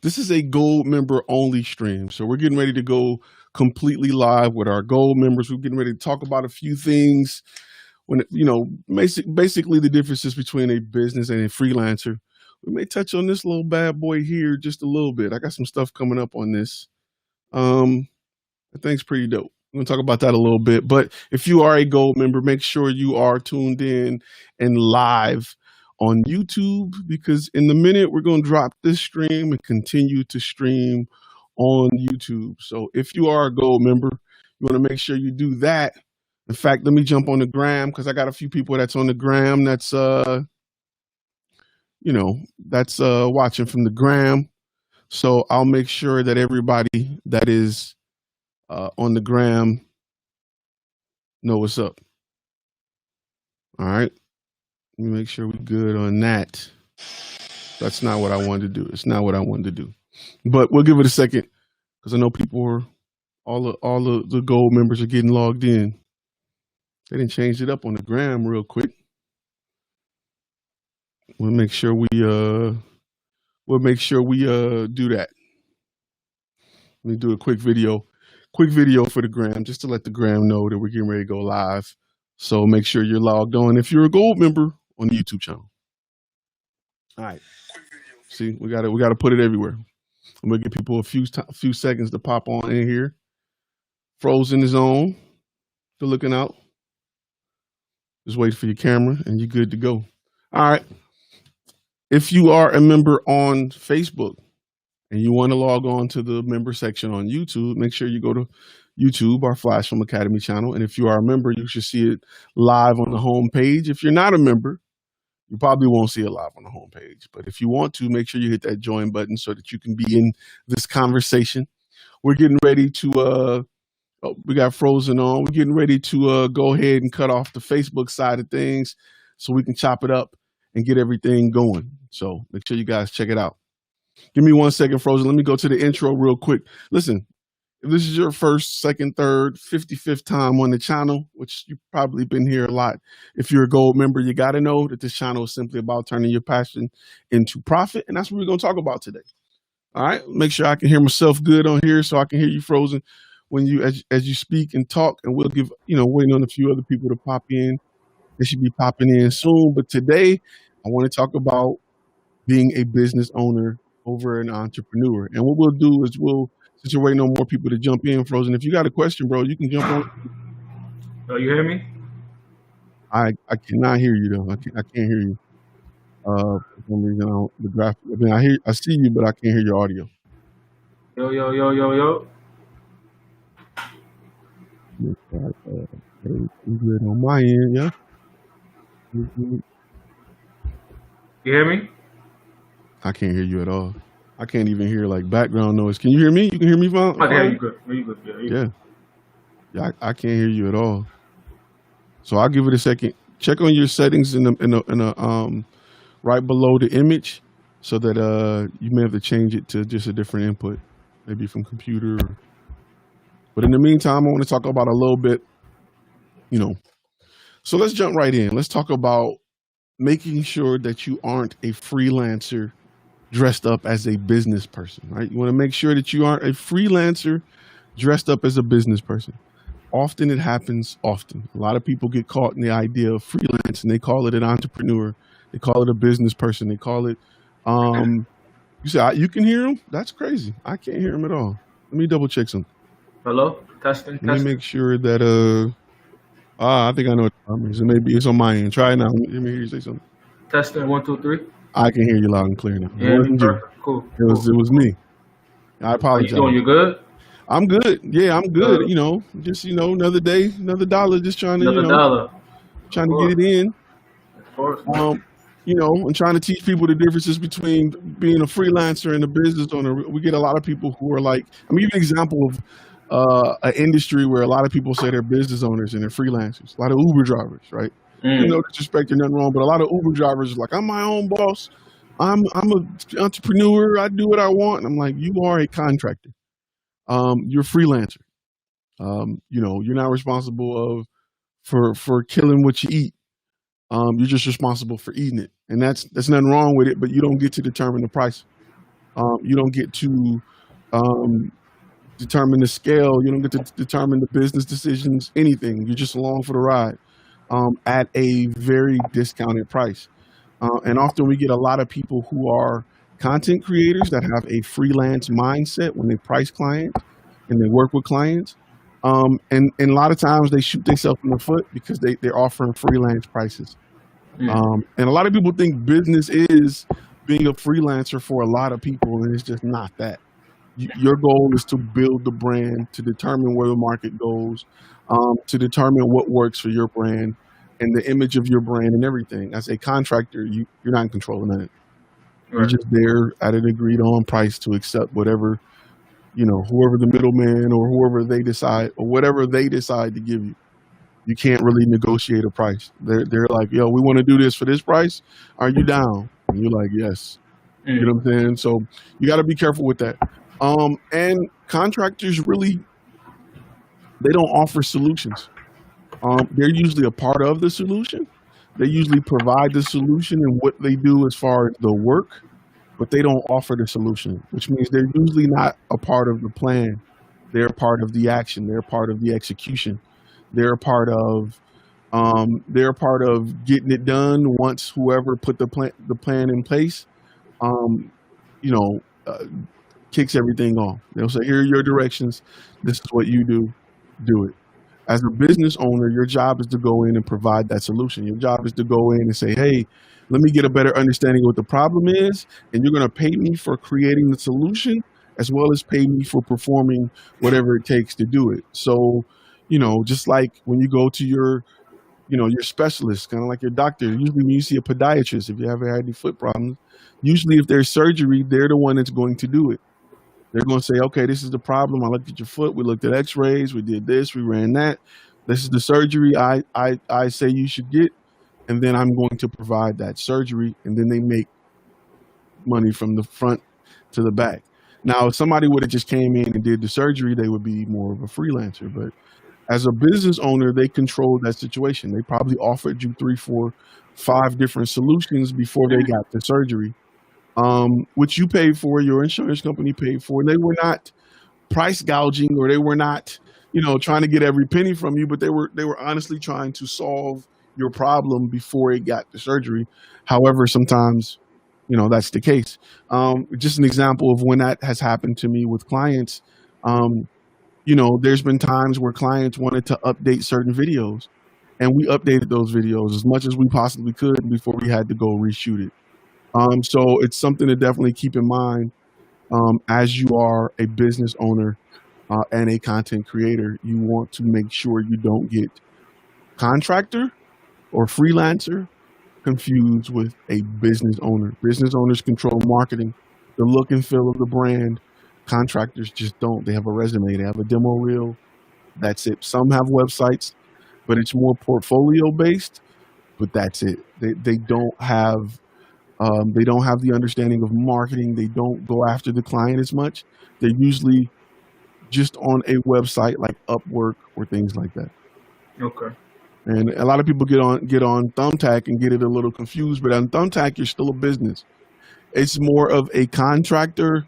This is a gold member only stream. So we're getting ready to go completely live with our gold members. We're getting ready to talk about a few things when, basically the differences between a business and a freelancer. We may touch on this little bad boy here just a little bit. I got some stuff coming up on this. I think it's pretty dope. We're going to talk about that a little bit. But if you are a gold member, make sure you are tuned in and live on YouTube, because in the minute we're going to drop this stream and continue to stream on YouTube. So if you are a gold member, you want to make sure you do that. In fact, let me jump on the gram, because I got a few people that's on the gram that's watching from the gram. So I'll make sure that everybody that is on the gram know what's up. All right. Let me make sure we're good on that. That's not what I wanted to do. It's not what I wanted to do. But we'll give it a second, because I know people are, all the gold members are getting logged in. They didn't change it up on the gram real quick. We'll make sure we do that. Let me do a quick video for the gram, just to let the gram know that we're getting ready to go live. So make sure you're logged on if you're a gold member on the YouTube channel. All right. See, we got to put it everywhere. I'm gonna give people a few seconds to pop on in here. Frozen is on. Still looking out. Just wait for your camera and you're good to go. All right. If you are a member on Facebook and you want to log on to the member section on YouTube, make sure you go to YouTube, our Flash Film Academy channel. And if you are a member, you should see it live on the home page. If you're not a member, you probably won't see it live on the home page. But if you want to, make sure you hit that join button so that you can be in this conversation. We're getting ready to, we got Frozen on. We're getting ready to go ahead and cut off the Facebook side of things so we can chop it up and get everything going. So make sure you guys check it out. Give me 1 second, Frozen. Let me go to the intro real quick. Listen, if this is your first, second, third, 55th time on the channel, which you've probably been here a lot, if you're a gold member, you got to know that this channel is simply about turning your passion into profit. And that's what we're going to talk about today. All right. Make sure I can hear myself good on here so I can hear you, Frozen, when you as you speak and talk. And we'll give, waiting on a few other people to pop in. They should be popping in soon. But today, I want to talk about being a business owner over an entrepreneur. And what we'll do is since you're waiting on more people to jump in, Frozen, if you got a question, bro, you can jump on. Oh, you hear me? I cannot hear you though. I can't hear you. For some reason, the graphic. I see you, but I can't hear your audio. Yo. Good on my end, yeah. You hear me? I can't hear you at all. I can't even hear like background noise. Can you hear me? You can hear me fine? I can hear you good. Yeah, I can't hear you at all. So I'll give it a second. Check on your settings in the right below the image, so that you may have to change it to just a different input, maybe from computer. But in the meantime, I want to talk about a little bit, So let's jump right in. Let's talk about making sure that you aren't a freelancer dressed up as a business person, right? You want to make sure that you aren't a freelancer dressed up as a business person. Often it happens often. A lot of people get caught in the idea of freelance and they call it an entrepreneur. They call it a business person. They call it, you say, you can hear him? That's crazy. I can't hear him at all. Let me double check something. Hello? Testing. Let me make sure that, I think I know what the problem is. Maybe it's on my end. Try it now. Let me hear you say something. Testing, 1, 2, 3. I can hear you loud and clear now. Yeah, perfect. Cool. It was me. I apologize. How you doing? You good? I'm good. Yeah, I'm good. Just another day, another dollar. Just trying to trying to get it in. Of course. And trying to teach people the differences between being a freelancer and a business owner. We get a lot of people who are like, I'm giving an example of an industry where a lot of people say they're business owners and they're freelancers. A lot of Uber drivers, right? No disrespect or nothing wrong, but a lot of Uber drivers are like, I'm my own boss. I'm an entrepreneur. I do what I want. And I'm like, you are a contractor. You're a freelancer. You're not responsible for killing what you eat. You're just responsible for eating it. And that's nothing wrong with it, but you don't get to determine the price. You don't get to um, determine the scale. You don't get to determine the business decisions, anything. You're just along for the ride at a very discounted price. And often we get a lot of people who are content creators that have a freelance mindset when they price clients and they work with clients. And a lot of times they shoot themselves in the foot because they're offering freelance prices. And a lot of people think business is being a freelancer for a lot of people, and it's just not that. Your goal is to build the brand, to determine where the market goes, to determine what works for your brand and the image of your brand and everything. As a contractor, you're not in control of that. You're just there at an agreed on price to accept whatever, whoever the middleman or whoever they decide or whatever they decide to give you. You can't really negotiate a price. They're like, yo, we want to do this for this price. Are you down? And you're like, yes. You know what I'm saying? So you got to be careful with that. And contractors really, they don't offer solutions. They're usually a part of the solution. They usually provide the solution and what they do as far as the work, but they don't offer the solution, which means they're usually not a part of the plan. They're a part of the action. They're a part of the execution. They're a part of getting it done once whoever put the plan in place, kicks everything off. They'll say, here are your directions. This is what you do. Do it. As a business owner, your job is to go in and provide that solution. Your job is to go in and say, hey, let me get a better understanding of what the problem is, and you're going to pay me for creating the solution as well as pay me for performing whatever it takes to do it. So, just like when you go to your specialist, kind of like your doctor, usually when you see a podiatrist, if you ever had any foot problems, usually if there's surgery, they're the one that's going to do it. They're going to say, okay, this is the problem. I looked at your foot. We looked at x-rays. We did this. We ran that. This is the surgery I say you should get. And then I'm going to provide that surgery. And then they make money from the front to the back. Now, if somebody would have just came in and did the surgery, they would be more of a freelancer. But as a business owner, they control that situation. They probably offered you 3, 4, 5 different solutions before they got the surgery. Which you paid for, your insurance company paid for. They were not price gouging, or they were not, trying to get every penny from you, but they were honestly trying to solve your problem before it got the surgery. However, sometimes, that's the case. Just an example of when that has happened to me with clients. There's been times where clients wanted to update certain videos, and we updated those videos as much as we possibly could before we had to go reshoot it. So it's something to definitely keep in mind as you are a business owner and a content creator. You want to make sure you don't get contractor or freelancer confused with a business owner. Business owners control marketing, the look and feel of the brand. Contractors just don't. They have a resume. They have a demo reel. That's it. Some have websites, but it's more portfolio based, but that's it. They don't have the understanding of marketing. They don't go after the client as much. They're usually just on a website like Upwork or things like that. Okay. And a lot of people get on Thumbtack and get it a little confused, but on Thumbtack, you're still a business. It's more of a contractor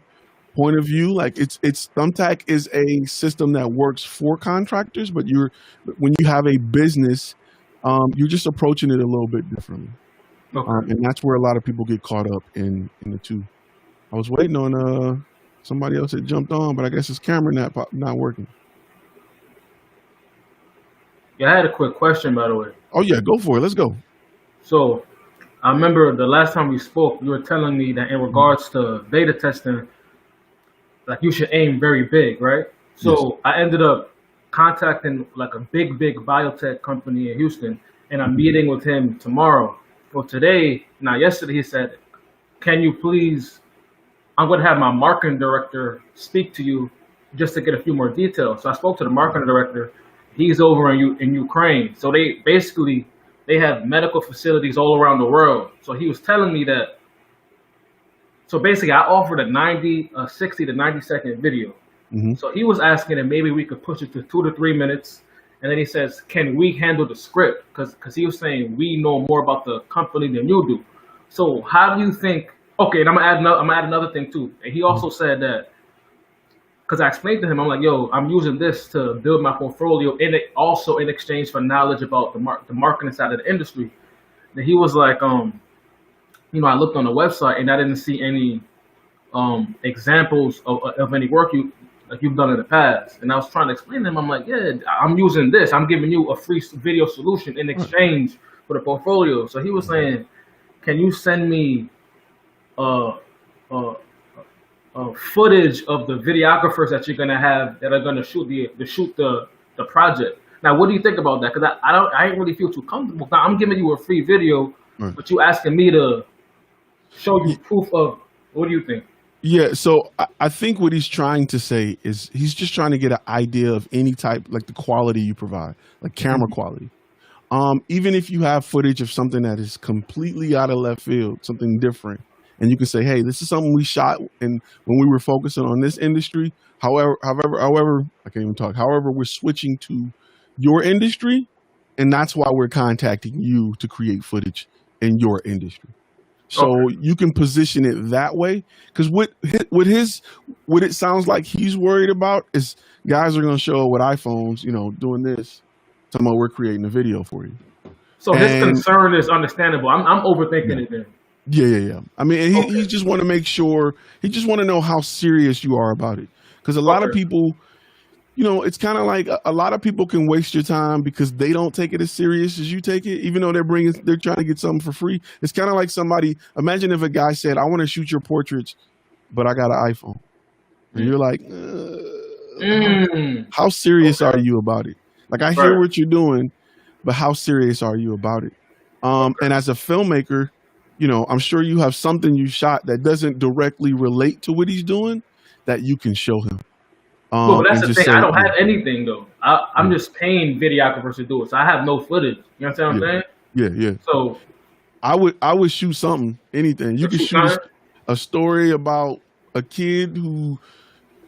point of view. Like it's Thumbtack is a system that works for contractors, but when you have a business, you're just approaching it a little bit differently. Okay. And that's where a lot of people get caught up in the two. I was waiting on somebody else that jumped on, but I guess his camera not working. Yeah, I had a quick question, by the way. Oh yeah, go for it. Let's go. So I remember the last time we spoke, you were telling me that in regards to beta testing, like you should aim very big, right? So yes. I ended up contacting like a big biotech company in Houston, and I'm meeting with him tomorrow. Well, yesterday he said, can you please, I'm going to have my marketing director speak to you just to get a few more details. So I spoke to the marketing director. He's over in Ukraine. So they have medical facilities all around the world. So he was telling me that, so basically I offered a 60 to 90 second video. Mm-hmm. So he was asking if maybe we could push it to 2 to 3 minutes. And then he says, can we handle the script? Because he was saying we know more about the company than you do. So how do you think, Okay, and I'm gonna add another thing too. And he also said that, because I explained to him, I'm like, yo, I'm using this to build my portfolio, and it also in exchange for knowledge about the marketing side of the industry. And he was like, I looked on the website and I didn't see any examples of any work you've done in the past. And I was trying to explain to him, I'm like, yeah, I'm using this. I'm giving you a free video solution in exchange for the portfolio. So he was saying, can you send me footage of the videographers that you're gonna have that are gonna shoot the project? Now, what do you think about that? Because I ain't really feel too comfortable. Now, I'm giving you a free video, but you asking me to show you proof of. What do you think? Yeah, so I think what he's trying to say is he's just trying to get an idea of any type, like the quality you provide, like camera quality. Even if you have footage of something that is completely out of left field, something different, and you can say, hey, this is something we shot and when we were focusing on this industry. However, I can't even talk. However, we're switching to your industry, and that's why we're contacting you to create footage in your industry. So you can position it that way, because what it sounds like he's worried about is guys are going to show up with iPhones, doing this. Talking about we're creating a video for you. So his concern is understandable. I'm overthinking it then. Yeah. I mean, he just want to make sure. He just want to know how serious you are about it, because a lot of people, it's kind of like a lot of people can waste your time because they don't take it as serious as you take it, even though they're trying to get something for free. It's kind of like somebody, imagine if a guy said, I want to shoot your portraits, but I got an iPhone. And you're like, how serious are you about it? Like, I hear what you're doing, but how serious are you about it? And as a filmmaker, I'm sure you have something you shot that doesn't directly relate to what he's doing that you can show him. But that's the thing. I don't have anything though. I'm just paying videographers to do it, so I have no footage. You understand what I'm saying? Yeah. So I would shoot something, anything. You could shoot a story about a kid who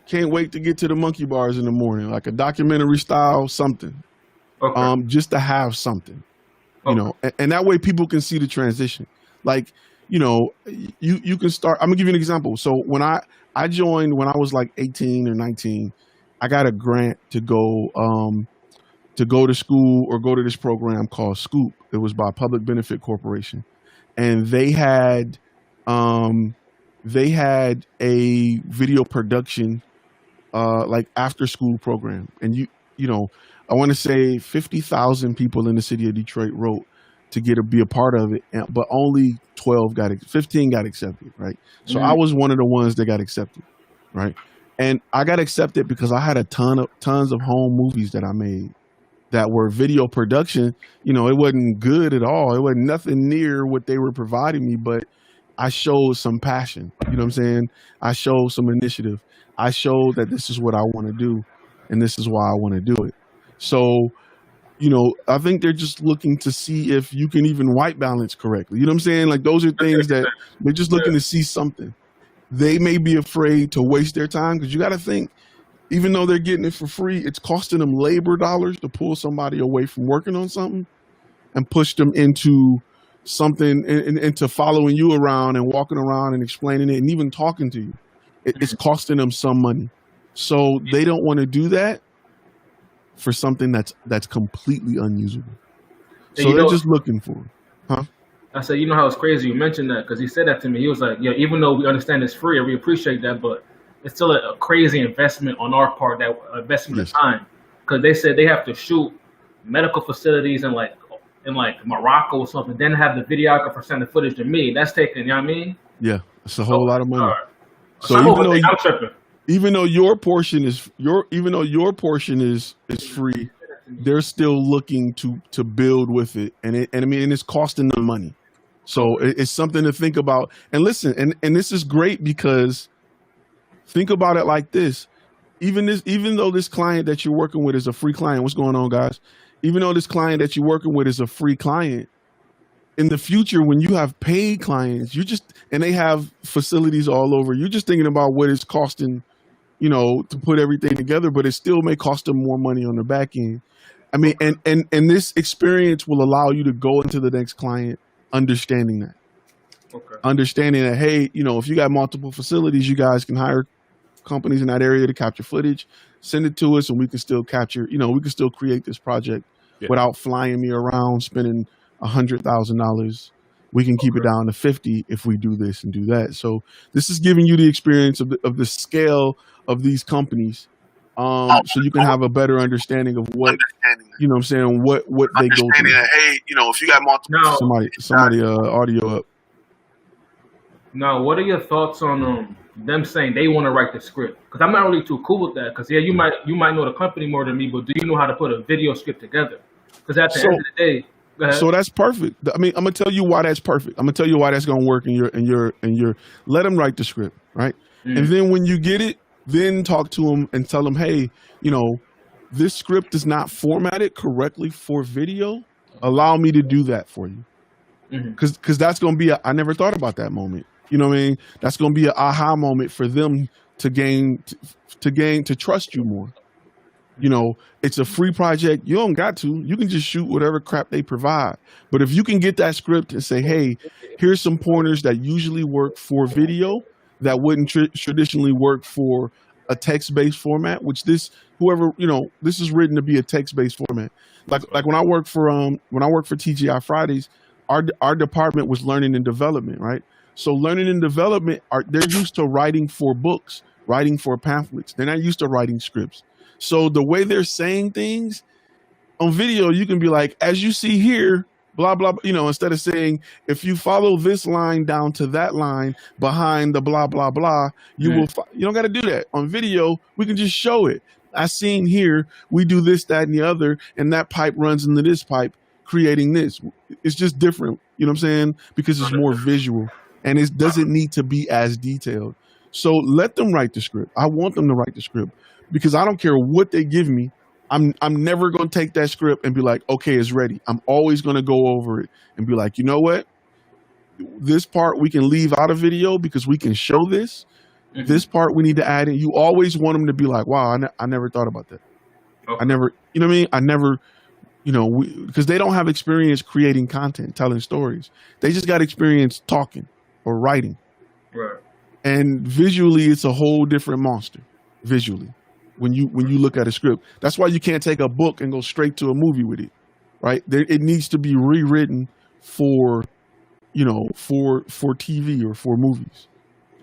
can't wait to get to the monkey bars in the morning, like a documentary style something. Just to have something, and that way people can see the transition. Like, you can start. I'm gonna give you an example. So when I joined when I was like 18 or 19, I got a grant to go to school or go to this program called Scoop. It was by Public Benefit Corporation, and they had a video production like after school program, and I want to say 50,000 people in the city of Detroit wrote to be a part of it, but only 15 got accepted, right? So I was one of the ones that got accepted, right? And I got accepted because I had tons of home movies that I made that were video production. It wasn't good at all. It wasn't nothing near what they were providing me, but I showed some passion. You know what I'm saying? I showed some initiative. I showed that this is what I want to do, and this is why I want to do it. So, I think they're just looking to see if you can even white balance correctly. You know what I'm saying? Like, those are things that they're just looking to see something. They may be afraid to waste their time, because you got to think, even though they're getting it for free, it's costing them labor dollars to pull somebody away from working on something and push them into something, into following you around and walking around and explaining it and even talking to you. It's costing them some money. So they don't want to do that for something that's completely unusable. So they're just looking for it. I said, how it's crazy you mentioned that, because he said that to me. He was like, yeah, even though we understand it's free and we appreciate that, but it's still a crazy investment on our part, that investment of time. Because they said they have to shoot medical facilities in Morocco or something, then have the videographer send the footage to me. That's taking, you know what I mean? Yeah, it's a whole lot of money. So I'm even though your portion is free, they're still looking to build with it, and it's costing them money. So it's something to think about. And listen, and this is great, because think about it like this: even though this client that you're working with is a free client, what's going on, guys? Even though this client that you're working with is a free client, in the future, when you have paid clients, and they have facilities all over, you're just thinking about what it's costing, to put everything together, but it still may cost them more money on the back end. I mean, and this experience will allow you to go into the next client understanding that. Okay. Understanding that, hey, if you got multiple facilities, you guys can hire companies in that area to capture footage, send it to us, and we can still capture, we can still create this project without flying me around, spending $100,000. We can keep it down to 50 if we do this and do that. So this is giving you the experience of the scale of these companies, so you can have a better understanding of what, what they go through. That, hey, if you got multiple, somebody audio up. Now, what are your thoughts on them saying they want to write the script? Because I'm not really too cool with that. Because you might know the company more than me, but do you know how to put a video script together? Because at the end of the day. So that's perfect. I mean, I'm gonna tell you why that's perfect. I'm gonna tell you why that's gonna work in your. Let them write the script, right? And then when you get it, then talk to them and tell them, hey, this script is not formatted correctly for video. Allow me to do that for you, because that's gonna be I never thought about that moment. You know what I mean? That's gonna be an aha moment for them to trust you more. It's a free project. You don't got to. You can just shoot whatever crap they provide. But if you can get that script and say, hey, here's some pointers that usually work for video that wouldn't traditionally work for a text-based format, which this is written to be a text-based format. Like when I work for TGI Fridays, our department was learning and development, right? So learning and development they're used to writing for books, writing for pamphlets. They're not used to writing scripts. So the way they're saying things on video, you can be like, as you see here, blah, blah, instead of saying, if you follow this line down to that line behind the blah, blah, blah, you don't got to do that. On video, we can just show it. I seen here, we do this, that, and the other, and that pipe runs into this pipe, creating this. It's just different, you know what I'm saying? Because it's more visual, and it doesn't need to be as detailed. So let them write the script. I want them to write the script. Because I don't care what they give me, I'm never going to take that script and be like, okay, it's ready. I'm always going to go over it and be like, you know what? This part we can leave out of video because we can show this. This part we need to add in. You always want them to be like, wow, I never thought about that. Okay. I never, you know what I mean? I never, because they don't have experience creating content, telling stories. They just got experience talking or writing. Right. And visually, it's a whole different monster, visually. When you look at a script, that's why you can't take a book and go straight to a movie with it, right? It needs to be rewritten for TV or for movies.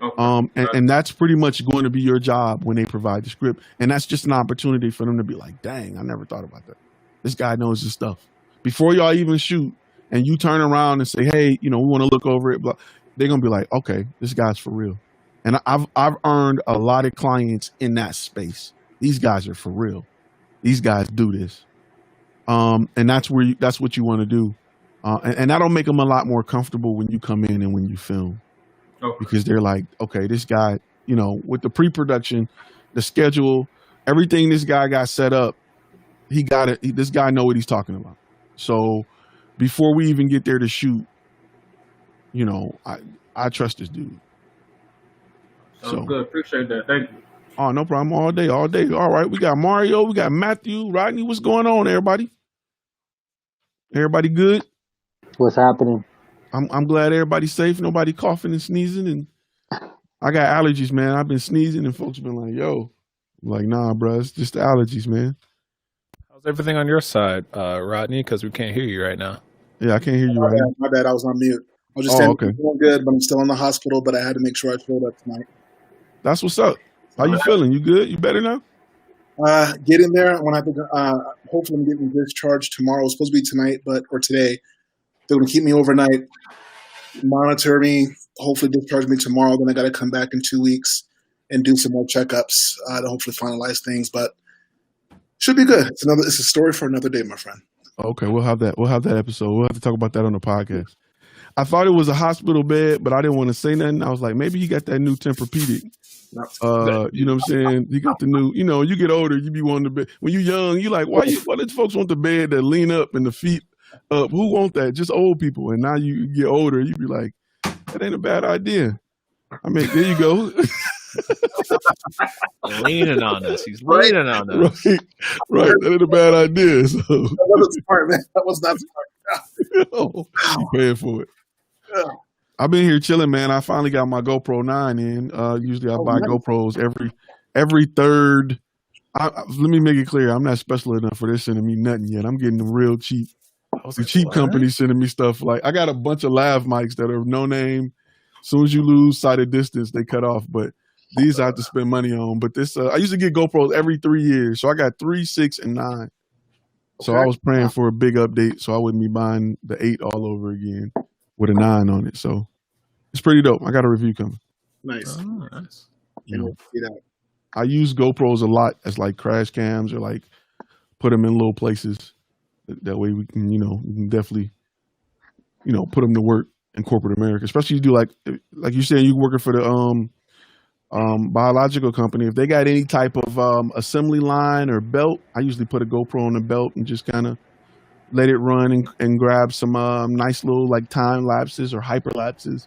Okay. And that's pretty much going to be your job when they provide the script. And that's just an opportunity for them to be like, dang, I never thought about that. This guy knows his stuff. Before y'all even shoot and you turn around and say, hey, we want to look over it, blah, they're going to be like, okay, this guy's for real. And I've earned a lot of clients in that space. These guys are for real. These guys do this. And that's what you want to do. And that'll make them a lot more comfortable when you come in and when you film. Okay. Because they're like, okay, this guy, with the pre-production, the schedule, everything this guy got set up, he got it. This guy know what he's talking about. So before we even get there to shoot, I trust this dude. Sounds good. Appreciate that. Thank you. Oh, no problem. All day. All right. We got Mario. We got Matthew. Rodney. What's going on, everybody? Everybody good? What's happening? I'm glad everybody's safe. Nobody coughing and sneezing. And I got allergies, man. I've been sneezing and folks been like, yo. I'm like, nah, bro. It's just the allergies, man. How's everything on your side, Rodney? Because we can't hear you right now. Yeah, I can't hear you right now. My bad. I was on mute. I was just saying, I'm doing good, but I'm still in the hospital, but I had to make sure I showed up tonight. That's what's up. How you feeling? You good? You better now? Getting there. When I think, hopefully I'm getting discharged tomorrow. It's supposed to be tonight, or today. They're going to keep me overnight, monitor me, hopefully discharge me tomorrow. Then I got to come back in 2 weeks and do some more checkups to hopefully finalize things. But should be good. It's a story for another day, my friend. Okay, we'll have that episode. We'll have to talk about that on the podcast. I thought it was a hospital bed, but I didn't want to say nothing. I was like, maybe he got that new Tempur-Pedic. You know what I'm saying? You got the new, you get older, you be wanting the bed. When you're young, you like, why did folks want the bed that lean up and the feet up? Who want that? Just old people. And now you get older, you be like, that ain't a bad idea. I mean, there you go. Leaning on us. He's leaning on us. Right. That ain't a bad idea. So. That wasn't smart, man. That was not smart. You're paying for it. I've been here chilling, man. I finally got my GoPro 9 in. Usually I buy nice. GoPros every third. Let me make it clear. I'm not special enough for this sending me nothing yet. I'm getting the real cheap. The cheap companies sending me stuff like I got a bunch of lav mics that are no name. As soon as you lose sight of distance, they cut off. But these I have to spend money on. But this I used to get GoPros every 3 years. So I got 3, 6, and 9. So I was praying for a big update so I wouldn't be buying the 8 all over again with a 9 on it. So it's pretty dope. I got a review coming. Nice. Oh, nice. You know, See that. I use GoPros a lot as like crash cams or like put them in little places. That way we can, we can definitely, put them to work in corporate America. Especially you do like you said, you working for the biological company. If they got any type of assembly line or belt, I usually put a GoPro on the belt and just kind of let it run and grab some nice little like time lapses or hyper lapses.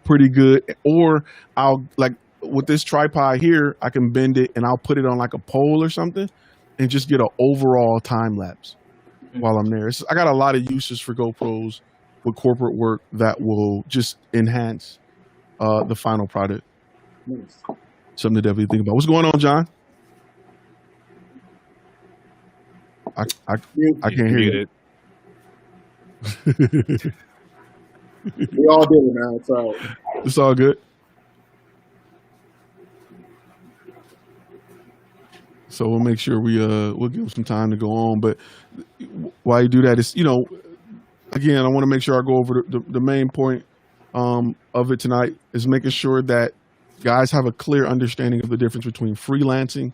Pretty good. Or I'll like with this tripod here, I can bend it and I'll put it on like a pole or something and just get an overall time lapse while I'm there. I got a lot of uses for GoPros with corporate work that will just enhance the final product. Nice. Something to definitely think about. What's going on, John? I can't hear you. We all did it, man. It's all right. It's all good. So we'll make sure we'll give them some time to go on. But while you do that, it's again, I want to make sure I go over the main point of it tonight is making sure that guys have a clear understanding of the difference between freelancing,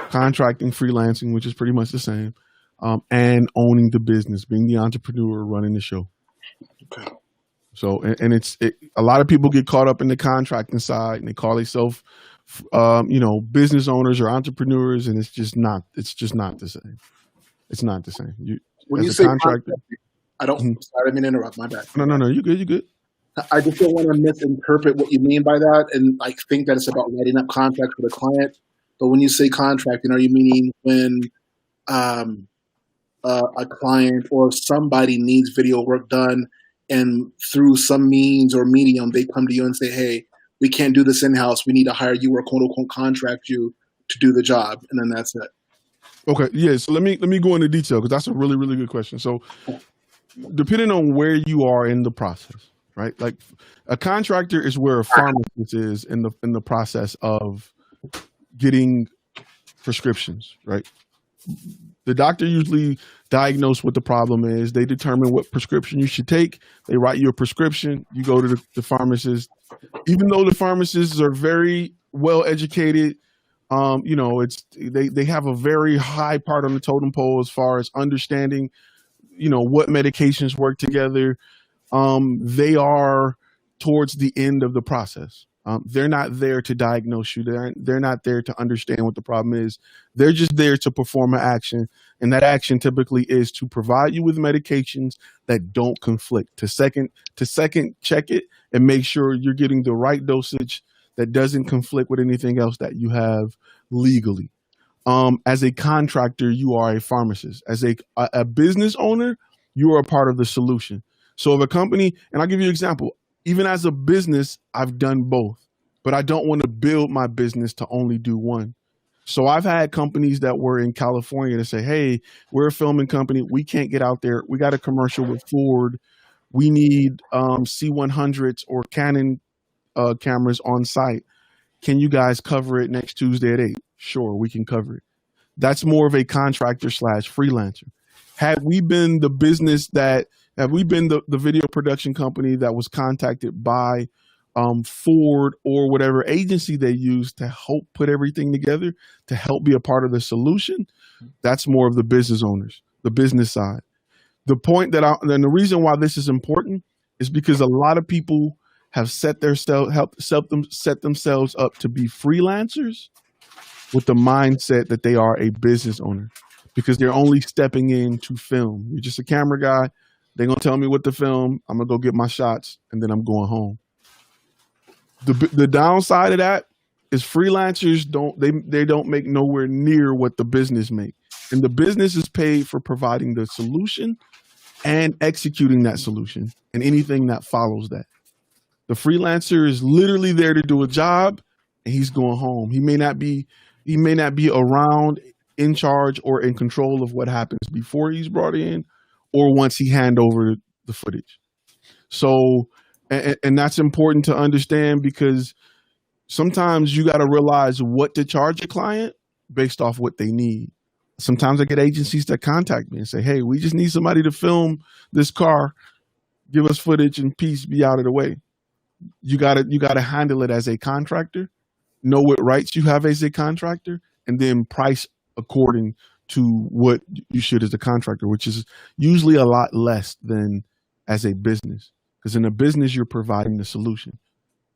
contracting, freelancing, which is pretty much the same, and owning the business, being the entrepreneur running the show. Okay. So, and it's a lot of people get caught up in the contracting side and they call themselves, business owners or entrepreneurs, and it's just not the same. It's not the same. When you say contractor, I don't. Sorry, I didn't mean to interrupt. My bad. No. You good. I just don't want to misinterpret what you mean by that, and I think that it's about writing up contracts with a client. But when you say contracting, are you meaning when a client or somebody needs video work done, and through some means or medium, they come to you and say, "Hey, we can't do this in-house. We need to hire you or quote unquote contract you to do the job," and then that's it. Okay, yeah. So let me go into detail because that's a really, really good question. So depending on where you are in the process, right? Like a contractor is where a pharmacist is in the process of getting prescriptions, right? The doctor usually diagnoses what the problem is. They determine what prescription you should take. They write you a prescription. You go to the pharmacist. Even though the pharmacists are very well educated, they have a very high part on the totem pole as far as understanding, what medications work together. They are towards the end of the process. They're not there to diagnose you. They're not there to understand what the problem is. They're just there to perform an action. And that action typically is to provide you with medications that don't conflict, to second check it and make sure you're getting the right dosage that doesn't conflict with anything else that you have legally. As a contractor, you are a pharmacist. As a business owner, you are a part of the solution. So if a company, and I'll give you an example, even as a business, I've done both, but I don't want to build my business to only do one. So I've had companies that were in California to say, hey, we're a filming company. We can't get out there. We got a commercial with Ford. We need C100s or Canon cameras on site. Can you guys cover it next Tuesday at 8? Sure, we can cover it. That's more of a contractor / freelancer. Have we been the video production company that was contacted by Ford or whatever agency they use to help put everything together, to help be a part of the solution? That's more of the business owners, the business side. The point and the reason why this is important is because a lot of people have set themselves up to be freelancers with the mindset that they are a business owner because they're only stepping in to film. You're just a camera guy. They're going to tell me what to film. I'm going to go get my shots, and then I'm going home. The downside of that is freelancers don't make nowhere near what the business make. And the business is paid for providing the solution, and executing that solution and anything that follows that. The freelancer is literally there to do a job and he's going home. He may not be around, in charge, or in control of what happens before he's brought in or once he hand over the footage. So, and that's important to understand, because sometimes you got to realize what to charge a client based off what they need. Sometimes I get agencies that contact me and say, hey, we just need somebody to film this car, give us footage, and peace, be out of the way. You gotta handle it as a contractor, know what rights you have as a contractor, and then price according to what you should as a contractor, which is usually a lot less than as a business. Because in a business, you're providing the solution.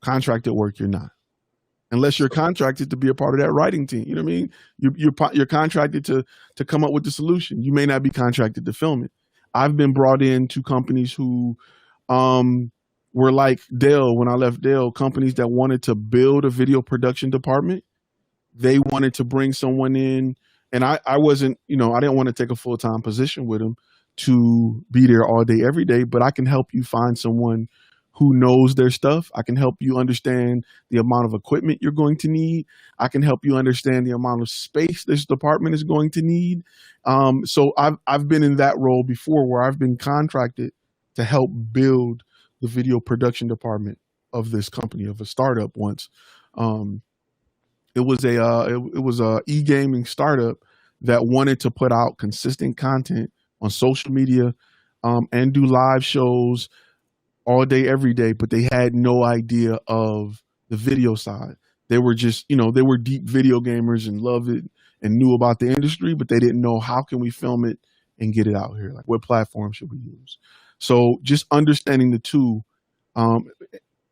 Contracted work, you're not. Unless you're contracted to be a part of that writing team. You know what I mean? You're contracted to come up with the solution. You may not be contracted to film it. I've been brought into companies who were like Dell. When I left Dell, companies that wanted to build a video production department, they wanted to bring someone in. And I wasn't, I didn't want to take a full-time position with them to be there all day, every day, but I can help you find someone who knows their stuff. I can help you understand the amount of equipment you're going to need. I can help you understand the amount of space this department is going to need. So I've been in that role before, where I've been contracted to help build the video production department of this company, of a startup once. It was a e-gaming startup that wanted to put out consistent content on social media and do live shows all day, every day, but they had no idea of the video side. They were just, they were deep video gamers and loved it and knew about the industry, but they didn't know, how can we film it and get it out here? Like, what platform should we use? So just understanding the two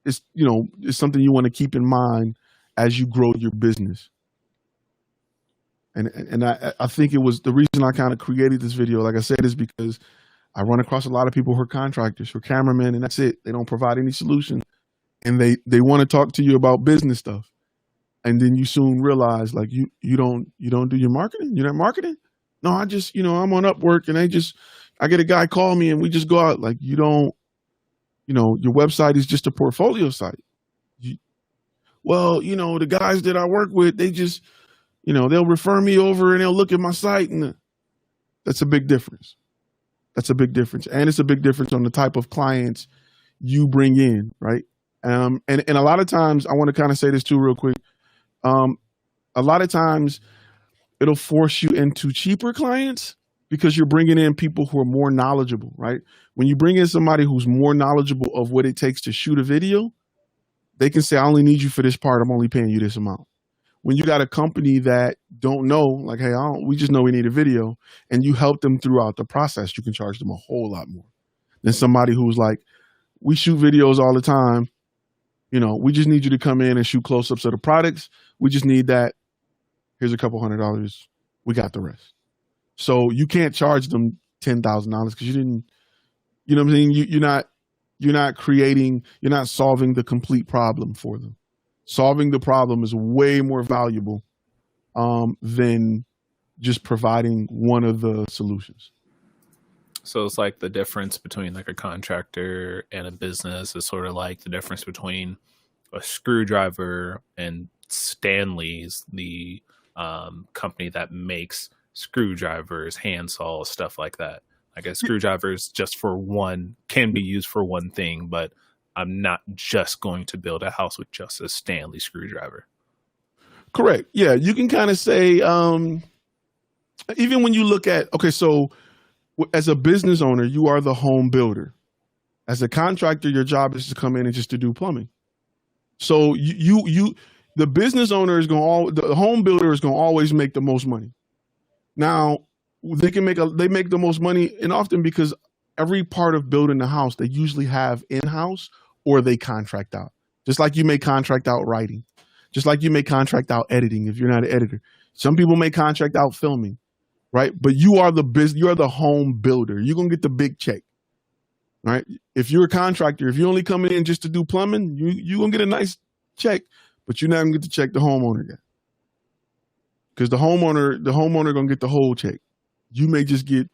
is something you want to keep in mind as you grow your business. And I think it was the reason I kind of created this video, like I said, is because I run across a lot of people who are contractors, who are cameramen, and that's it. They don't provide any solution. And they want to talk to you about business stuff. And then you soon realize, like, you don't do your marketing? You're not marketing? No, I just, I'm on Upwork and I get a guy call me and we just go out. Like, you don't, your website is just a portfolio site. The guys that I work with, they just, they'll refer me over and they'll look at my site, and that's a big difference. That's a big difference. And it's a big difference on the type of clients you bring in, right? And a lot of times, I want to kind of say this too real quick. A lot of times it'll force you into cheaper clients because you're bringing in people who are more knowledgeable, right? When you bring in somebody who's more knowledgeable of what it takes to shoot a video, they can say, I only need you for this part. I'm only paying you this amount. When you got a company that don't know, like, hey, we just know we need a video, and you help them throughout the process, you can charge them a whole lot more than somebody who's like, we shoot videos all the time. We just need you to come in and shoot close-ups of the products. We just need that. Here's a couple $100. We got the rest. So you can't charge them $10,000 because you didn't, what I'm saying? You're not solving the complete problem for them. Solving the problem is way more valuable than just providing one of the solutions. So it's like the difference between like a contractor and a business is sort of like the difference between a screwdriver and Stanley's, the company that makes screwdrivers, handsaws, stuff like that. Like a screwdriver is just can be used for one thing, but I'm not just going to build a house with just a Stanley screwdriver. Correct. Yeah, you can kind of say, even when you look at, so as a business owner, you are the home builder. As a contractor, your job is to come in and just to do plumbing. So the business owner the home builder is going to always make the most money. Now, they make the most money, and often because every part of building the house, they usually have in-house or they contract out. Just like you may contract out writing. Just like you may contract out editing if you're not an editor. Some people may contract out filming, right? But you are the home builder. You're going to get the big check, right? If you're a contractor, if you only come in just to do plumbing, you're going to get a nice check, but you're not going to get to check the homeowner yet. Because the homeowner going to get the whole check. You may just get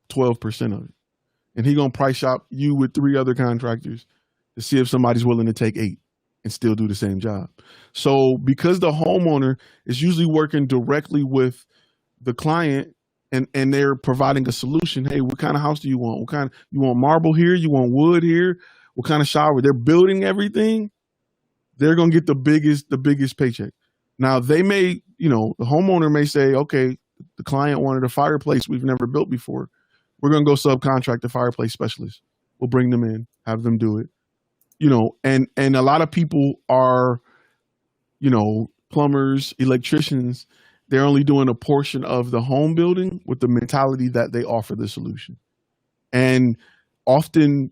12% of it. and he gonna price shop you with 3 other contractors to see if somebody's willing to take 8 and still do the same job. So because the homeowner is usually working directly with the client and they're providing a solution. Hey, what kind of house do you want? You want marble here? You want wood here? What kind of shower? They're building everything. They're gonna get the biggest paycheck. Now they may, the homeowner may say, okay, the client wanted a fireplace we've never built before. We're gonna go subcontract the fireplace specialist. We'll bring them in, have them do it. And a lot of people are, plumbers, electricians, they're only doing a portion of the home building with the mentality that they offer the solution. And often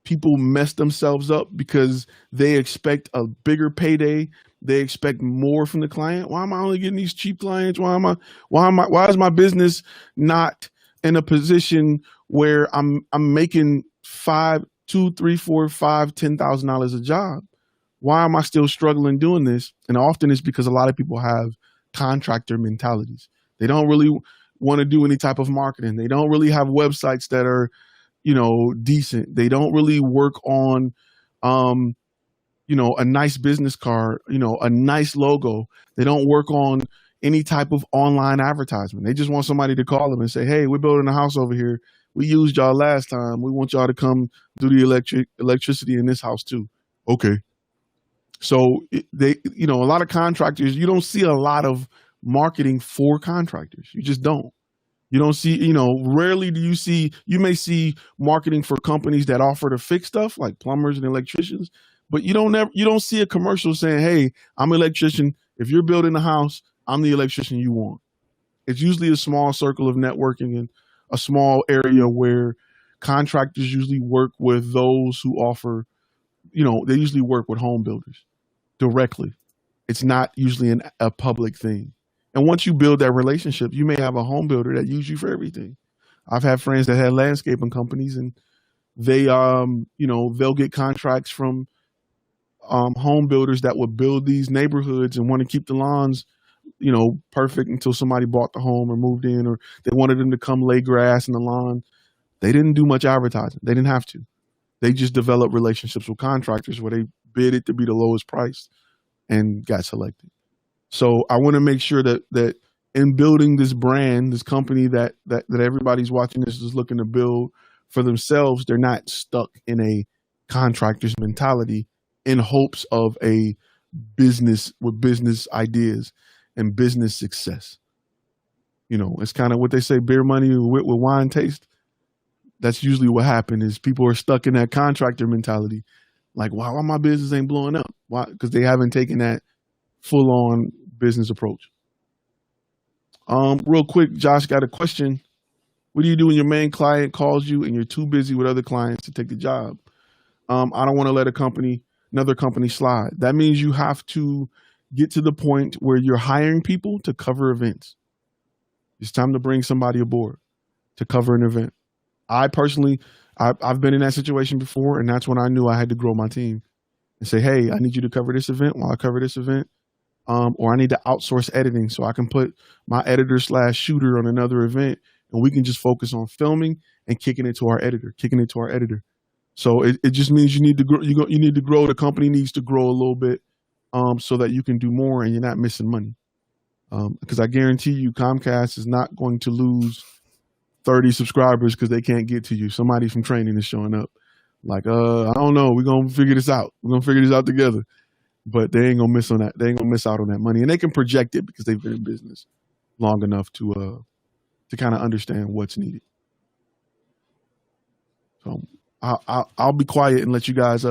people mess themselves up because they expect a bigger payday. They expect more from the client. Why am I only getting these cheap clients? Why is my business not in a position where I'm making $2,000, $3,000, $4,000, $5,000, $10,000 a job? Why am I still struggling doing this? And often it's because a lot of people have contractor mentalities. They don't really want to do any type of marketing. They don't really have websites that are, decent. They don't really work on, a nice business card, a nice logo. They don't work on any type of online advertisement. They just want somebody to call them and say, hey, we're building a house over here. We used y'all last time. We want y'all to come do the electricity in this house too. Okay. So a lot of contractors, you don't see a lot of marketing for contractors. You just don't. You don't see, rarely do you see, you may see marketing for companies that offer to fix stuff like plumbers and electricians, but you don't see a commercial saying, hey, I'm an electrician. If you're building a house, I'm the electrician you want. It's usually a small circle of networking and a small area where contractors usually work with those who offer, they usually work with home builders directly. It's not usually a public thing. And once you build that relationship, you may have a home builder that uses you for everything. I've had friends that had landscaping companies and they, they'll get contracts from home builders that would build these neighborhoods and want to keep the lawns, perfect until somebody bought the home or moved in, or they wanted them to come lay grass in the lawn. They didn't do much advertising. They didn't have to. They just developed relationships with contractors where they bid it to be the lowest price and got selected. So I want to make sure that in building this brand, this company that everybody's watching this is looking to build for themselves, they're not stuck in a contractor's mentality in hopes of a business with business ideas and business success. It's kind of what they say, beer money with wine taste. That's usually what happened is people are stuck in that contractor mentality. Like, why my business ain't blowing up? Why? Because they haven't taken that full-on business approach. Real quick, Josh got a question. What do you do when your main client calls you and you're too busy with other clients to take the job? I don't want to let another company slide. That means you have to get to the point where you're hiring people to cover events. It's time to bring somebody aboard to cover an event. I personally, I've been in that situation before, and that's when I knew I had to grow my team and say, hey, I need you to cover this event while I cover this event. Or I need to outsource editing so I can put my editor/shooter on another event and we can just focus on filming and kicking it to our editor. So it just means you need to grow. You need to grow. The company needs to grow a little bit so that you can do more and you're not missing money. Because I guarantee you Comcast is not going to lose 30 subscribers because they can't get to you. Somebody from training is showing up like, I don't know. We're going to figure this out. We're going to figure this out together. But they ain't gonna miss on that. They ain't gonna miss out on that money, and they can project it because they've been in business long enough to kind of understand what's needed. So I'll be quiet and let you guys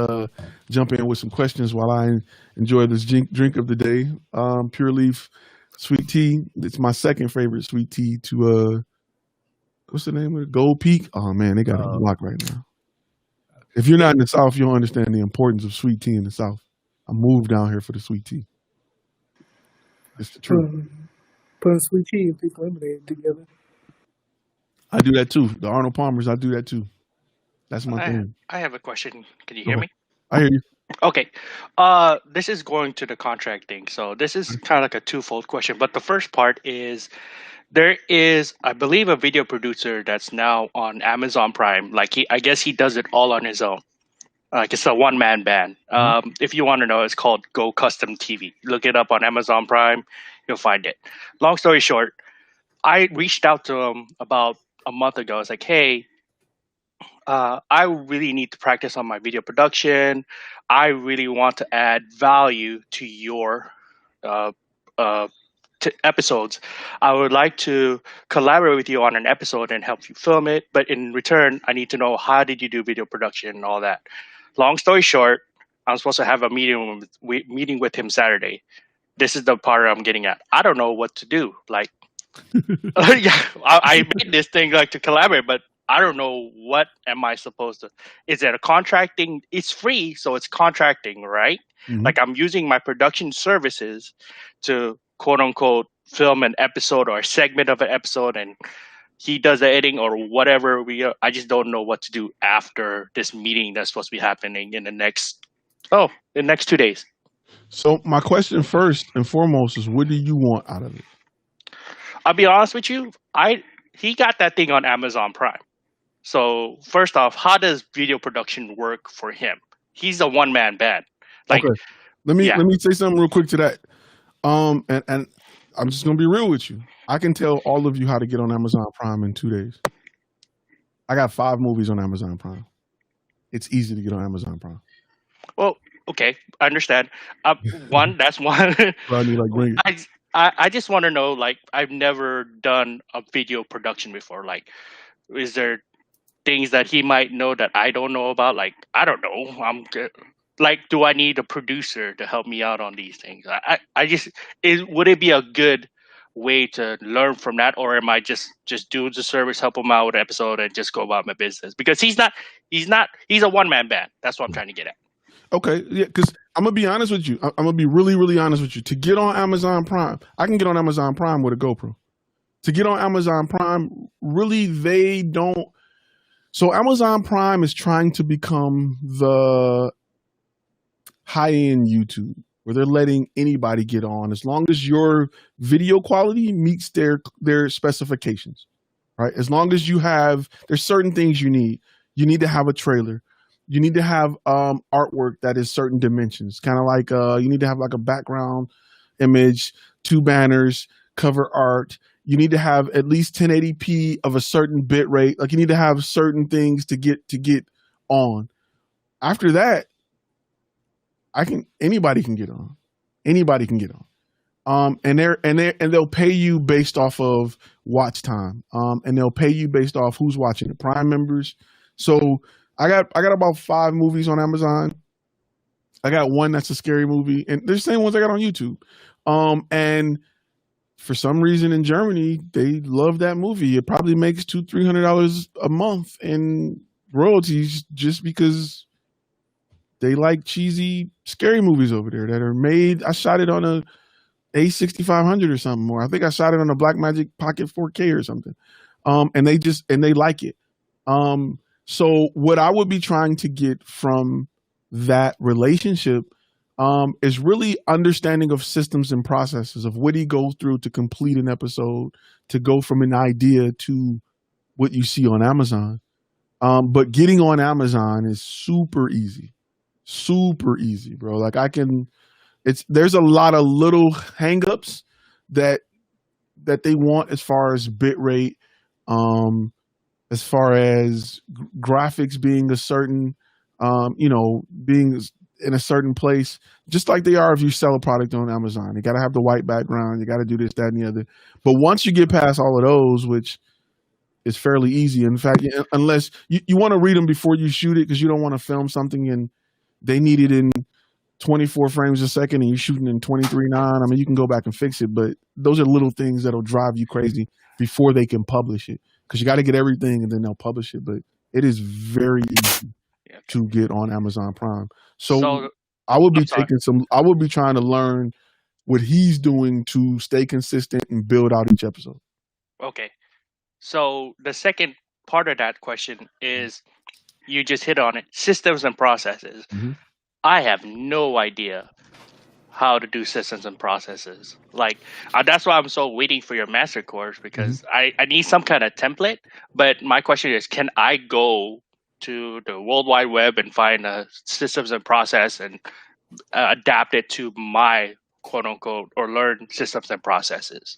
jump in with some questions while I enjoy this drink of the day. Pure Leaf sweet tea. It's my second favorite sweet tea. To what's the name of it? Gold Peak. Oh man, they got it blocked right now. If you're not in the South, you don't understand the importance of sweet tea in the South. I moved down here for the sweet tea. It's the truth. Putting sweet tea and pink lemonade together. I do that too. The Arnold Palmers, I do that too. That's my thing. I have a question. Can you hear me? I hear you. Okay. This is going to the contract thing. So this is kind of like a twofold question. But the first part is, There is, I believe, a video producer that's now on Amazon Prime. Like I guess he does it all on his own. Like it's a one-man band. If you want to know, it's called Go Custom TV. Look it up on Amazon Prime, you'll find it. Long story short, I reached out to him about a month ago. I was like, hey, I really need to practice on my video production. I really want to add value to your episodes. I would like to collaborate with you on an episode and help you film it. But in return, I need to know, how did you do video production and all that? Long story short, I'm supposed to have a meeting with him Saturday. This is the part I'm getting at. I don't know what to do. Like, yeah, I made this thing like to collaborate, but I don't know, what am I supposed to? Is it a contracting? It's free, so it's contracting, right? Like I'm using my production services to quote unquote film an episode or a segment of an episode, and he does the editing or whatever. I just don't know what to do after this meeting that's supposed to be happening in the next 2 days. So my question first and foremost is, what do you want out of it? I'll be honest with you. He got that thing on Amazon Prime. So first off, how does video production work for him? He's a one-man band. Like, okay, let me say something real quick to that. And I'm just gonna be real with you. I can tell all of you how to get on Amazon Prime in 2 days. I got 5 movies on Amazon Prime. It's easy to get on Amazon Prime. Well, okay, I understand. That's one. Rodney, like, bring it. I just want to know, like, I've never done a video production before. Like, is there things that he might know that I don't know about? Like, I don't know. Like, do I need a producer to help me out on these things? Would it be a good way to learn from that, or am I just do the service, help him out with an episode, and just go about my business? Because he's a one-man band. That's what I'm trying to get at. Okay, yeah, because I'm gonna be honest with you. I'm gonna be really, really honest with you. To get on Amazon Prime, I can get on Amazon Prime with a GoPro. To get on Amazon Prime, really, they don't. So Amazon Prime is trying to become the high-end YouTube, where they're letting anybody get on as long as your video quality meets their specifications, right? As long as there's certain things you need. You need to have a trailer. You need to have artwork that is certain dimensions, kind of like you need to have like a background image, 2 banners, cover art. You need to have at least 1080p of a certain bit rate. Like, you need to have certain things to get on. After that, anybody can get on. Anybody can get on. And they'll pay you based off of watch time. And they'll pay you based off who's watching, the Prime members. So I got about 5 movies on Amazon. I got one that's a scary movie, and they're the same ones I got on YouTube. And for some reason in Germany, they love that movie. It probably makes $200-300 a month in royalties just because they like cheesy, scary movies over there that are made. I shot it on a A6500 or something, or I think I shot it on a Blackmagic Pocket 4K or something. And they like it. So what I would be trying to get from that relationship is really understanding of systems and processes of what he goes through to complete an episode, to go from an idea to what you see on Amazon. But getting on Amazon is super easy, bro. Like, there's a lot of little hangups that they want as far as bit rate, as far as graphics being a certain, being in a certain place, just like they are if you sell a product on Amazon. You got to have the white background. You got to do this, that, and the other. But once you get past all of those, which is fairly easy, in fact, unless you want to read them before you shoot it, because you don't want to film something and they need it in 24 frames a second and you're shooting in 23.9. I mean, you can go back and fix it, but those are little things that'll drive you crazy before they can publish it, because you got to get everything and then they'll publish it. But it is very easy to get on Amazon Prime. So I would be trying to learn what he's doing to stay consistent and build out each episode. Okay. So the second part of that question is, you just hit on it, systems and processes. I have no idea how to do systems and processes. Like that's why I'm so waiting for your master course, because I need some kind of template. But my question is, can I go to the World Wide Web and find a systems and process and adapt it to my quote unquote, or learn systems and processes?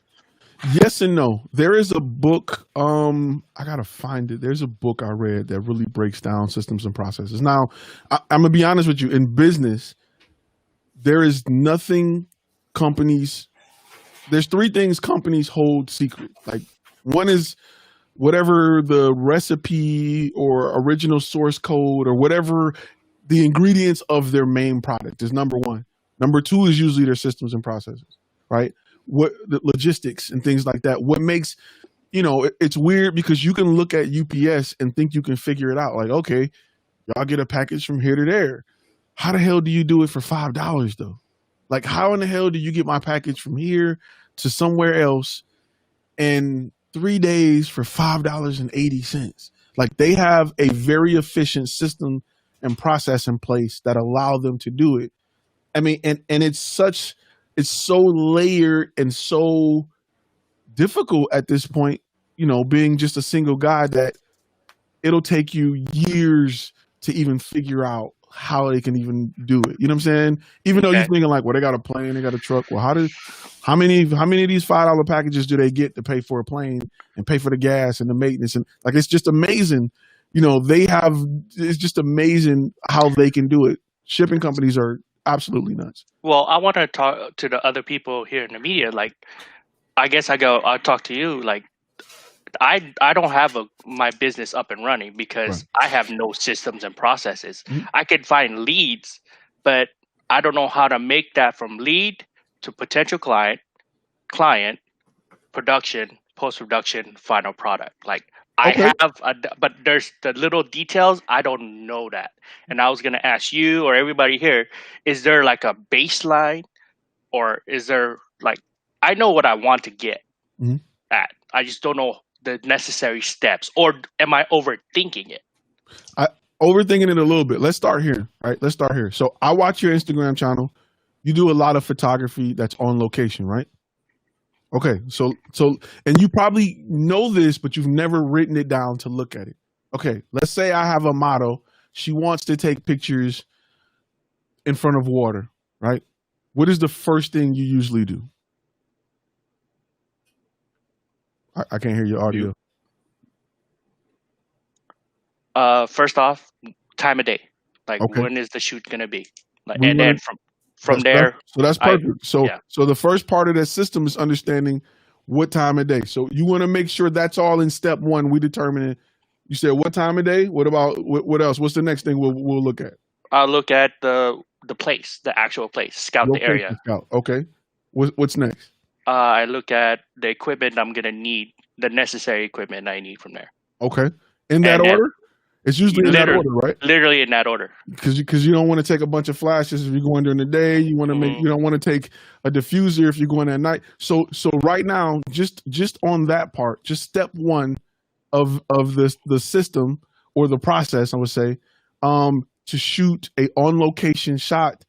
Yes and no. There is a book, I gotta find it. There's a book I read that really breaks down systems and processes. Now, I'm gonna be honest with you. In business, there is nothing there's three things companies hold secret. Like, one is whatever the recipe or original source code or whatever the ingredients of their main product is, number one. Number two is usually their systems and processes, right? What the logistics and things like that. What makes, it's weird because you can look at UPS and think you can figure it out. Like, okay, y'all get a package from here to there. How the hell do you do it for $5 though? Like, how in the hell do you get my package from here to somewhere else in 3 days for $5.80? Like, they have a very efficient system and process in place that allow them to do it. I mean, and it's so layered and so difficult at this point, being just a single guy, that it'll take you years to even figure out how they can even do it. You know what I'm saying? Even though you're thinking like, well, they got a plane, they got a truck. Well, how many of these $5 packages do they get to pay for a plane and pay for the gas and the maintenance? And like, it's just amazing. It's just amazing how they can do it. Shipping companies are absolutely nuts. Well, I want to talk to the other people here in the media. Like, I guess I'll talk to you. Like, I don't have my business up and running because I have no systems and processes. I can find leads, but I don't know how to make that from lead to potential client, production, post-production, final product. Like, I have, but there's the little details. I don't know that. And I was going to ask you or everybody here, is there like a baseline, or is there like, I know what I want to get at. I just don't know the necessary steps, or am I overthinking it? Overthinking it a little bit. Let's start here. Right. Let's start here. So I watch your Instagram channel. You do a lot of photography that's on location, right? Okay, so, and you probably know this, but you've never written it down to look at it. Okay, let's say I have a model. She wants to take pictures in front of water, right? What is the first thing you usually do? I can't hear your audio. First off, time of day. Like, when is the shoot gonna be? Like, and then from there. So that's perfect. So the first part of that system is understanding what time of day. So you want to make sure that's all in step one. We determine it. You said what time of day? What about what else? What's the next thing we'll look at? I'll look at the place, the actual place, scout the area. Okay. What's next? I look at the equipment I'm gonna need, the necessary equipment I need from there. Okay. In that order? It's usually in that order, right? Literally in that order. Because you don't want to take a bunch of flashes if you're going during the day. You want to you don't want to take a diffuser if you're going at night. So right now, just on that part, just step one of the system or the process, I would say, to shoot a on location shot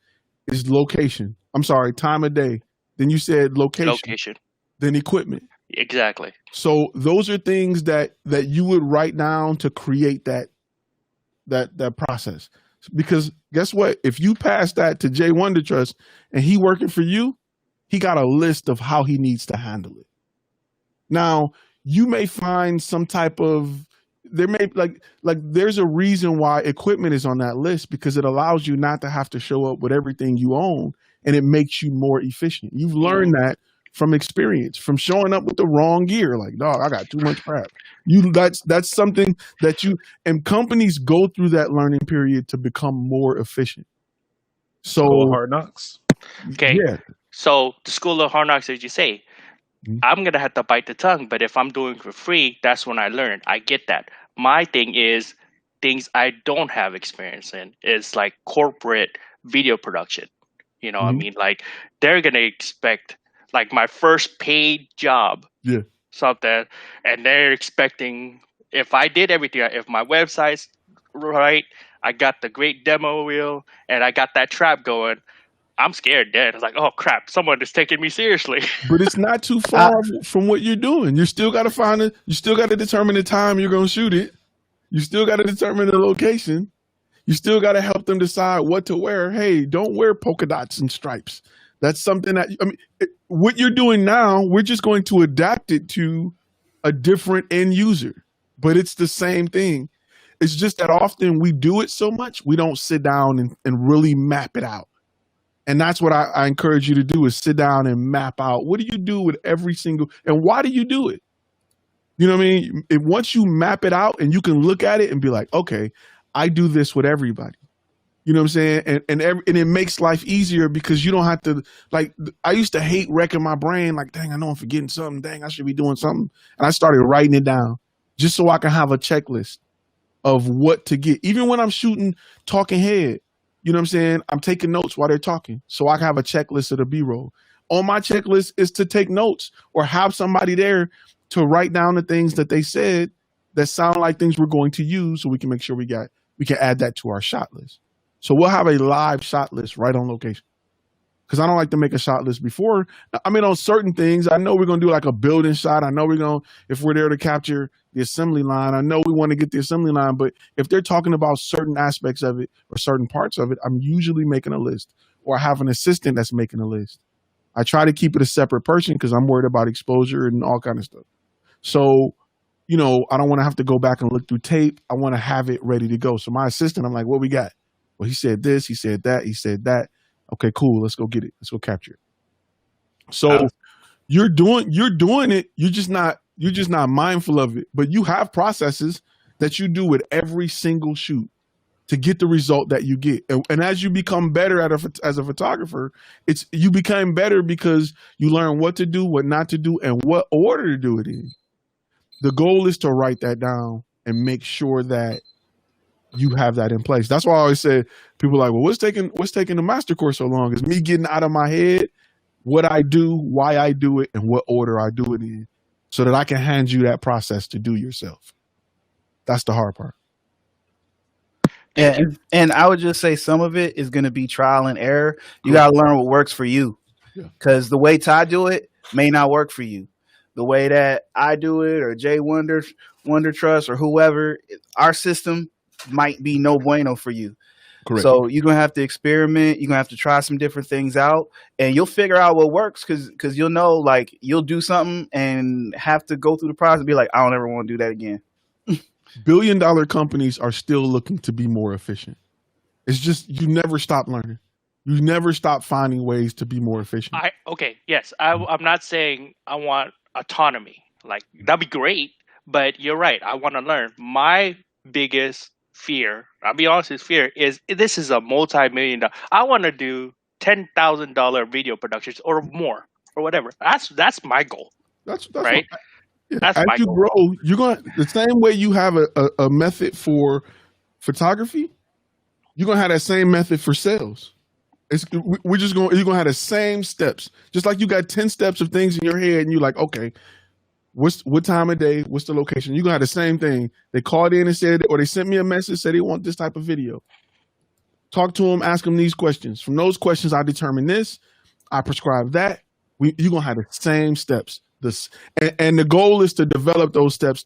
is location. I'm sorry, time of day. Then you said location. Then equipment. Exactly. So those are things that you would write down to create that process. Because guess what? If you pass that to Jay Wonder Trust and he working for you, he got a list of how he needs to handle it. Now, you may find some type of, there may like there's a reason why equipment is on that list, because it allows you not to have to show up with everything you own, and it makes you more efficient. You've learned that from experience, from showing up with the wrong gear. Like, dog, I got too much crap. That's something that and companies go through that learning period to become more efficient. So Hard Knocks. Okay. Yeah. So the School of Hard Knocks, as you say, I'm gonna have to bite the tongue. But if I'm doing for free, that's when I learn. I get that. My thing is things I don't have experience in. Is like corporate video production. You know, I mean, like they're gonna expect like my first paid job. Yeah. Something, and they're expecting, if I did everything, if my website's right, I got the great demo reel, and I got that trap going, I'm scared dead. It's like, oh crap, someone is taking me seriously. But it's not too far from what you're doing. You still got to find it. You still got to determine the time you're going to shoot it. You still got to determine the location. You still got to help them decide what to wear. Hey, don't wear polka dots and stripes. That's something that, I mean, what you're doing now, we're just going to adapt it to a different end user, but it's the same thing. It's just that often we do it so much, we don't sit down and really map it out. And that's what I encourage you to do, is sit down and map out. What do you do with every single, and why do you do it? You know what I mean? Once you map it out and you can look at it and be like, okay, I do this with everybody. You know what I'm saying? And it makes life easier because you don't have to, like, I used to hate wrecking my brain. Like, dang, I know I'm forgetting something. Dang, I should be doing something. And I started writing it down just so I can have a checklist of what to get. Even when I'm shooting talking head, you know what I'm saying? I'm taking notes while they're talking so I can have a checklist of the B-roll. On my checklist is to take notes or have somebody there to write down the things that they said that sound like things we're going to use, so we can make sure we can add that to our shot list. So we'll have a live shot list right on location. Because I don't like to make a shot list before. I mean, on certain things, I know we're going to do like a building shot. I know if we're there to capture the assembly line, I know we want to get the assembly line. But if they're talking about certain aspects of it or certain parts of it, I'm usually making a list, or I have an assistant that's making a list. I try to keep it a separate person because I'm worried about exposure and all kind of stuff. So, you know, I don't want to have to go back and look through tape. I want to have it ready to go. So my assistant, I'm like, what we got? Well, he said this, he said that, he said that. Okay, cool. Let's go get it. Let's go capture it. So you're doing it. You're just not mindful of it. But you have processes that you do with every single shoot to get the result that you get. And as you become better as a photographer, you become better because you learn what to do, what not to do, and what order to do it in. The goal is to write that down and make sure that you have that in place. That's why I always say, people are like, well, what's taking the master course so long? Is me getting out of my head what I do, why I do it, and what order I do it in, so that I can hand you that process to do yourself. That's the hard part. Yeah, and I would just say some of it is going to be trial and error. You got to learn what works for you, because the way Ty do it may not work for you. The way that I do it, or Jay Wonder Trust, or whoever, our system might be no bueno for you. Correct. So you're gonna have to experiment. You're gonna have to try some different things out, and you'll figure out what works. Because you'll know, like, you'll do something and have to go through the process and be like, I don't ever want to do that again. Billion-dollar companies are still looking to be more efficient. It's just, you never stop learning. You never stop finding ways to be more efficient. I'm not saying I want autonomy. Like, that'd be great, but you're right. I want to learn. My biggest fear, I'll be honest, is this is a multi-million-dollar. I want to do $10,000 video productions or more, or whatever. That's my goal. That's right. That's as my you goal. grow, you're going the same way you have a method for photography. You're gonna have that same method for sales. You're gonna have the same steps. Just like you got 10 steps of things in your head, and you're like, okay, what time of day? What's the location? You're gonna have the same thing. They called in and said, or they sent me a message, said they want this type of video. Talk to them, ask them these questions. From those questions, I determine this. I prescribe that. You're gonna have the same steps. And the goal is to develop those steps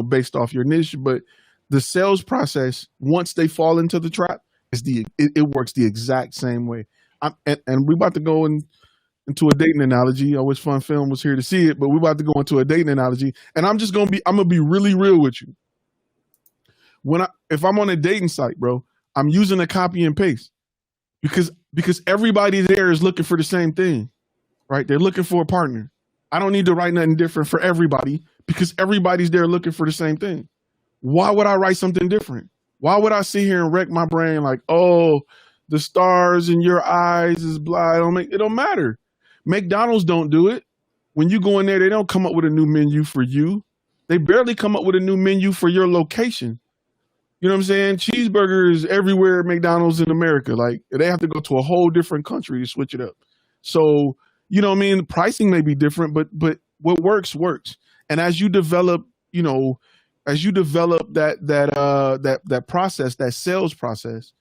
based off your niche. But the sales process, once they fall into the trap, it works the exact same way. And we're about to go into a dating analogy. I wish Fun Film was here to see it, but we're about to go into a dating analogy. And I'm gonna be really real with you. If I'm on a dating site, bro, I'm using a copy and paste because everybody there is looking for the same thing, right? They're looking for a partner. I don't need to write nothing different for everybody because everybody's there looking for the same thing. Why would I write something different? Why would I sit here and wreck my brain like, oh, the stars in your eyes is blind? It don't matter. McDonald's don't do it. When you go in there, they don't come up with a new menu for you. They barely come up with a new menu for your location. You know what I'm saying? Cheeseburgers everywhere at McDonald's in America. Like, they have to go to a whole different country to switch it up. So, you know what I mean? Pricing may be different, but what works. And as you develop, that process, that sales process,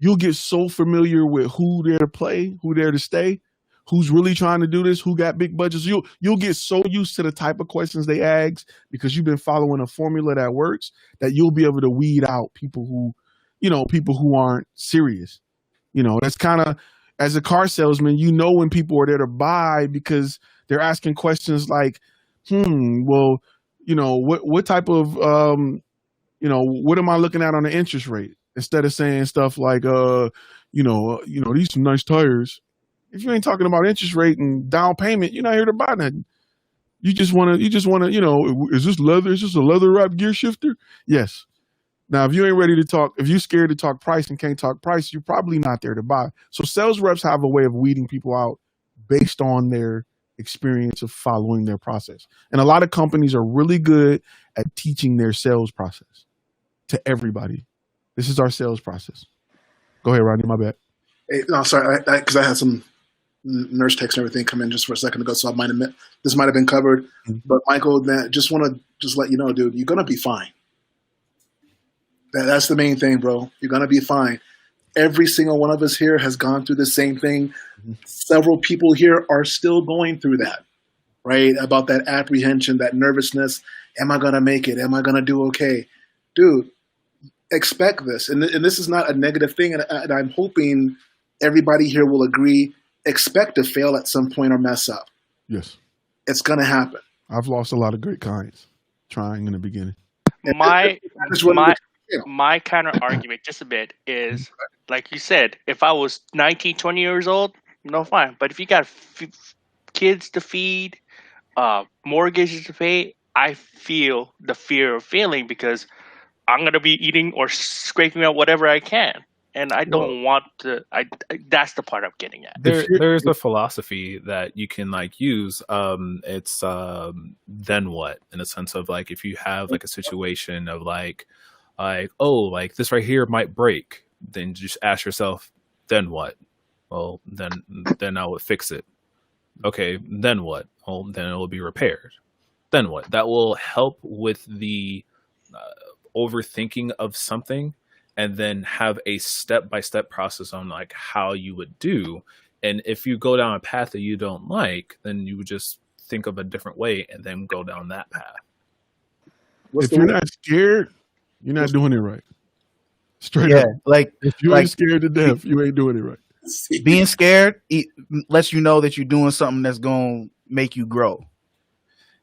you'll get so familiar with who there to play, who there to stay, who's really trying to do this, who got big budgets. You'll get so used to the type of questions they ask because you've been following a formula that works that you'll be able to weed out people who aren't serious. That's kind of, as a car salesman, when people are there to buy because they're asking questions like, well, what type of, what am I looking at on the interest rate? Instead of saying stuff like, these some nice tires. If you ain't talking about interest rate and down payment, you're not here to buy nothing. You just want to, is this leather? Is this a leather wrapped gear shifter? Yes. Now, if you ain't ready to talk, if you're scared to talk price and can't talk price, you're probably not there to buy. So sales reps have a way of weeding people out based on their experience of following their process. And a lot of companies are really good at teaching their sales process to everybody. This is our sales process. Go ahead, Rodney, my bad. Hey, no, sorry, because I had some nurse text and everything come in just for a second ago, so this might have been covered. Mm-hmm. But Michael, just want to let you know, dude, you're gonna be fine. That's the main thing, bro. You're gonna be fine. Every single one of us here has gone through the same thing. Mm-hmm. Several people here are still going through that, right? About that apprehension, that nervousness. Am I gonna make it? Am I gonna do okay, dude? Expect this, and this is not a negative thing, and I'm hoping everybody here will agree. Expect to fail at some point or mess up. Yes. It's going to happen. I've lost a lot of great clients trying in the beginning. My counter argument just a bit is, like you said, if I was 19, 20 years old, no, fine. But if you got kids to feed, mortgages to pay, I feel the fear of failing because I'm going to be eating or scraping out whatever I can. And I don't want to. That's the part I'm getting at. There's a philosophy that you can use. It's then what, in a sense of if you have a situation of this right here might break, then just ask yourself, then what? Well, then I would fix it. Okay, then what? Well, then it will be repaired. Then what? That will help with the overthinking of something. And then have a step-by-step process on how you would do. And if you go down a path that you don't like, then you would just think of a different way and then go down that path. If you're not scared, you're not doing it right. Straight up. If you ain't scared to death, you ain't doing it right. Being scared lets you know that you're doing something that's going to make you grow.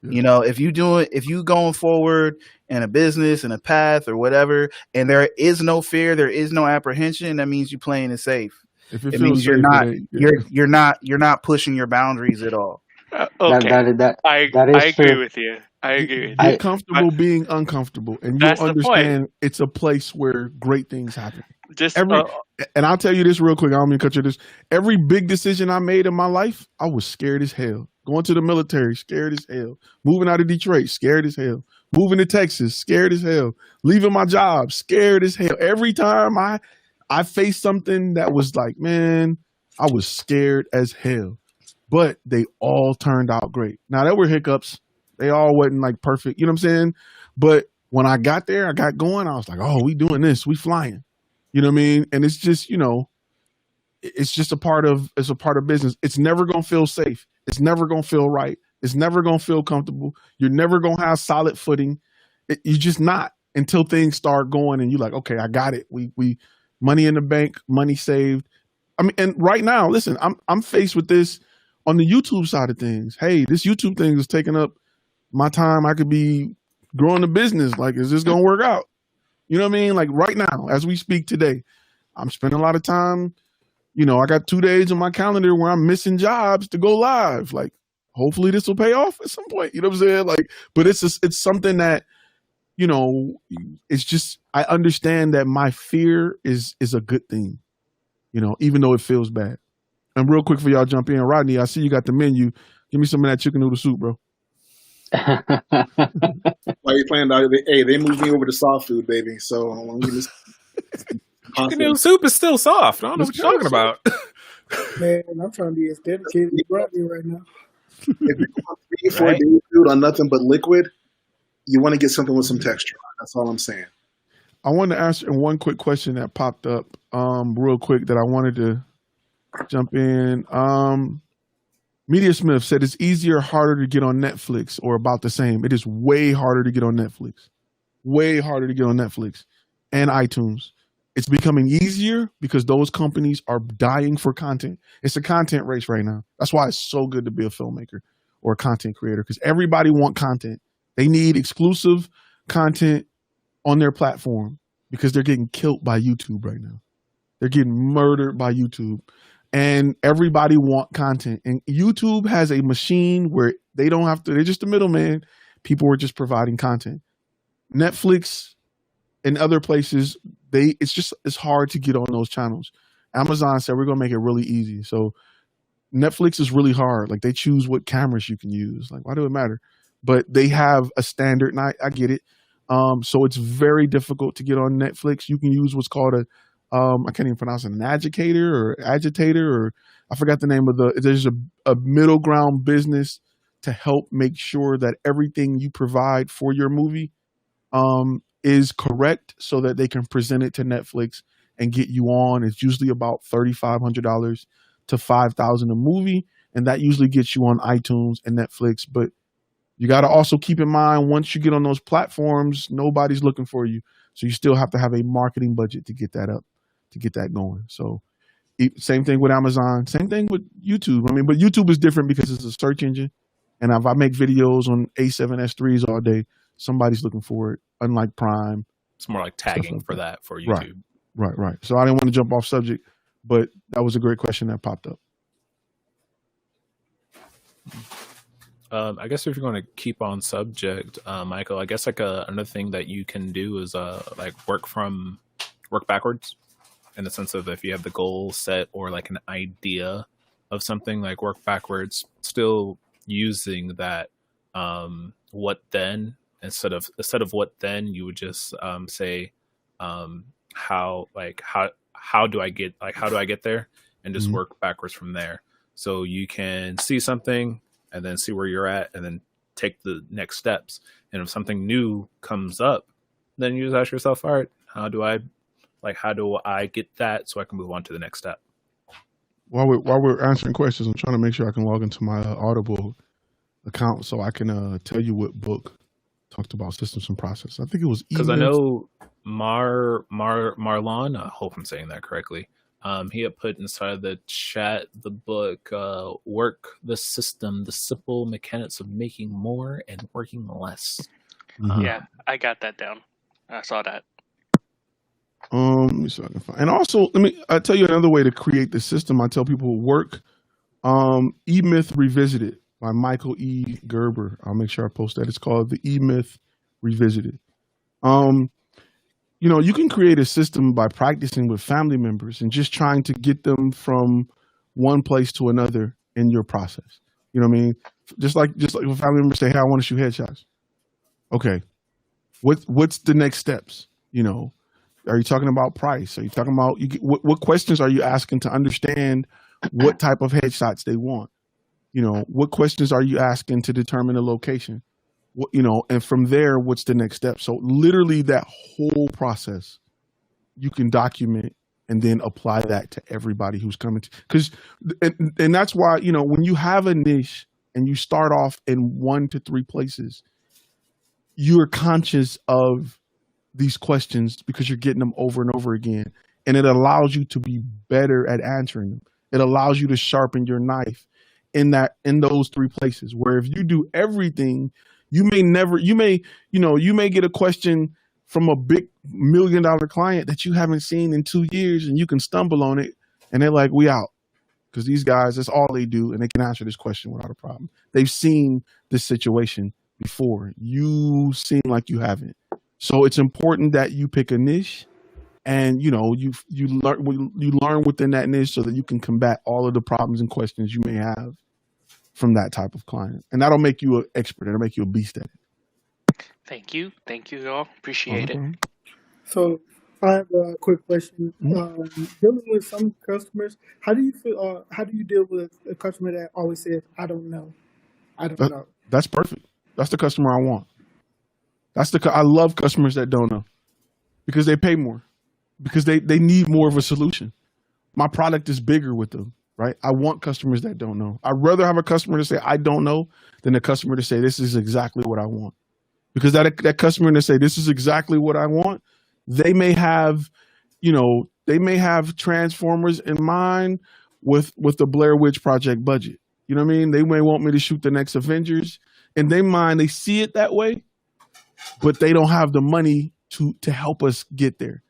Yeah. If you going forward in a business, in a path or whatever, and there is no fear, there is no apprehension, that means you're playing it safe. If it means safe, you're not pushing your boundaries at all. Okay. I agree with you. Get comfortable being uncomfortable, and you'll understand it's a place where great things happen. And I'll tell you this real quick. I don't mean to cut you this. Every big decision I made in my life, I was scared as hell. Going to the military, scared as hell. Moving out of Detroit, scared as hell. Moving to Texas, scared as hell. Leaving my job, scared as hell. Every time I faced something that was man, I was scared as hell. But they all turned out great. Now, there were hiccups. They all wasn't perfect. You know what I'm saying? But when I got there, I got going. I was like, oh, we doing this. We flying. You know what I mean? And it's just, it's just a part of business. It's never going to feel safe. It's never going to feel right. It's never going to feel comfortable. You're never going to have solid footing. You're just not until things start going and you're like, okay, I got it. We money in the bank, money saved. I mean, and right now, listen, I'm faced with this on the YouTube side of things. Hey, this YouTube thing is taking up my time. I could be growing the business. Is this going to work out? You know what I mean? Right now, as we speak today, I'm spending a lot of time. I got 2 days on my calendar where I'm missing jobs to go live. Hopefully this will pay off at some point. You know what I'm saying? But it's something that, it's just, I understand that my fear is a good thing, even though it feels bad. And real quick for y'all jump in, Rodney, I see you got the menu. Give me some of that chicken noodle soup, bro. Why you playing that? Hey, they moved me over to soft food, baby. So I'm gonna give this. Chicken noodle soup is still soft. I don't know what you're talking about. Man, I'm trying to be as dedicated as Rodney right now. If you want 3 or 4 days food on nothing but liquid, you want to get something with some texture. That's all I'm saying. I wanted to answer one quick question that popped up real quick that I wanted to jump in. Media Smith said it's easier or harder to get on Netflix or about the same. It is way harder to get on Netflix. Way harder to get on Netflix and iTunes. It's becoming easier because those companies are dying for content. It's a content race right now. That's why it's so good to be a filmmaker or a content creator, because everybody wants content. They need exclusive content on their platform because they're getting killed by YouTube right now. They're getting murdered by YouTube. And everybody want content. And YouTube has a machine where they don't have to, they're just a middleman. People are just providing content. Netflix and other places, it's hard to get on those channels. Amazon said we're gonna make it really easy. So Netflix is really hard. Like, they choose what cameras you can use. Like, why do it matter? But they have a standard, and I get it. So it's very difficult to get on Netflix. You can use what's called I can't even pronounce it, an agitator, or I forgot the name of there's a middle ground business to help make sure that everything you provide for your movie is correct so that they can present it to Netflix and get you on. It's usually about $3,500 to $5,000 a movie, and that usually gets you on iTunes and Netflix. But you got to also keep in mind, once you get on those platforms, nobody's looking for you. So you still have to have a marketing budget to get that up, to get that going. So same thing with Amazon, same thing with YouTube. I mean, but YouTube is different because it's a search engine. And if I make videos on A7S3s all day, somebody's looking for it, unlike Prime. It's more like tagging for that for YouTube. Right. So I didn't want to jump off subject, but that was a great question that popped up. I guess if you're going to keep on subject, Michael, I guess like another thing that you can do is like work backwards, in the sense of if you have the goal set or like an idea of something, like work backwards, still using that what then instead of what then, you would just say how do I get there, and just work backwards from there. So you can see something and then see where you're at and then take the next steps. And if something new comes up, then you just ask yourself, all right, how do I get that so I can move on to the next step? While we're answering questions, I'm trying to make sure I can log into my Audible account so I can tell you what book talked about systems and process. I think it was because I know Marlon, I hope I'm saying that correctly. He had put inside the chat the book Work the System, The Simple Mechanics of Making More and Working Less. Yeah, I got that down. I saw that. Let me see if I can find. And also, I tell you another way to create the system. I tell people work E-Myth Revisited by Michael E. Gerber. I'll make sure I post that. It's called the E-Myth Revisited. You can create a system by practicing with family members and just trying to get them from one place to another in your process. You know what I mean? Just like when family members say, "Hey, I want to shoot headshots." Okay, what's the next steps? Are you talking about price? Are you talking about what questions are you asking to understand what type of headshots they want? What questions are you asking to determine the location? And from there, what's the next step? So literally that whole process you can document and then apply that to everybody who's coming to, and that's why, when you have a niche and you start off in 1 to 3 places, you're conscious of these questions because you're getting them over and over again. And it allows you to be better at answering them. It allows you to sharpen your knife in those 3 places, where if you do everything, you may get a question from a big $1 million client that you haven't seen in 2 years, and you can stumble on it and they're like, we out. Because these guys, that's all they do, and they can answer this question without a problem. They've seen this situation before. You seem like you haven't. So it's important that you pick a niche, and you learn within that niche so that you can combat all of the problems and questions you may have from that type of client. And that'll make you an expert. It'll make you a beast at it. Thank you, y'all. Appreciate it. So I have a quick question. Dealing with some customers, how do you feel? How do you deal with a customer that always says, "I don't know, I don't know"? That's perfect. That's the customer I want. I love customers that don't know, because they pay more, because they need more of a solution. My product is bigger with them, right? I want customers that don't know. I'd rather have a customer to say, I don't know, than a customer to say, this is exactly what I want. Because that customer to say, this is exactly what I want, they may have, they may have Transformers in mind with the Blair Witch Project budget. You know what I mean? They may want me to shoot the next Avengers. In their mind, they see it that way, but they don't have the money to help us get there.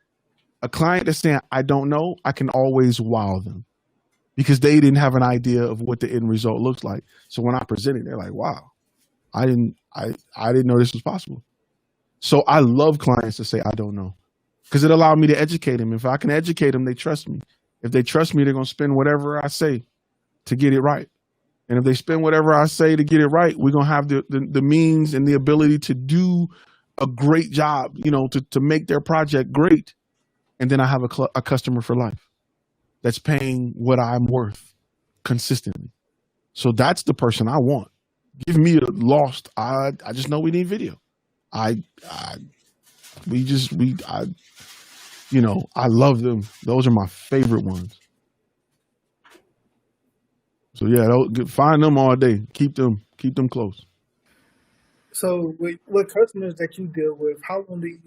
A client that's saying, I don't know, I can always wow them because they didn't have an idea of what the end result looks like. So when I present it, they're like, wow, I didn't know this was possible. So I love clients that say, I don't know, because it allowed me to educate them. If I can educate them, they trust me. If they trust me, they're going to spend whatever I say to get it right. And if they spend whatever I say to get it right, we're going to have the means and the ability to do a great job, to make their project great. And then I have a customer for life that's paying what I'm worth consistently. So that's the person I want. Give me a lost. I just know we need video. I love them. Those are my favorite ones. So yeah, find them all day. Keep them close. So with customers that you deal with, how long do you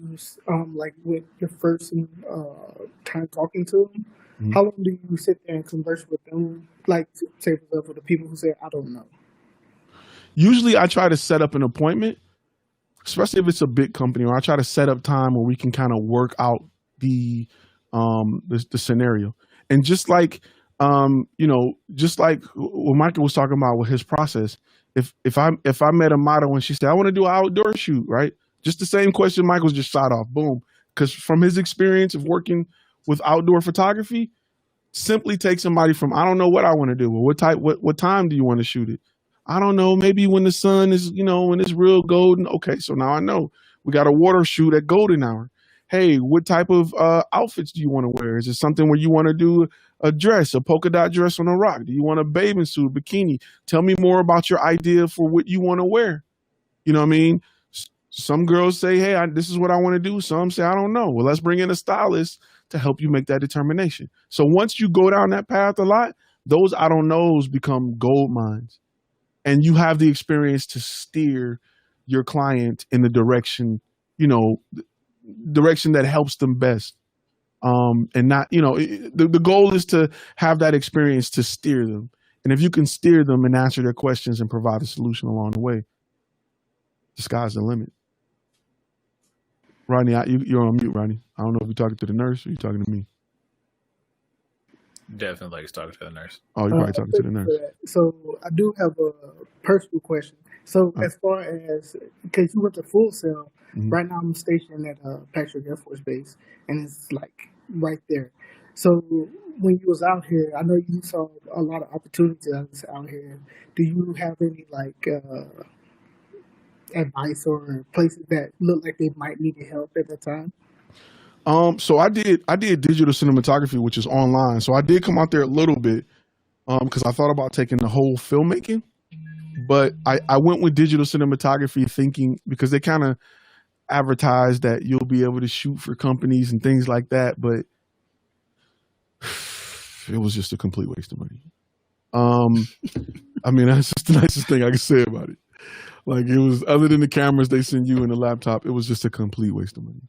with your first time talking to them? Mm-hmm. How long do you sit there and converse with them? Like, say for example, the people who say, I don't know. Usually I try to set up an appointment, especially if it's a big company, or I try to set up time where we can kind of work out the scenario. And just like just like what Michael was talking about with his process, if I met a model and she said, I want to do an outdoor shoot, right? Just the same question Michael's just shot off, boom. Because from his experience of working with outdoor photography, simply take somebody from, I don't know what I want to do. Well, what time do you want to shoot it? I don't know, maybe when the sun is, when it's real golden. Okay, so now I know. We got a water shoot at golden hour. Hey, what type of outfits do you want to wear? Is it something where you want to do a dress, a polka dot dress on a rock? Do you want a bathing suit, bikini? Tell me more about your idea for what you want to wear. You know what I mean? Some girls say, hey, this is what I want to do. Some say, I don't know. Well, let's bring in a stylist to help you make that determination. So once you go down that path a lot, those I don't knows become gold mines. And you have the experience to steer your client in the direction, direction that helps them best. And not, the goal is to have that experience to steer them. And if you can steer them and answer their questions and provide a solution along the way, the sky's the limit. Rodney, you're on mute, Rodney. I don't know if you're talking to the nurse or you're talking to me. Definitely he's talking to the nurse. Oh, you're probably talking to the nurse. So I do have a personal question. So as far as, because you went to Full Sail, mm-hmm. Right now I'm stationed at Patrick Air Force Base, and it's like right there. So when you was out here, I know you saw a lot of opportunities out here. Do you have any advice or places that look like they might need help at that time? So I did digital cinematography, which is online. So I did come out there a little bit because I thought about taking the whole filmmaking, but I went with digital cinematography thinking, because they kind of advertise that you'll be able to shoot for companies and things like that, but it was just a complete waste of money. I mean, that's just the nicest thing I can say about it. Like, it was, other than the cameras they send you and the laptop, it was just a complete waste of money.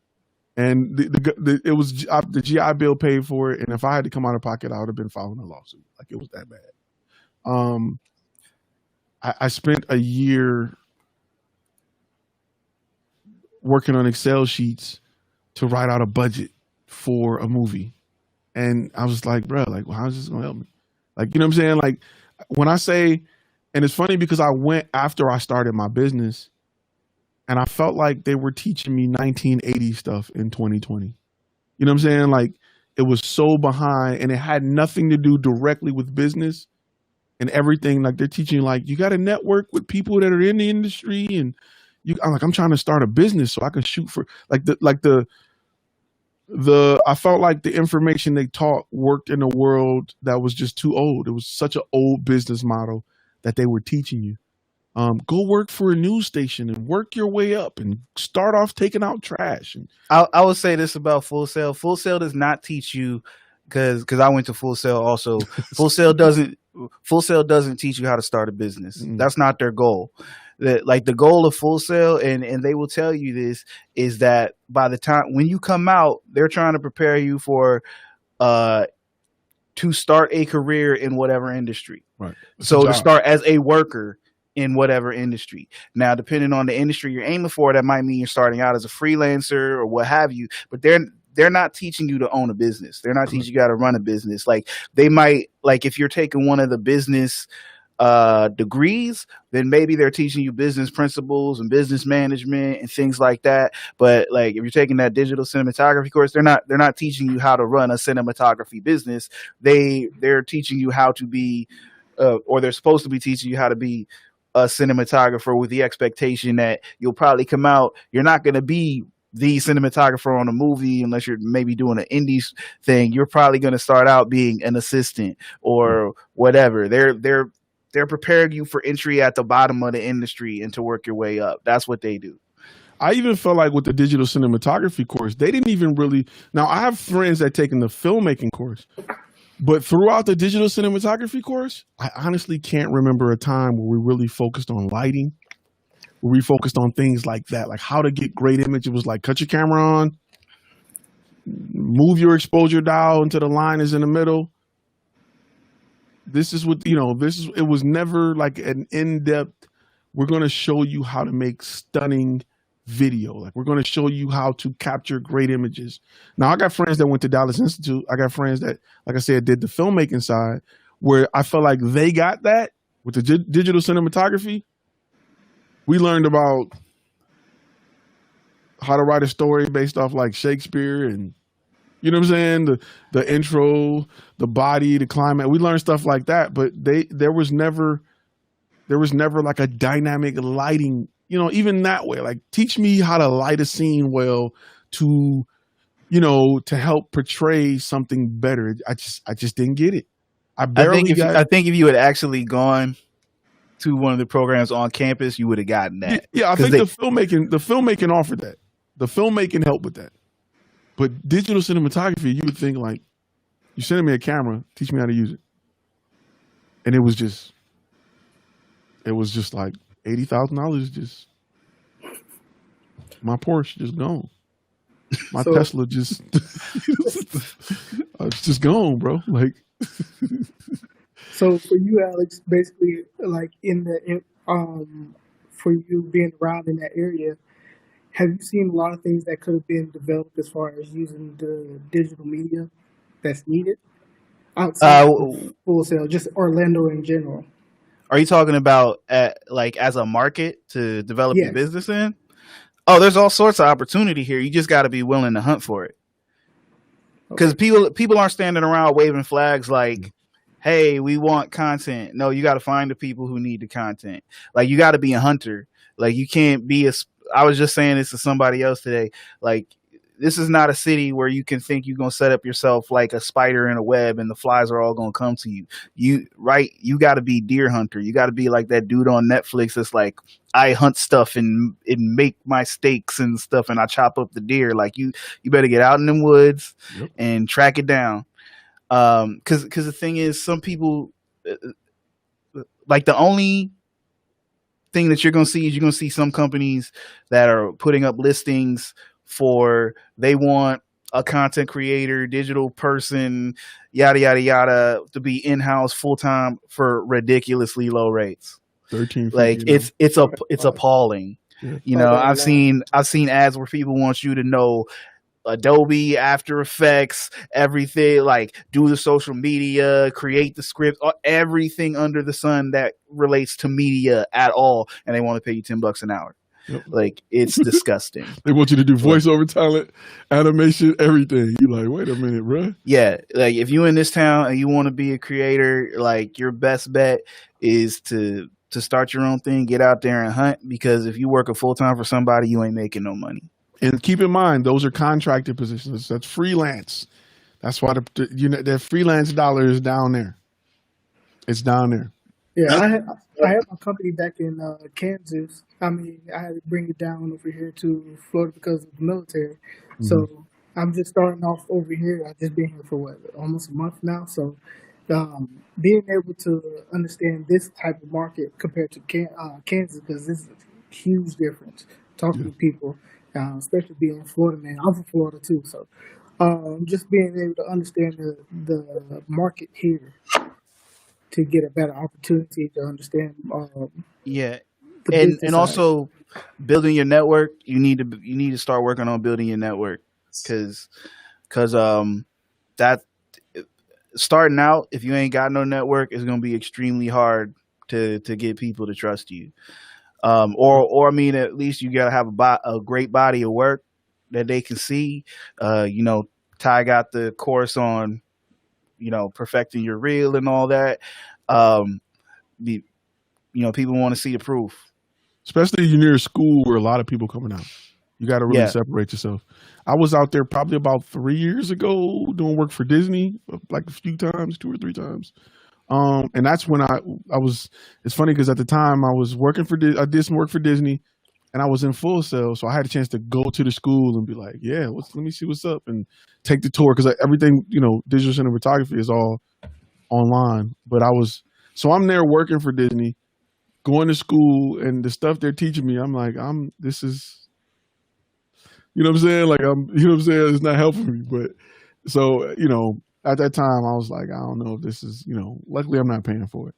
And it was the GI Bill paid for it, and if I had to come out of pocket, I would have been filing a lawsuit. Like, it was that bad. I spent a year working on Excel sheets to write out a budget for a movie, and I was like, bro, like, well, how's this gonna help me? Like, you know what I'm saying? Like, when I say, and it's funny because I went after I started my business, and I felt like they were teaching me 1980 stuff in 2020. You know what I'm saying? Like, it was so behind, and it had nothing to do directly with business and everything. Like, they're teaching you, like, you got to network with people that are in the industry, and I'm trying to start a business so I can shoot for I felt like the information they taught worked in a world that was just too old. It was such an old business model that they were teaching you. Go work for a news station and work your way up and start off taking out trash. And I would say this about Full Sail. Full Sail does not teach you, because I went to Full Sail also. Full Sail doesn't teach you how to start a business. That's not their goal. The goal of Full Sail, and they will tell you this, is that by the time when you come out, they're trying to prepare you for to start a career in whatever industry. Right. So to start as a worker in whatever industry. Now, depending on the industry you're aiming for, that might mean you're starting out as a freelancer or what have you, but they're not teaching you to own a business. They're not teaching you how to run a business. Like they might, like if you're taking one of the business degrees, then maybe they're teaching you business principles and business management and things like that. But like if you're taking that digital cinematography course, they're not teaching you how to run a cinematography business. They're teaching you how to be or they're supposed to be teaching you how to be a cinematographer, with the expectation that you'll probably come out, you're not going to be the cinematographer on a movie unless you're maybe doing an indie thing. You're probably going to start out being an assistant or whatever. They're preparing you for entry at the bottom of the industry and to work your way up. That's what they do. I even felt like with the digital cinematography course, they didn't even really. Now I have friends that taken the filmmaking course, but throughout the digital cinematography course, I honestly can't remember a time where we really focused on lighting, where we focused on things like that, like how to get great image. It was like cut your camera on, move your exposure dial until the line is in the middle. This is what, it was never like an in-depth, we're going to show you how to make stunning video. Like we're going to show you how to capture great images. Now I got friends that went to Dallas Institute. I got friends that, like I said, did the filmmaking side, where I felt like they got that with the digital cinematography. We learned about how to write a story based off like Shakespeare, and you know what I'm saying? The intro, the body, the climate. We learned stuff like that, but there was never like a dynamic lighting, even that way. Like teach me how to light a scene well to help portray something better. I just didn't get it. I think if you had actually gone to one of the programs on campus, you would have gotten that. Yeah, I think the filmmaking offered that. The filmmaking helped with that. But digital cinematography, you would think like, you're sending me a camera, teach me how to use it. And it was just like $80,000. Just my Porsche just gone. My Tesla just it's just gone, bro. Like. So for you, Alex, basically, like for you being around in that area, have you seen a lot of things that could have been developed as far as using the digital media that's needed outside of Full Sail, just Orlando in general? Are you talking about like as a market to develop your business in? Oh, there's all sorts of opportunity here. You just got to be willing to hunt for it. Because people aren't standing around waving flags like, hey, we want content. No, you got to find the people who need the content. Like you got to be a hunter. Like you can't be I was just saying this to somebody else today. Like this is not a city where you can think you're going to set up yourself like a spider in a web and the flies are all going to come to you. You got to be deer hunter. You got to be like that dude on Netflix that's like, I hunt stuff and make my steaks and stuff and I chop up the deer. Like you better get out in them woods and track it down. Cause the thing is, some people like the only thing that you're going to see some companies that are putting up listings for, they want a content creator, digital person, yada, yada, yada, to be in-house full-time for ridiculously low rates. 13, like it's appalling. Yeah. I've seen ads where people want you to know Adobe, After Effects, everything, like do the social media, create the script, everything under the sun that relates to media at all, and they want to pay you $10 an hour. Yep. Like it's disgusting. They want you to do voiceover talent, animation, everything. You like, wait a minute, bro. Yeah, like if you in this town and you want to be a creator, like your best bet is to start your own thing, get out there and hunt, because if you work a full time for somebody, you ain't making no money. And keep in mind, those are contracted positions. That's freelance. That's why the freelance dollar is down there. It's down there. Yeah, Yep. I had my company back in Kansas. I mean, I had to bring it down over here to Florida because of the military. So I'm just starting off over here. I've just been here for almost a month now. So being able to understand this type of market compared to Kansas, because this is a huge difference. Talking to people, especially being in Florida, man. I'm from Florida too, so just being able to understand the market here to get a better opportunity to understand Yeah, the business and side. also building your network. You need to start working on building your network because that starting out, if you ain't got no network, it's gonna be extremely hard to get people to trust you. Or I mean, at least you gotta have a great body of work that they can see. Ty got the course on, perfecting your reel and all that. People want to see the proof. Especially if you're near a school where a lot of people coming out. You got to really separate yourself. I was out there probably about 3 years ago doing work for Disney, like a few times, 2 or 3 times. And that's when I was, it's funny because at the time I was working I did some work for Disney and I was in Full Sail. So I had a chance to go to the school and be like, yeah, let me see what's up and take the tour. Cause everything, digital cinematography is all online, but so I'm there working for Disney, going to school, and the stuff they're teaching me, I'm like, this is, you know what I'm saying? Like, it's not helping me. But so, at that time I was like, I don't know if this is, luckily I'm not paying for it.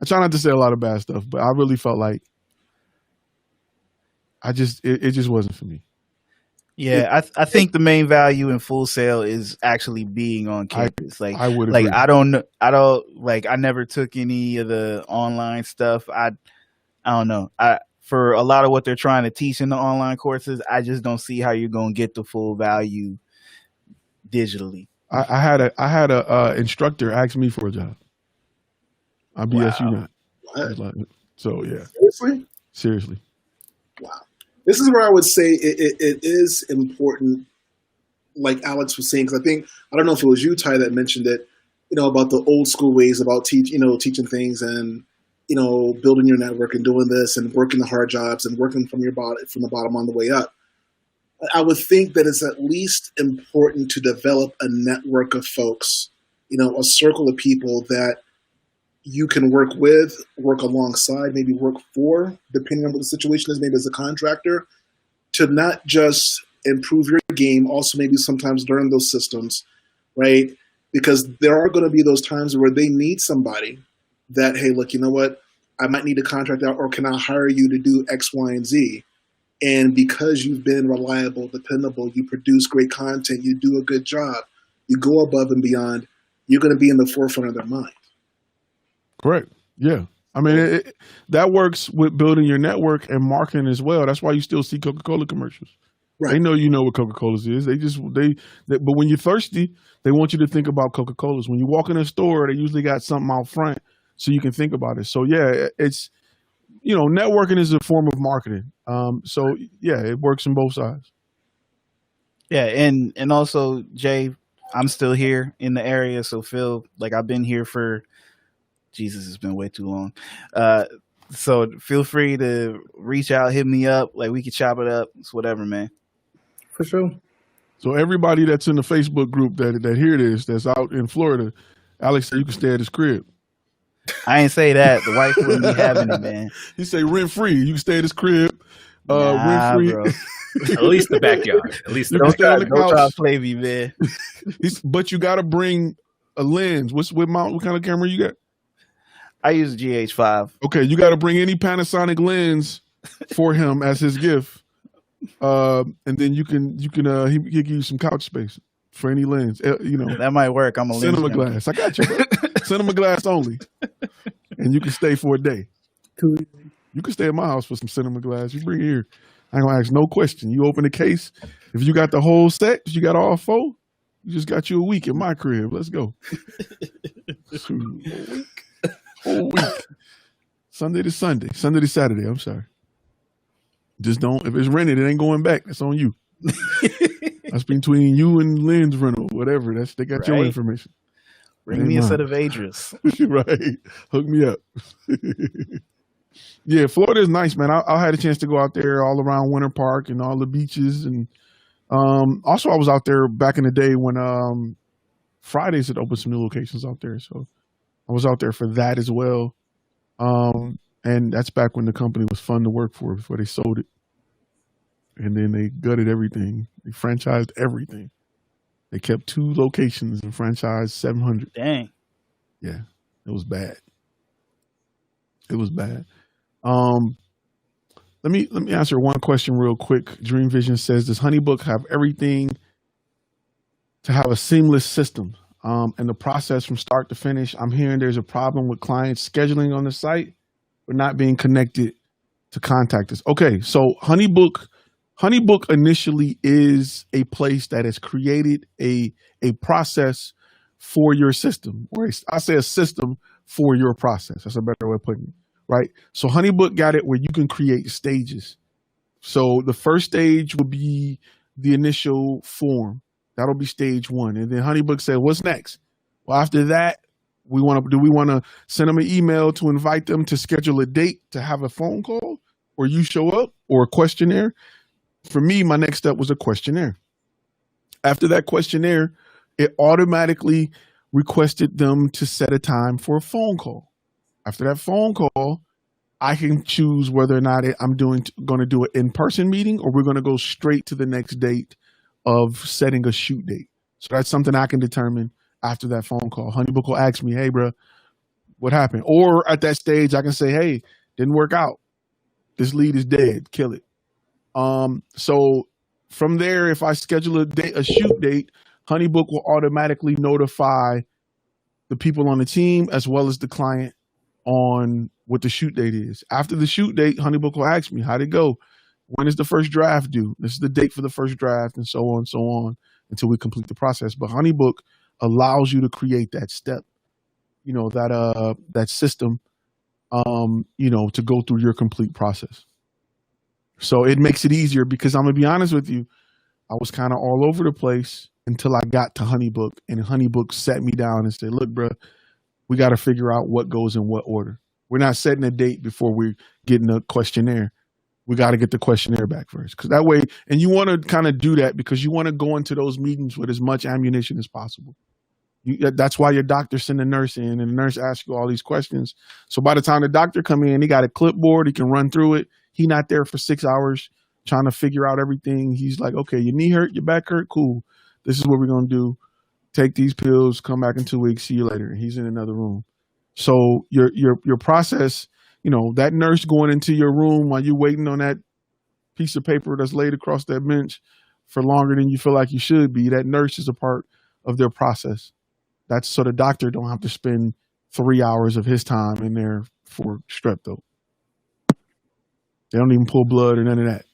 I try not to say a lot of bad stuff, but I really felt like it just wasn't for me. Yeah, I think the main value in Full Sail is actually being on campus. I would agree. I never took any of the online stuff. I don't know. For a lot of what they're trying to teach in the online courses, I just don't see how you're going to get the full value digitally. I had a instructor ask me for a job. I BS you not. What? So yeah. Seriously. Wow. This is where I would say it is important, like Alex was saying, because I don't know if it was you, Ty, that mentioned it, about the old school ways about teaching things and, building your network and doing this and working the hard jobs and working from the bottom on the way up. I would think that it's at least important to develop a network of folks, a circle of people that you can work with, work alongside, maybe work for, depending on what the situation is, maybe as a contractor, to not just improve your game, also maybe sometimes learn those systems, right? Because there are going to be those times where they need somebody that, hey, look, you know what? I might need a contract out, or can I hire you to do X, Y, and Z? And because you've been reliable, dependable, you produce great content, you do a good job, you go above and beyond, you're going to be in the forefront of their mind. Correct. Yeah. I mean, that works with building your network and marketing as well. That's why you still see Coca-Cola commercials. Right. They know what Coca-Cola is. But when you're thirsty, they want you to think about Coca-Colas. When you walk in a store, they usually got something out front so you can think about it. So yeah, it's, networking is a form of marketing. So yeah, it works on both sides. Yeah. And also, Jay, I'm still here in the area. So feel like I've been here for, Jesus, it's been way too long. So feel free to reach out, hit me up. Like, we can chop it up. It's whatever, man. For sure. So everybody that's in the Facebook group that hear this, that's out in Florida, Alex said you can stay at his crib. I ain't say that. The wife wouldn't be having it, man. He say rent free. You can stay at his crib. Nah, rent free. bro. At least the backyard. At least the You can stay on backyard. the Don't try couch. to play me, man. But you got to bring a lens. What kind of camera you got? I use a GH5. Okay, you got to bring any Panasonic lens for him as his gift, and then he can give you some couch space for any lens. That might work. I'm a cinema lens glass. I got you, bro. Cinema glass only, and you can stay for a day. Too easy. You can stay at my house for some cinema glass. You bring it here. I ain't gonna ask no question. You open the case. If you got the whole set, if you got all 4, you just got you a week in my crib. Let's go. Whole week. Sunday to Saturday. I'm sorry. Just don't. If it's rented, it ain't going back. That's on you. That's between you and Lynn's rental, whatever. They got your information. Bring me a set of Adris. Right. Hook me up. Yeah, Florida is nice, man. I had a chance to go out there all around Winter Park and all the beaches. And also I was out there back in the day when Fridays had opened some new locations out there. So I was out there for that as well. And that's back when the company was fun to work for before they sold it. And then they gutted everything. They franchised everything. They kept 2 locations and franchised 700. Dang. Yeah, it was bad. It was bad. Let me answer one question real quick. Dream Vision says, does Honeybook have everything to have a seamless system and the process from start to finish? I'm hearing there's a problem with clients scheduling on the site but not being connected to Contractors. Okay, so Honeybook initially is a place that has created a process for your system, or I say a system for your process. That's a better way of putting it, right? So Honeybook got it where you can create stages. So the first stage will be the initial form. That'll be stage 1. And then Honeybook said, what's next? Well, after that, we want to send them an email to invite them to schedule a date to have a phone call, or you show up, or a questionnaire? For me, my next step was a questionnaire. After that questionnaire, it automatically requested them to set a time for a phone call. After that phone call, I can choose whether or not I'm going to do an in-person meeting, or we're going to go straight to the next date of setting a shoot date. So that's something I can determine after that phone call. Honeybook will ask me, hey, bro, what happened? Or at that stage, I can say, hey, didn't work out. This lead is dead. Kill it. So from there, if I schedule a shoot date, Honeybook will automatically notify the people on the team as well as the client on what the shoot date is. After the shoot date, Honeybook will ask me, how'd it go? When is the first draft due? This is the date for the first draft, and so on until we complete the process. But Honeybook allows you to create that step, that system, to go through your complete process. So it makes it easier, because I'm going to be honest with you, I was kind of all over the place until I got to Honeybook, and Honeybook sat me down and said, look, bro, we got to figure out what goes in what order. We're not setting a date before we're getting a questionnaire. We got to get the questionnaire back first. Because that way, and you want to kind of do that because you want to go into those meetings with as much ammunition as possible. That's why your doctor send a nurse in, and the nurse asks you all these questions. So by the time the doctor come in, he got a clipboard, he can run through it. He not there for 6 hours trying to figure out everything. He's like, okay, your knee hurt, your back hurt, cool. This is what we're going to do. Take these pills, come back in 2 weeks, see you later. And he's in another room. So your process, that nurse going into your room while you're waiting on that piece of paper that's laid across that bench for longer than you feel like you should be, that nurse is a part of their process. That's so the doctor don't have to spend 3 hours of his time in there for strep throat. They don't even pull blood or none of that.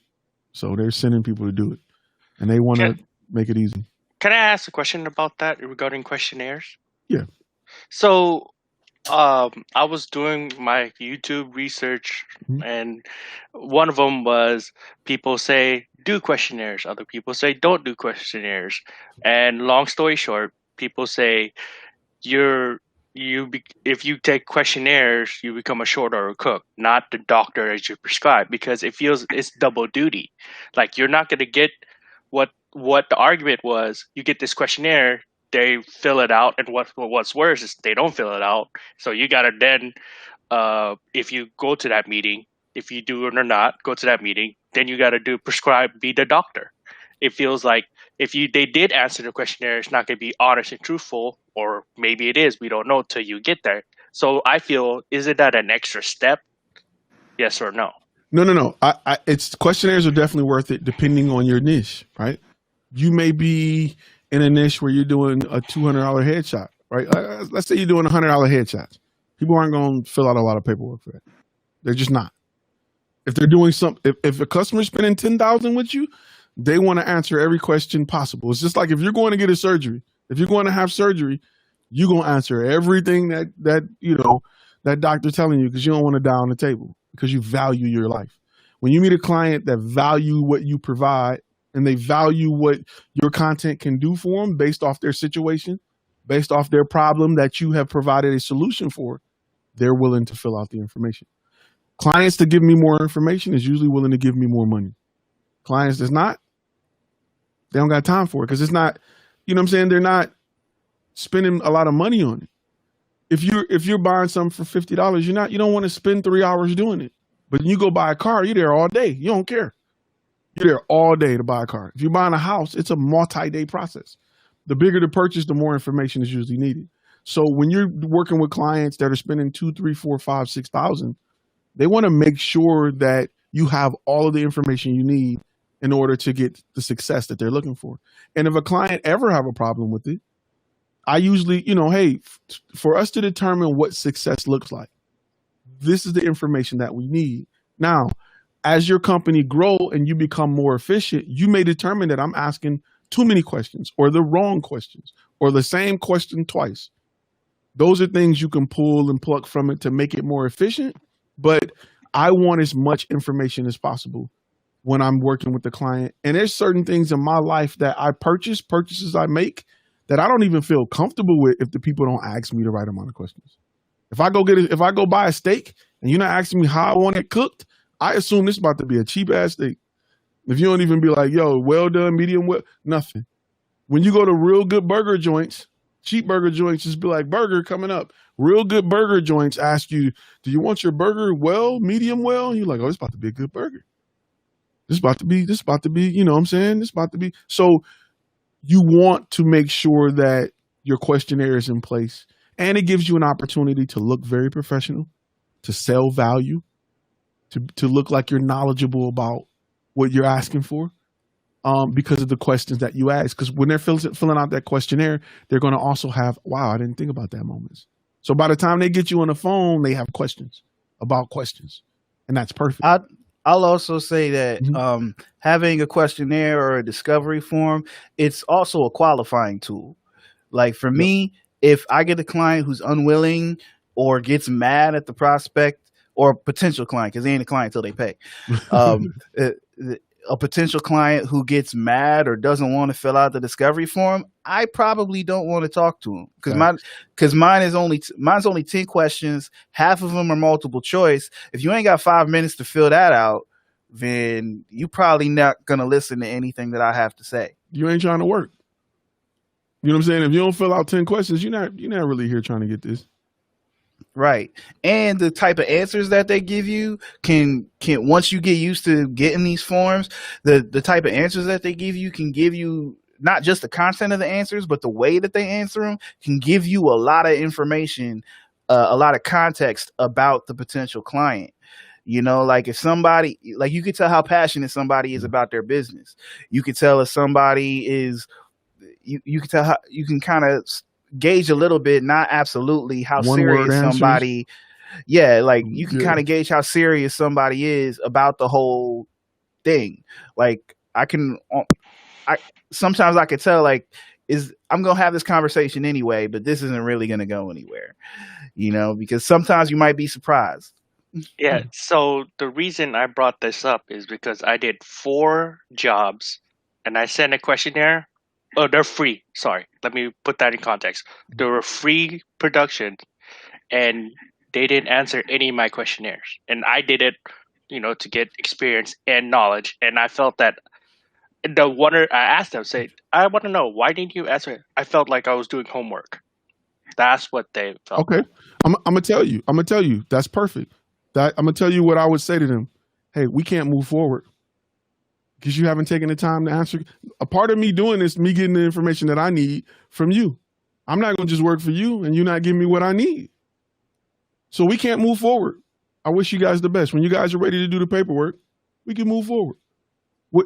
So they're sending people to do it. And they want to make it easy. Can I ask a question about that regarding questionnaires? Yeah. So I was doing my YouTube research, and one of them was people say do questionnaires. Other people say don't do questionnaires. And long story short, people say if you take questionnaires, you become a short order cook, not the doctor as you prescribe, because it feels it's double duty. Like you're not going to get what the argument was. You get this questionnaire, they fill it out, and what's worse is they don't fill it out. So you got to then, if you go to that meeting, if you do it or not, go to that meeting, then you got to be the doctor. It feels like if they did answer the questionnaire, it's not going to be honest and truthful, or maybe it is. We don't know till you get there. So I feel, isn't that an extra step? Yes or no? No. It's questionnaires are definitely worth it depending on your niche, right? You may be in a niche where you're doing a $200 headshot, right? Let's say you're doing $100 headshots. People aren't going to fill out a lot of paperwork for that. They're just not. If they're doing if a customer's spending $10,000 with you, they want to answer every question possible. It's just like if you're going to get a surgery, if you're going to have surgery, you're going to answer everything that doctor's telling you, because you don't want to die on the table, because you value your life. When you meet a client that value what you provide and they value what your content can do for them based off their situation, based off their problem that you have provided a solution for, they're willing to fill out the information. Clients that give me more information is usually willing to give me more money. Clients that's not, they don't got time for it because it's not, you know what I'm saying? They're not spending a lot of money on it. If you're buying something for $50, you don't want to spend 3 hours doing it. But you go buy a car, you're there all day. You don't care. You're there all day to buy a car. If you're buying a house, it's a multi-day process. The bigger the purchase, the more information is usually needed. So when you're working with clients that are spending $2,000, $3,000, $4,000, $5,000, $6,000, they want to make sure that you have all of the information you need in order to get the success that they're looking for. And if a client ever have a problem with it, I usually, hey, for us to determine what success looks like, this is the information that we need. Now, as your company grow and you become more efficient, you may determine that I'm asking too many questions or the wrong questions or the same question twice. Those are things you can pull and pluck from it to make it more efficient. But I want as much information as possible when I'm working with the client. And there's certain things in my life that I purchases I make that I don't even feel comfortable with if the people don't ask me the right amount of questions. If I go buy a steak and you're not asking me how I want it cooked, I assume this is about to be a cheap ass steak. If you don't even be like, yo, well done, medium well, nothing. When you go to real good burger joints, cheap burger joints, just be like, burger coming up. Real good burger joints ask you, do you want your burger well, medium well? And you're like, oh, it's about to be a good burger. This is about to be, you know what I'm saying? This is about to be. So you want to make sure that your questionnaire is in place, and it gives you an opportunity to look very professional, to sell value, to look like you're knowledgeable about what you're asking for, because of the questions that you ask. Because when they're filling out that questionnaire, they're going to also have, wow, I didn't think about that moments. So by the time they get you on the phone, they have questions about questions, and that's perfect. I'll also say that having a questionnaire or a discovery form, it's also a qualifying tool. Like for me, if I get a client who's unwilling or gets mad at the prospect or potential client, because they ain't a client until they pay, a potential client who gets mad or doesn't want to fill out the discovery form, I probably don't want to talk to him because mine's only 10 questions. Half of them are multiple choice. If you ain't got 5 minutes to fill that out, then you probably not going to listen to anything that I have to say. You ain't trying to work. You know what I'm saying? If you don't fill out 10 questions, you're not really here trying to get this. Right. And the type of answers that they give you can once you get used to getting these forms, the type of answers that they give you can give you not just the content of the answers, but the way that they answer them can give you a lot of information, a lot of context about the potential client. You know, like if somebody, like you could tell how passionate somebody is about their business. You could tell if somebody is, you can tell how, you can kind of gauge a little bit, not absolutely how serious somebody, like you can kind of gauge how serious somebody is about the whole thing. Like sometimes I could tell like I'm going to have this conversation anyway, but this isn't really going to go anywhere, you know, because sometimes you might be surprised. Yeah. So the reason I brought this up is because I did 4 jobs and I sent a questionnaire. Oh, they're free. Sorry. Let me put that in context. They were free production and they didn't answer any of my questionnaires. And I did it, you know, to get experience and knowledge. And I felt that I asked them, I want to know, why didn't you answer it? I felt like I was doing homework. That's what they felt. Okay. I'm going to tell you. That's perfect. I'm going to tell you what I would say to them. Hey, we can't move forward because you haven't taken the time to answer. A part of me doing this, me getting the information that I need from you. I'm not going to just work for you and you're not giving me what I need. So we can't move forward. I wish you guys the best. When you guys are ready to do the paperwork, we can move forward.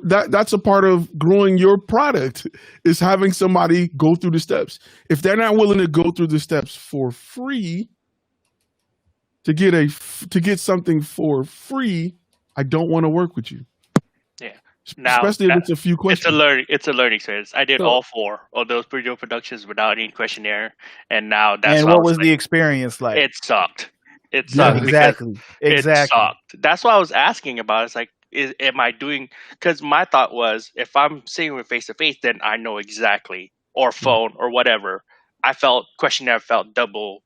That's a part of growing your product, is having somebody go through the steps. If they're not willing to go through the steps for free, to get something for free, I don't want to work with you. Yeah. Now, especially if it's a few questions. It's a learning experience. I did all 4 of those video productions without any questionnaire, and now that's. And what was the experience like? It sucked. It sucked. Yeah, exactly. It sucked. That's what I was asking about. It's like, am I doing? Because my thought was, if I'm seeing with face to face, then I know exactly, or phone or whatever. I felt questionnaire felt double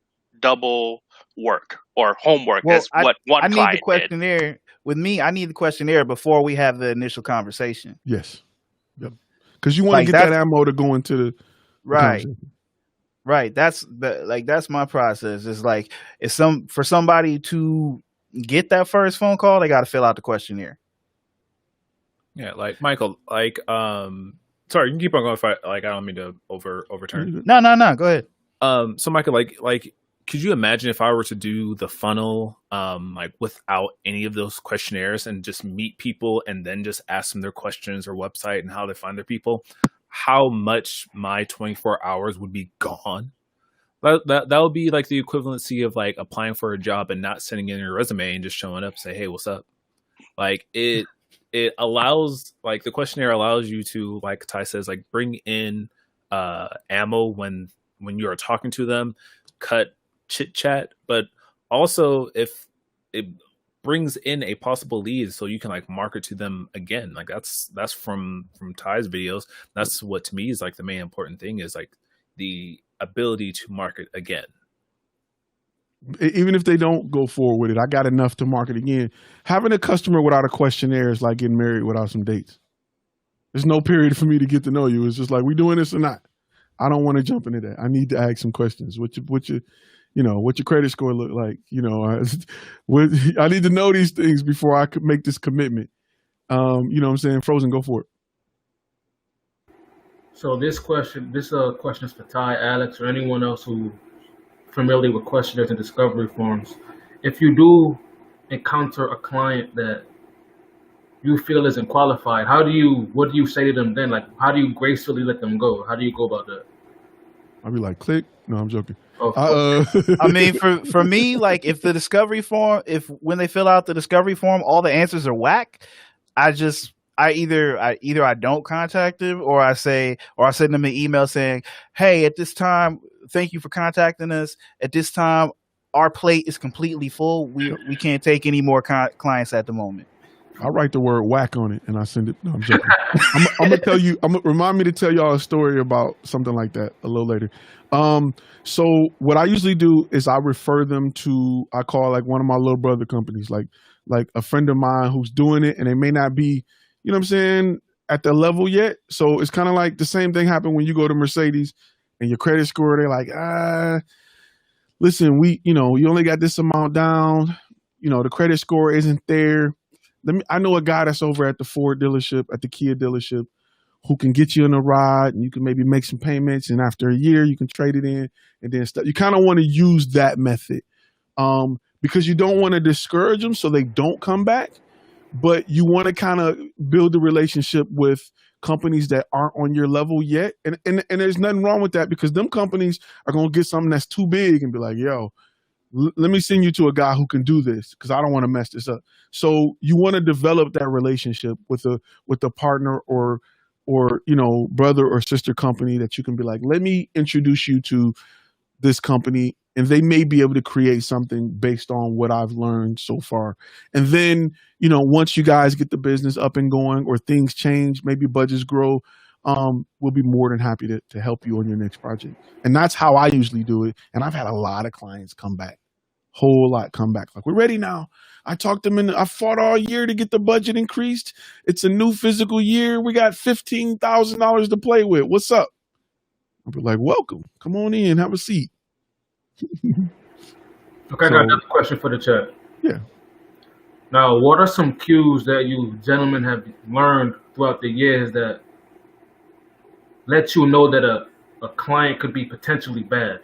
work or homework Well, as what one I need the client did. questionnaire. With me, I need the questionnaire before we have the initial conversation. Yes. Yep. Because you want to get that ammo to go into the conversation. Right. That's my process. It's like for somebody to get that first phone call, they got to fill out the questionnaire. Yeah, like Michael, like sorry, you can keep on going. If I don't mean to overturn. No, go ahead. So Michael, like, could you imagine if I were to do the funnel, like without any of those questionnaires and just meet people and then just ask them their questions or website and how they find their people, how much my 24 hours would be gone? That would be like the equivalency of like applying for a job and not sending in your resume and just showing up and say, hey, what's up? Like it allows, like the questionnaire allows you to, like Ty says, like bring in ammo when you are talking to them, cut chit chat, but also if it brings in a possible lead so you can like market to them again. Like that's from Ty's videos. That's what to me is like the main important thing is like the ability to market again. Even if they don't go forward with it, I got enough to market again. Having a customer without a questionnaire is like getting married without some dates. There's no period for me to get to know you. It's just like, we doing this or not? I don't want to jump into that. I need to ask some questions. What your credit score look like? I need to know these things before I could make this commitment. You know what I'm saying? Frozen, go for it. So this question is for Ty, Alex, or anyone else who familiar with questionnaires and discovery forms. If you do encounter a client that you feel isn't qualified, what do you say to them then? Like, how do you gracefully let them go? How do you go about that? I'll be like, click. No, I'm joking. I mean, for me, like if the discovery form, when they fill out the discovery form, all the answers are whack, I either don't contact them or I send them an email saying, hey, at this time, thank you for contacting us. At this time, our plate is completely full. We can't take any more clients at the moment. I write the word whack on it and I send it. No, I'm joking. I'm gonna tell you. Remind me to tell y'all a story about something like that a little later. So what I usually do is I refer them to, I call like one of my little brother companies, like a friend of mine who's doing it, and they may not be, you know what I'm saying, at the level yet. So it's kind of like the same thing happened when you go to Mercedes and your credit score, they're like, listen, you only got this amount down. The credit score isn't there. I know a guy that's over at the Ford dealership, at the Kia dealership, who can get you in a ride and you can maybe make some payments. And after a year, you can trade it in and then stuff. You kind of want to use that method because you don't want to discourage them so they don't come back. But you want to kind of build a relationship with companies that aren't on your level yet. And there's nothing wrong with that because them companies are going to get something that's too big and be like, yo, let me send you to a guy who can do this because I don't want to mess this up. So you want to develop that relationship with a partner or brother or sister company that you can be like, let me introduce you to this company, and they may be able to create something based on what I've learned so far. And then, once you guys get the business up and going or things change, maybe budgets grow, we'll be more than happy to help you on your next project. And that's how I usually do it. And I've had a lot of clients come back. Whole lot come back. Like, we're ready now. I talked them I fought all year to get the budget increased. It's a new fiscal year. We got $15,000 to play with. What's up? I'll be like, welcome. Come on in. Have a seat. Okay, I got another question for the chat. Yeah. Now, what are some cues that you gentlemen have learned throughout the years that let you know that a client could be potentially bad?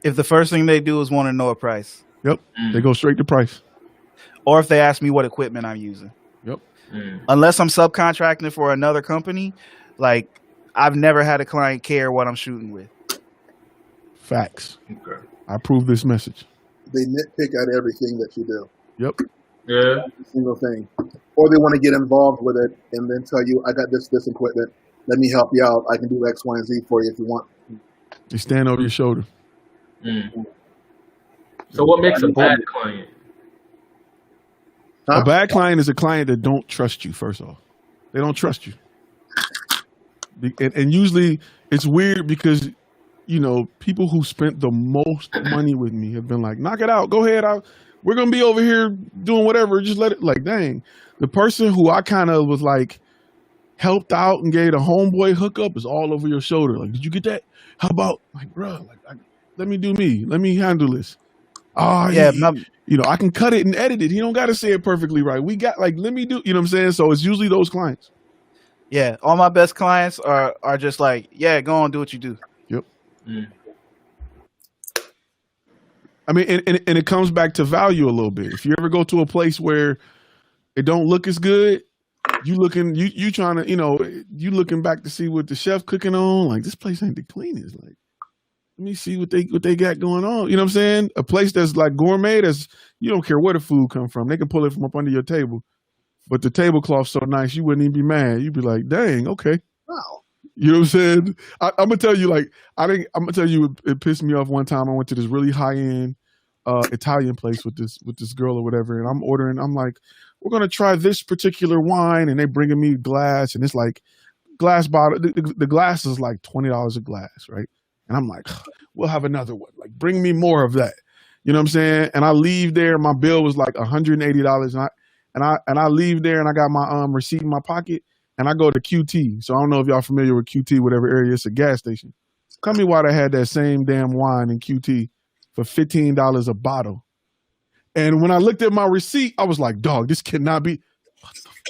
If the first thing they do is want to know a price. Yep. They go straight to price. Or if they ask me what equipment I'm using. Yep. Unless I'm subcontracting for another company, like I've never had a client care what I'm shooting with. Facts. Okay. I approve this message. They nitpick at everything that you do. Yep. Yeah. Every single thing. Or they want to get involved with it and then tell you, I got this equipment. Let me help you out. I can do X, Y, and Z for you if you want. They stand over your shoulder. So what makes a bad client? A bad client is a client that don't trust you, first off. They don't trust you. And usually it's weird because you know, people who spent the most money with me have been like, knock it out, go ahead, we're gonna be over here doing whatever, just let it. Like, dang, the person who I kind of was like helped out and gave a homeboy hookup is all over your shoulder. Like, did you get that? How about, like, bro, like, let me do me, let me handle this. Oh yeah, you know, I can cut it and edit it. He don't got to say it perfectly right. We got, like, let me do, you know what I'm saying? So it's usually those clients. Yeah, all my best clients are just like, yeah, go on, do what you do. Yep. I mean, and it comes back to value a little bit. If you ever go to a place where it don't look as good, you trying to, you know, you looking back to see what the chef cooking on. Like, this place ain't the cleanest. Like, let me see what they got going on. You know what I'm saying? A place that's like gourmet, you don't care where the food come from. They can pull it from up under your table. But the tablecloth's so nice, you wouldn't even be mad. You'd be like, dang, okay. Wow. You know what I'm saying? I'm gonna tell you, like, I'm gonna tell you, it pissed me off one time. I went to this really high-end Italian place with this girl or whatever, and I'm ordering, I'm like, we're gonna try this particular wine, and they bringing me glass, and it's like glass bottle. The glass is like $20 a glass, right? And I'm like, we'll have another one. Like, bring me more of that. You know what I'm saying? And I leave there. My bill was like $180, and I leave there, and I got my receipt in my pocket, and I go to QT. So I don't know if y'all familiar with QT, whatever area. It's a gas station. Tell me why they had that same damn wine in QT for $15 a bottle. And when I looked at my receipt, I was like, dog, this cannot be.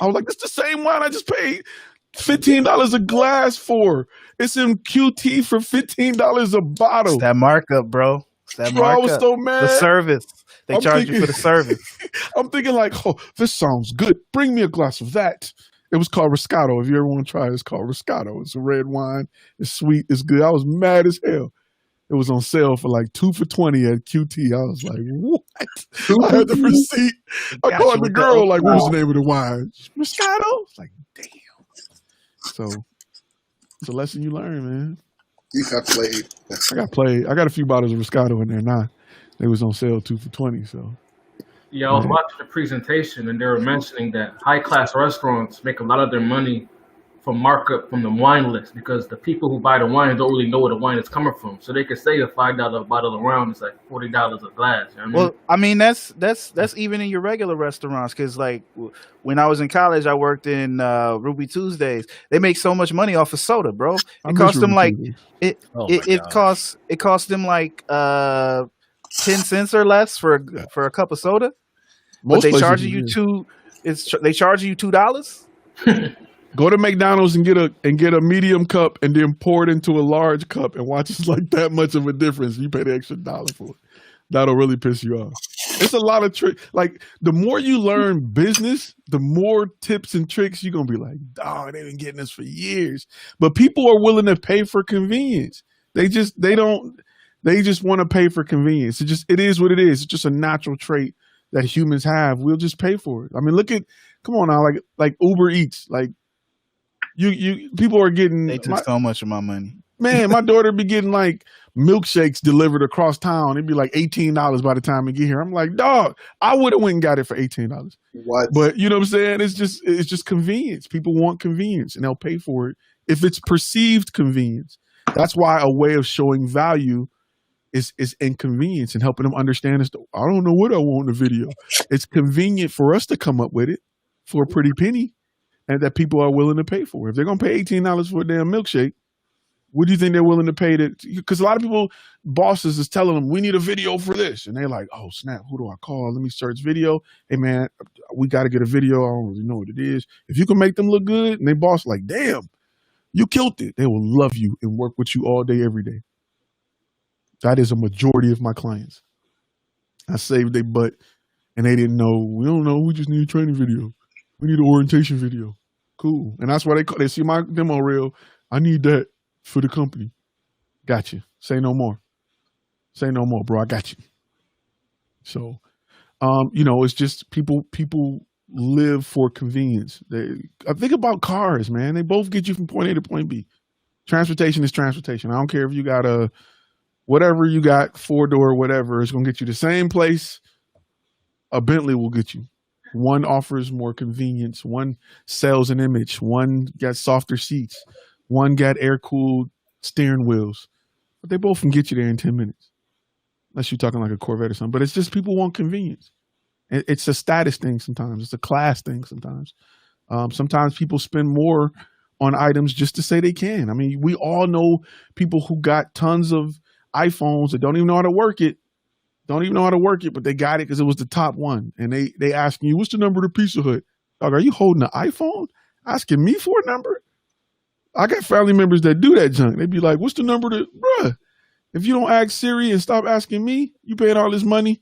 I was like, it's the same wine I just paid $15 a glass for. It's in QT for $15 a bottle. It's that markup, bro. It's that markup. I was so mad. The service. They charge you for the service. I'm thinking like, oh, this sounds good. Bring me a glass of that. It was called Riscato. If you ever want to try it, it's called Riscato. It's a red wine. It's sweet. It's good. I was mad as hell. It was on sale for like 2 for $20 at QT. I was like, what? I had the receipt. I called the girl, like, what was the name of the wine? Riscato? It's like, damn. So it's a lesson you learn, man. You got played. I got played. I got a few bottles of Riscato in there now. They was on sale 2 for $20. So yeah, I was watching the presentation, and they were mentioning that high-class restaurants make a lot of their money from markup from the wine list, because the people who buy the wine don't really know where the wine is coming from. So they could say a $5 bottle of rum is like $40 a glass. You know what I mean? Well, I mean, that's even in your regular restaurants, because like when I was in college, I worked in Ruby Tuesdays. They make so much money off of soda, bro. It cost them like it cost them like 10 cents or less for a cup of soda. But they charge you they charge you $2. Go to McDonald's and get a medium cup, and then pour it into a large cup, and watch it's like that much of a difference. You pay the extra $1 for it. That'll really piss you off. It's a lot of tricks. Like, the more you learn business, the more tips and tricks you're gonna be like, dog, they've been getting this for years. But people are willing to pay for convenience. They just want to pay for convenience. It is what it is. It's just a natural trait that humans have. We'll just pay for it. I mean, come on now, like Uber Eats, like. People are getting. They took so much of my money. Man, my daughter be getting like milkshakes delivered across town. It'd be like $18 by the time it get here. I'm like, dog, I would have went and got it for $18. What? But you know what I'm saying? It's just convenience. People want convenience, and they'll pay for it if it's perceived convenience. That's why a way of showing value is inconvenience and helping them understand. I don't know what I want in the video. It's convenient for us to come up with it for a pretty penny. And that people are willing to pay for. If they're going to pay $18 for a damn milkshake, what do you think they're willing to pay? Because a lot of people, bosses is telling them, we need a video for this. And they're like, oh, snap, who do I call? Let me search video. Hey, man, we got to get a video. I don't really know what it is. If you can make them look good, and they boss like, damn, you killed it. They will love you and work with you all day, every day. That is a majority of my clients. I saved their butt, and they didn't know. We don't know. We just need a training video. We need an orientation video. Cool. And that's why they see my demo reel. I need that for the company. Got you. Say no more. Say no more, bro. I got you. So, it's just people live for convenience. I think about cars, man. They both get you from point A to point B. Transportation is transportation. I don't care if you got whatever you got, 4-door, whatever. It's going to get you the same place a Bentley will get you. One offers more convenience. One sells an image. One got softer seats. One got air-cooled steering wheels. but they both can get you there in 10 minutes. Unless you're talking like a Corvette or something. But it's just people want convenience. It's a status thing sometimes. It's a class thing sometimes. Sometimes people spend more on items just to say they can. I mean, we all know people who got tons of iPhones that don't even know how to work it. But they got it because it was the top one. And they asking you, what's the number of the Pizza Hut? Dog, are you holding an iPhone? Asking me for a number? I got family members that do that junk. They be like, what's the number to, bruh? If you don't ask Siri and stop asking me, you paying all this money.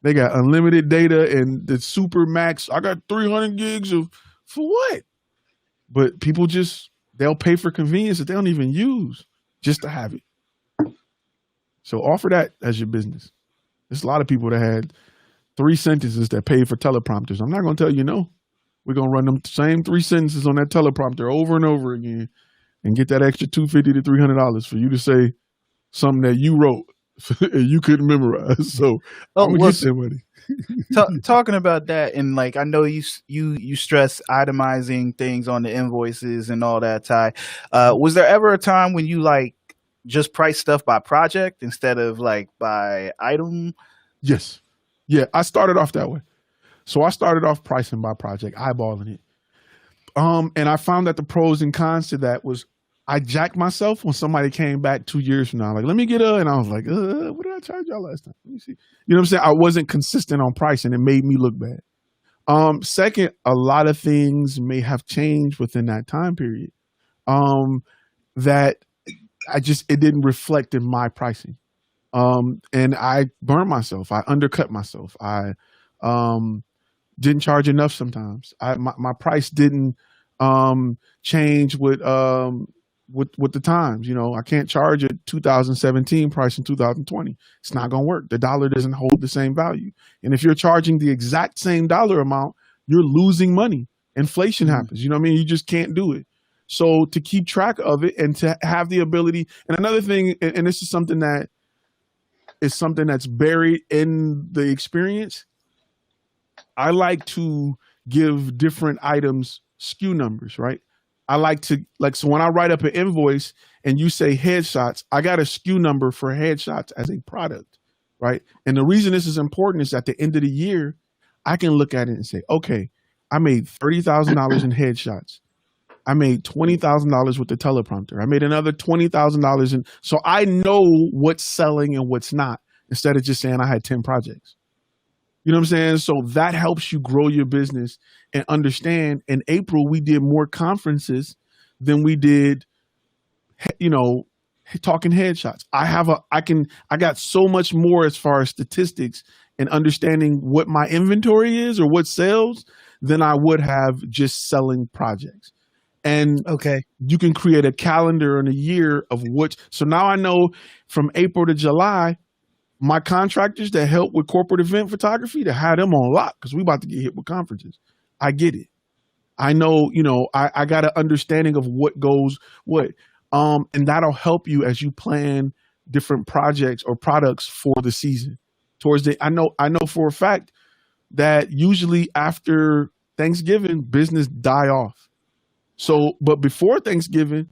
They got unlimited data and the super max. I got 300 gigs of, for what? But people they'll pay for convenience that they don't even use just to have it. So offer that as your business. There's a lot of people that had 3 sentences that paid for teleprompters. I'm not going to tell you no. We're going to run them same 3 sentences on that teleprompter over and over again and get that extra $250 to $300 for you to say something that you wrote and you couldn't memorize. So I'm gonna get that money. Talking about that, and like I know you stress itemizing things on the invoices and all that, Ty. Was there ever a time when you like just price stuff by project instead of like by item? Yes. Yeah, I started off that way. So I started off pricing by project, eyeballing it. And I found that the pros and cons to that was I jacked myself when somebody came back 2 years from now, like, let me get and I was like, what did I charge y'all last time? Let me see. You know what I'm saying? I wasn't consistent on pricing. It made me look bad. Second, a lot of things may have changed within that time period that it didn't reflect in my pricing. And I burned myself. I undercut myself. I didn't charge enough sometimes. My price didn't change with the times. You know, I can't charge a 2017 price in 2020. It's not going to work. The dollar doesn't hold the same value. And if you're charging the exact same dollar amount, you're losing money. Inflation happens. You know what I mean? You just can't do it. So to keep track of it and to have the ability, and another thing, and this is something that's buried in the experience. I like to give different items SKU numbers, right? I like to, so when I write up an invoice and you say headshots, I got a SKU number for headshots as a product, right? And the reason this is important is at the end of the year, I can look at it and say, okay, I made $30,000 in headshots. I made $20,000 with the teleprompter. I made another $20,000. And so I know what's selling and what's not, instead of just saying I had 10 projects. You know what I'm saying? So that helps you grow your business and understand. In April, we did more conferences than we did, talking headshots. I got so much more as far as statistics and understanding what my inventory is or what sells than I would have just selling projects. And you can create a calendar in a year of what. So now I know from April to July, my contractors that help with corporate event photography, to have them on lock because we about to get hit with conferences. I get it. I know, I got an understanding of what goes what. And that'll help you as you plan different projects or products for the season. I know for a fact that usually after Thanksgiving, business die off. So, but before Thanksgiving,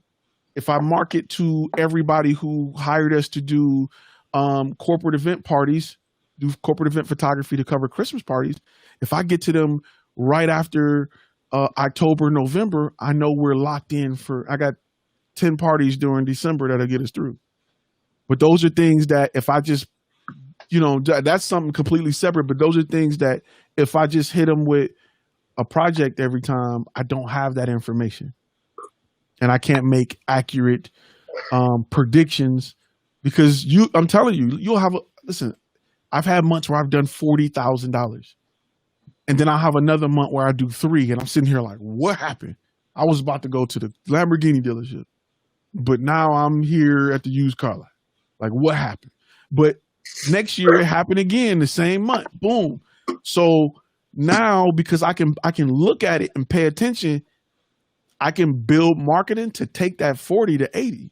if I market to everybody who hired us to do corporate event parties, do corporate event photography to cover Christmas parties, if I get to them right after October, November, I know we're locked in I got 10 parties during December that'll get us through. But those are things that if I just, that's something completely separate, but those are things that if I just hit them with a project every time, I don't have that information. And I can't make accurate predictions because I'm telling you, you'll have listen, I've had months where I've done $40,000 and then I'll have another month where I do 3 and I'm sitting here like, what happened? I was about to go to the Lamborghini dealership, but now I'm here at the used car lot. Like what happened? But next year it happened again, the same month, boom. So now, because I can look at it and pay attention, I can build marketing to take that 40 to 80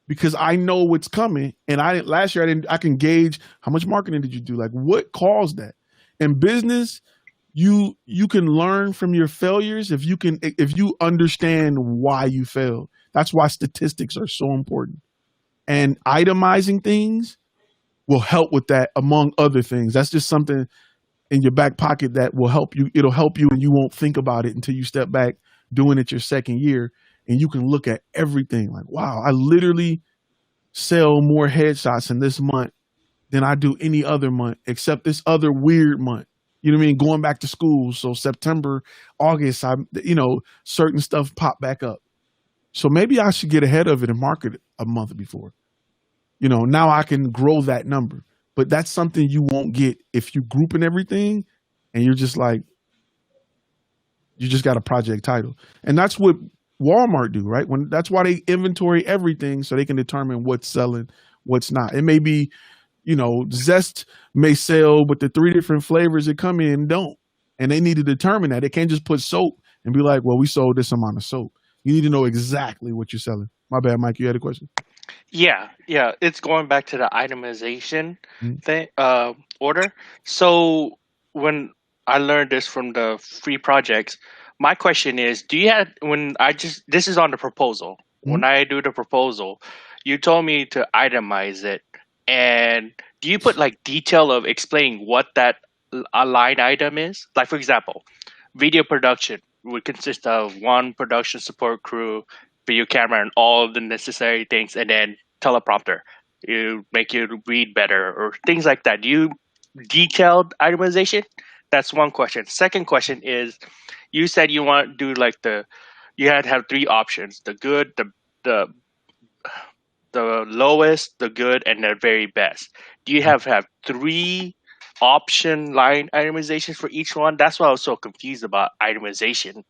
because I know what's coming. And last year I can gauge how much marketing did you do? Like what caused that? In business, you can learn from your failures if you understand why you failed. That's why statistics are so important. And itemizing things will help with that, among other things. That's just something in your back pocket that will help you. It'll help you and you won't think about it until you step back doing it your second year. And you can look at everything like, wow, I literally sell more headshots in this month than I do any other month, except this other weird month. You know what I mean? Going back to school. So September, August, certain stuff pop back up. So maybe I should get ahead of it and market it a month before. Now I can grow that number. But that's something you won't get if you group in everything and you're just like, you just got a project title. And that's what Walmart do, right? That's why they inventory everything so they can determine what's selling, what's not. It may be, Zest may sell, but the 3 different flavors that come in don't. And they need to determine that. They can't just put soap and be like, well, we sold this amount of soap. You need to know exactly what you're selling. My bad, Mike, you had a question? Yeah. It's going back to the itemization thing, order. So when I learned this from the free projects, my question is, this is on the proposal. When I do the proposal, you told me to itemize it. And do you put like detail of explaining what that a line item is? Like, for example, video production would consist of one production support crew, video camera, and all of the necessary things, and then teleprompter. You make it read better or things like that. Do you detailed itemization? That's one question. Second question is, you said you want to do you had to have 3 options: the good, the lowest, the good, and the very best. Do you have 3 option line itemizations for each one? That's why I was so confused about itemization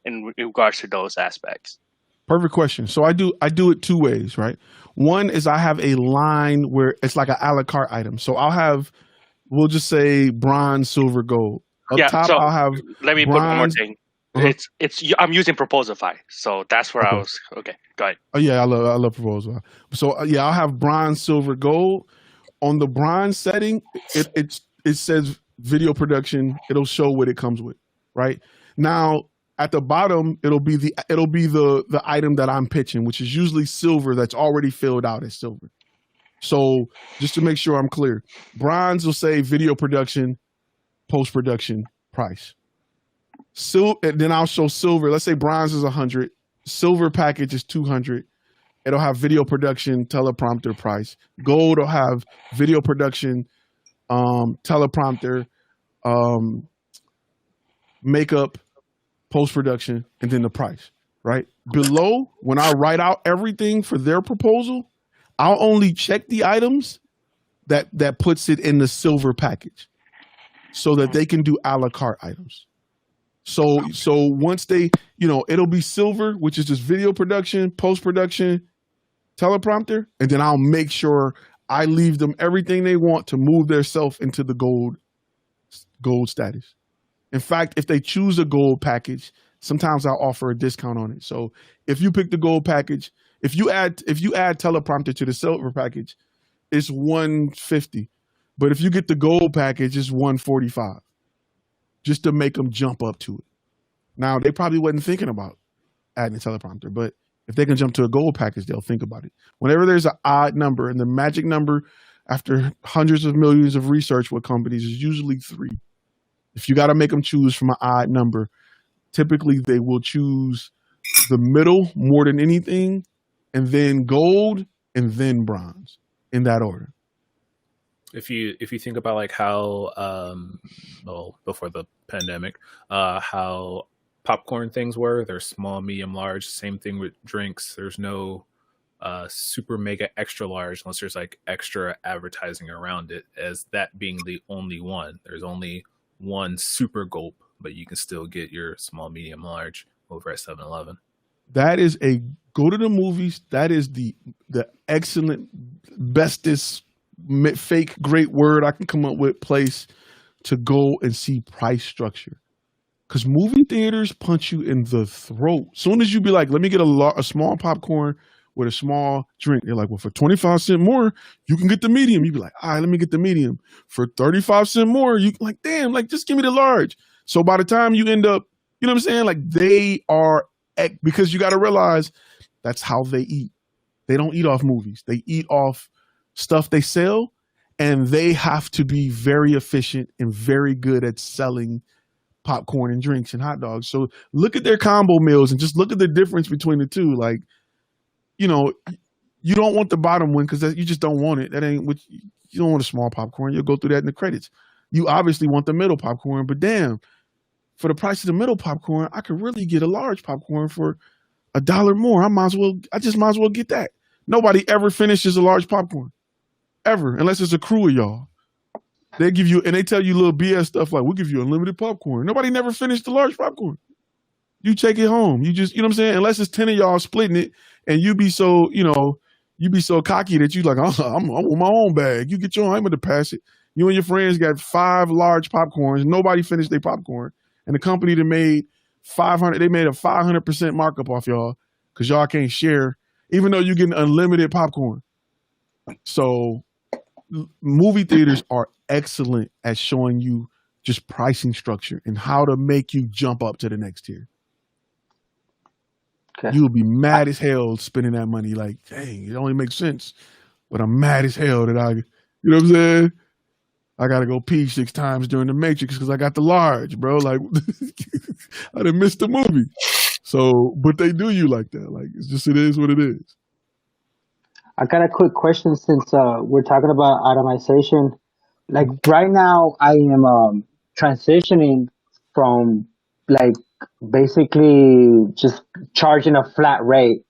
in regards to those aspects. Perfect question. So I do it 2 ways, right? One is I have a line where it's like an a la carte item. So I'll have, we'll just say bronze, silver, gold. Up top, so I'll have let me put one more thing. I'm using Proposify, so that's where Okay. I was. Okay, go ahead. Oh yeah, I love proposal. So I'll have bronze, silver, gold. On the bronze setting, it says video production. It'll show what it comes with, right? Now at the bottom, it'll be the item that I'm pitching, which is usually silver that's already filled out as silver. So just to make sure I'm clear, bronze will say video production, post-production price. And then I'll show silver. Let's say bronze is 100. Silver package is 200. It'll have video production, teleprompter price. Gold will have video production, teleprompter, makeup, post-production, and then the price, right? Below, when I write out everything for their proposal, I'll only check the items that puts it in the silver package so that they can do a la carte items. So once they, it'll be silver, which is just video production, post-production, teleprompter, and then I'll make sure I leave them everything they want to move their self into the gold status. In fact, if they choose a gold package, sometimes I'll offer a discount on it. So if you pick the gold package, if you add teleprompter to the silver package, it's $150. But if you get the gold package, it's $145. Just to make them jump up to it. Now, they probably wasn't thinking about adding a teleprompter, but if they can jump to a gold package, they'll think about it. Whenever there's an odd number, and the magic number after hundreds of millions of research with companies is usually 3. If you got to make them choose from an odd number, typically they will choose the middle more than anything, and then gold, and then bronze, in that order. If you think about like how before the pandemic, how popcorn things were, they're small, medium, large. Same thing with drinks. There's no super mega extra large unless there's like extra advertising around it, as that being the only one. There's only one super gulp, but you can still get your small, medium, large over at 7-Eleven. That is go to the movies. That is the excellent, bestest, fake great word I can come up with place to go and see price structure. Because movie theaters punch you in the throat. Soon as you be like, let me get a small popcorn with a small drink, they're like, well, for 25 cents more, you can get the medium. You be like, all right, let me get the medium. For 35 cents more, you like, damn, like just give me the large. So by the time you end up, you know what I'm saying? Like they are, because you got to realize that's how they eat. They don't eat off movies. They eat off stuff they sell, and they have to be very efficient and very good at selling popcorn and drinks and hot dogs. So look at their combo meals and just look at the difference between the two. Like, you know, you don't want the bottom one because you just don't want it. That ain't what you don't want. A small popcorn. You'll go through that in the credits. You obviously want the middle popcorn, but damn, for the price of the middle popcorn, I could really get a large popcorn for $1 more. I just might as well get that. Nobody ever finishes a large popcorn, ever, unless it's a crew of y'all. They give you, and they tell you little BS stuff like, we'll give you unlimited popcorn. Nobody never finished the large popcorn. You take it home. You just, you know what I'm saying? Unless it's 10 of y'all splitting it, and you be so, you be so cocky that you like, I'm with my own bag. You get your own, I'm going to pass it. You and your friends got 5 large popcorns. Nobody finished their popcorn. And the company that made they made a 500% markup off y'all because y'all can't share, even though you're getting unlimited popcorn. So movie theaters are excellent at showing you just pricing structure and how to make you jump up to the next tier. Okay. You'll be mad as hell spending that money. Like, dang, it only makes sense. But I'm mad as hell that you know what I'm saying? I got to go pee 6 times during the Matrix because I got the large, bro. Like, I done missed the movie. So, but they do you like that. Like, it is what it is. I got a quick question since we're talking about itemization. Like right now, I am transitioning from like basically just charging a flat rate,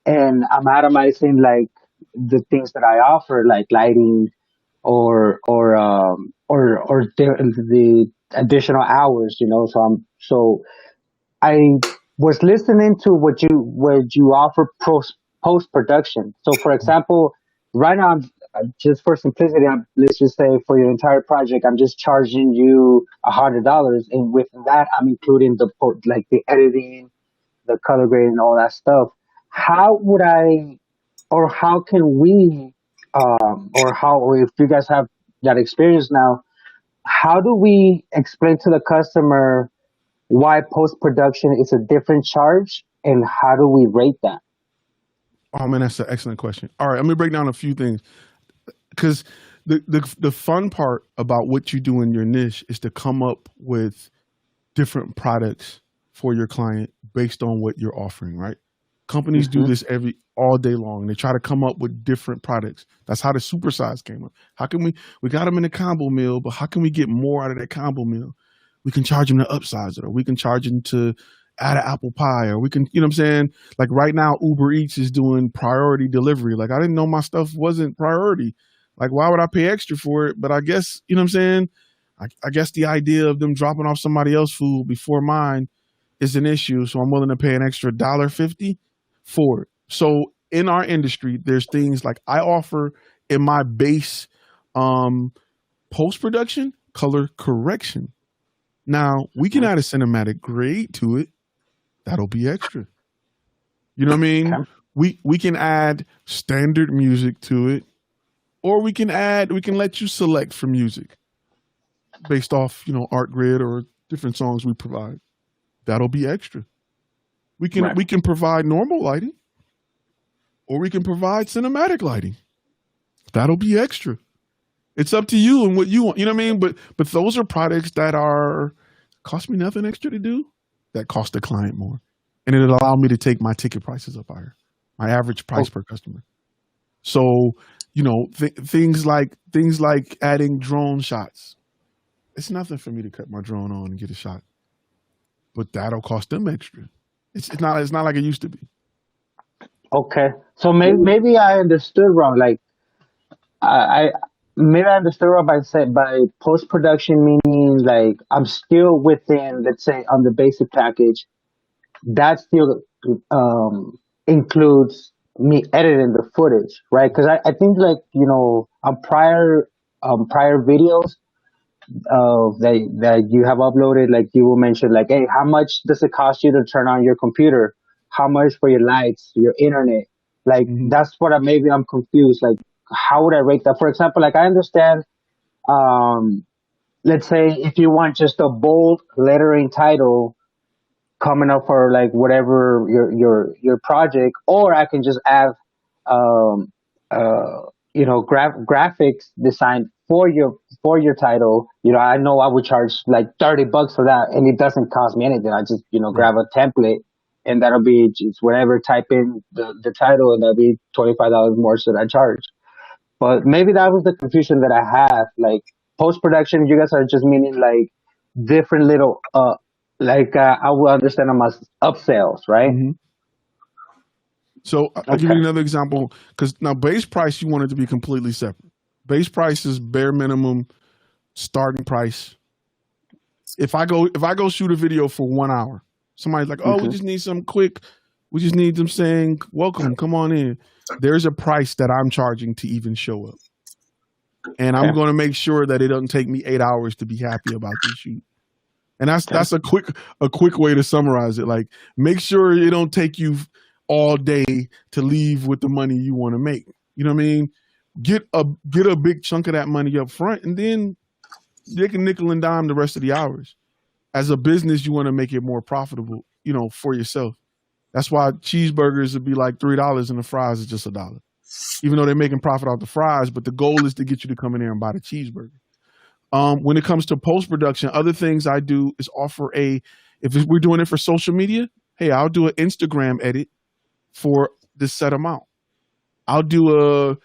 and I'm itemizing like the things that I offer, like lighting or the additional hours. So I was listening to what you offer post production. So, for example, right now, just for simplicity, let's just say for your entire project, I'm just charging you $100, and with that, I'm including the editing, the color grading, all that stuff. How would I, or how can we, or if you guys have that experience now, how do we explain to the customer why post production is a different charge, and how do we rate that? Oh man, that's an excellent question. All right, let me break down a few things because the fun part about what you do in your niche is to come up with different products for your client based on what you're offering, right? Companies do this all day long. They try to come up with different products. That's how the supersize came up. How can we got them in a combo meal, but how can we get more out of that combo meal? We can charge them to upsize it, or we can charge them to add an apple pie, or we can, you know what I'm saying? Like right now, Uber Eats is doing priority delivery. Like I didn't know my stuff wasn't priority. Like why would I pay extra for it? But I guess, you know what I'm saying? I guess the idea of them dropping off somebody else's food before mine is an issue. So I'm willing to pay an extra $1.50 for it. So in our industry, there's things like I offer in my base post-production color correction. Now we can add a cinematic grade to it. That'll be extra. You know what I mean? Okay. We can add standard music to it, or we can let you select for music based off, art grid or different songs we provide. That'll be extra. We can provide normal lighting, or we can provide cinematic lighting. That'll be extra. It's up to you and what you want. You know what I mean? But those are products that cost me nothing extra to do, that cost the client more. And it'll allow me to take my ticket prices up higher, my average price per customer. So, things like adding drone shots. It's nothing for me to cut my drone on and get a shot, but that'll cost them extra. It's not like it used to be. Okay. So maybe I understood wrong. Like maybe I understood wrong by post production meaning like I'm still within, let's say, on the basic package. That still includes me editing the footage, right? Because I think on prior videos that you have uploaded, like you will mention like, hey, how much does it cost you to turn on your computer? How much for your lights, your internet? Like that's what I'm confused. Like how would I rate that? For example, like I understand, let's say if you want just a bold lettering title coming up for like whatever your project, or I can just add graphics design for your title, I know I would charge like $30 for that, and it doesn't cost me anything. I just grab a template, and that'll be just whatever, type in the title, and that'll be $25 more so that I charge. But maybe that was the confusion that I have. Like post production, you guys are just meaning like different little I will understand them as upsells, right? Mm-hmm. So I'll give you another example, because now base price, you want it to be completely separate. Base price is bare minimum starting price. If I go shoot a video for 1 hour, somebody's like, oh, we just need something quick. We just need them saying, welcome, come on in. There's a price that I'm charging to even show up. And I'm going to make sure that it doesn't take me 8 hours to be happy about this shoot. And that's a quick way to summarize it. Like, make sure it don't take you all day to leave with the money you want to make. You know what I mean? Get a big chunk of that money up front, and then they can nickel and dime the rest of the hours. As a business, you want to make it more profitable, for yourself. That's why cheeseburgers would be like $3 and the fries is just $1. Even though they're making profit off the fries, but the goal is to get you to come in there and buy the cheeseburger. When it comes to post-production, other things I do is offer if we're doing it for social media, hey, I'll do an Instagram edit for this set amount. I'll do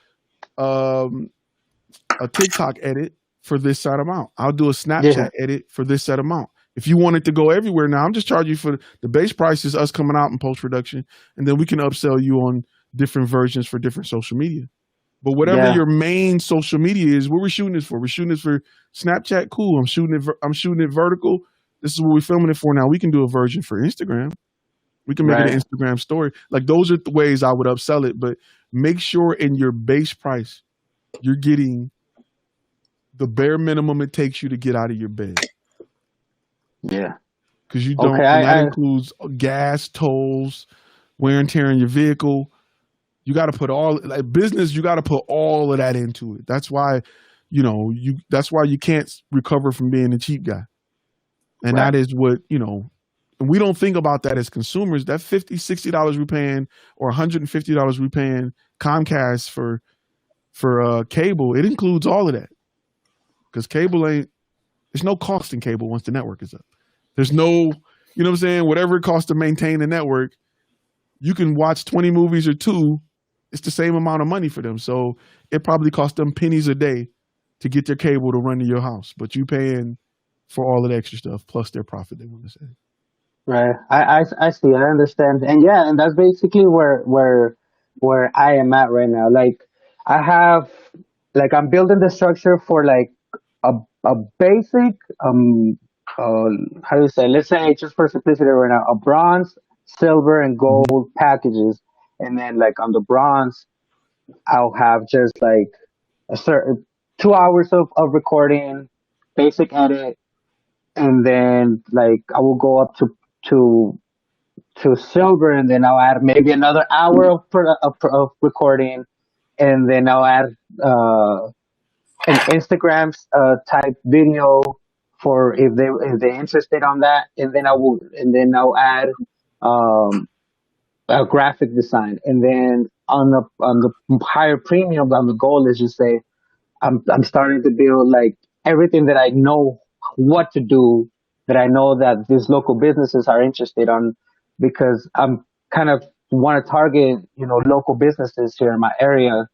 a TikTok edit for this set amount. I'll do a Snapchat edit for this set amount. If you want it to go everywhere now, I'm just charging you for the base price is us coming out in post-production, and then we can upsell you on different versions for different social media. But whatever your main social media is, what we're shooting this for. We're shooting this for Snapchat. Cool. I'm shooting it vertical. This is what we're filming it for now. We can do a version for Instagram. We can make it an Instagram story. Like, those are the ways I would upsell it. But make sure in your base price, you're getting the bare minimum it takes you to get out of your bed. Yeah. Because you don't, and that includes gas, tolls, wear and tear in your vehicle. You got to put business, you got to put all of that into it. That's why, that's why you can't recover from being a cheap guy. And that is what, and we don't think about that as consumers. That $50, $60 we're paying, or $150 we're paying Comcast for cable, it includes all of that. Because cable there's no cost in cable once the network is up. There's no, you know what I'm saying? Whatever it costs to maintain the network, you can watch 20 movies or 2. It's the same amount of money for them. So it probably costs them pennies a day to get their cable to run to your house. But you paying for all of the extra stuff, plus their profit, they want to say. Right. I see. I understand. And and that's basically where I am at right now. Like, I'm building the structure for like a basic, how do you say, let's say, just for simplicity right now, a bronze, silver, and gold packages. And then like on the bronze, I'll have just like a certain 2 hours of recording, basic edit. And then like I will go up to silver, and then I'll add maybe another hour of recording, and then I'll add an Instagram type video for if they're interested on that, and then I'll add a graphic design, and then on the higher premium, the goal is just say I'm starting to build like everything that I know what to do, that I know that these local businesses are interested on, because I'm kind of want to target, local businesses here in my area.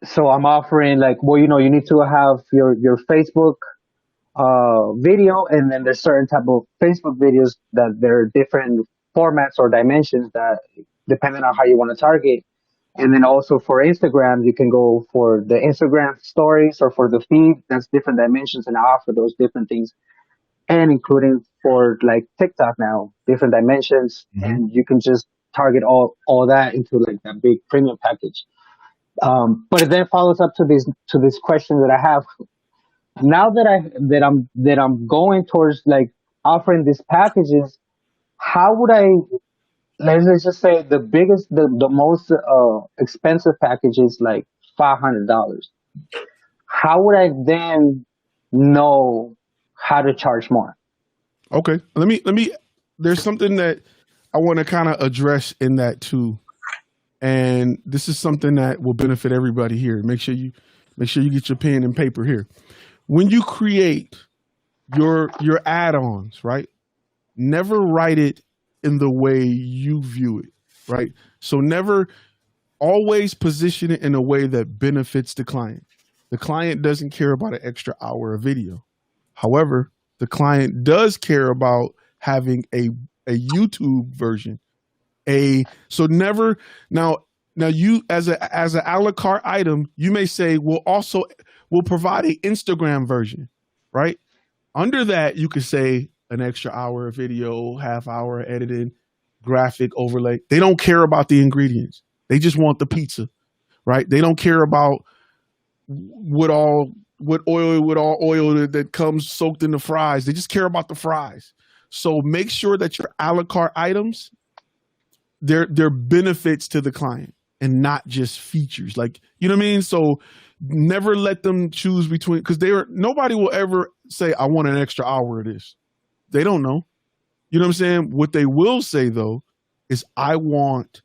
So I'm offering like, well, you need to have your Facebook video, and then there's certain type of Facebook videos that there are different formats or dimensions that depending on how you want to target. And then also for Instagram, you can go for the Instagram stories or for the feed. That's different dimensions, and I offer those different things. And including for like TikTok now, different dimensions, and you can just target all that into like that big premium package. But it then follows up to this question that I have. Now that I'm going towards like offering these packages, how would I, let's just say the most expensive package is like $500. How would I then know how to charge more? Okay, let me. There's something that I want to kind of address in that too. And this is something that will benefit everybody here. Make sure you get your pen and paper here. When you create your add-ons, right? Never write it in the way you view it, right? So always position it in a way that benefits the client. The client doesn't care about an extra hour of video. However, the client does care about having a YouTube version. Now you as an a la carte item, you may say we'll provide an Instagram version, right? Under that, you could say an extra hour of video, half hour editing, graphic overlay. They don't care about the ingredients. They just want the pizza, right? They don't care about what oil that comes soaked in the fries. They just care about the fries. So make sure that your a la carte items, they're benefits to the client and not just features. Like, you know what I mean? So never let them choose between, because nobody will ever say, I want an extra hour of this. They don't know. You know what I'm saying? What they will say though is, I want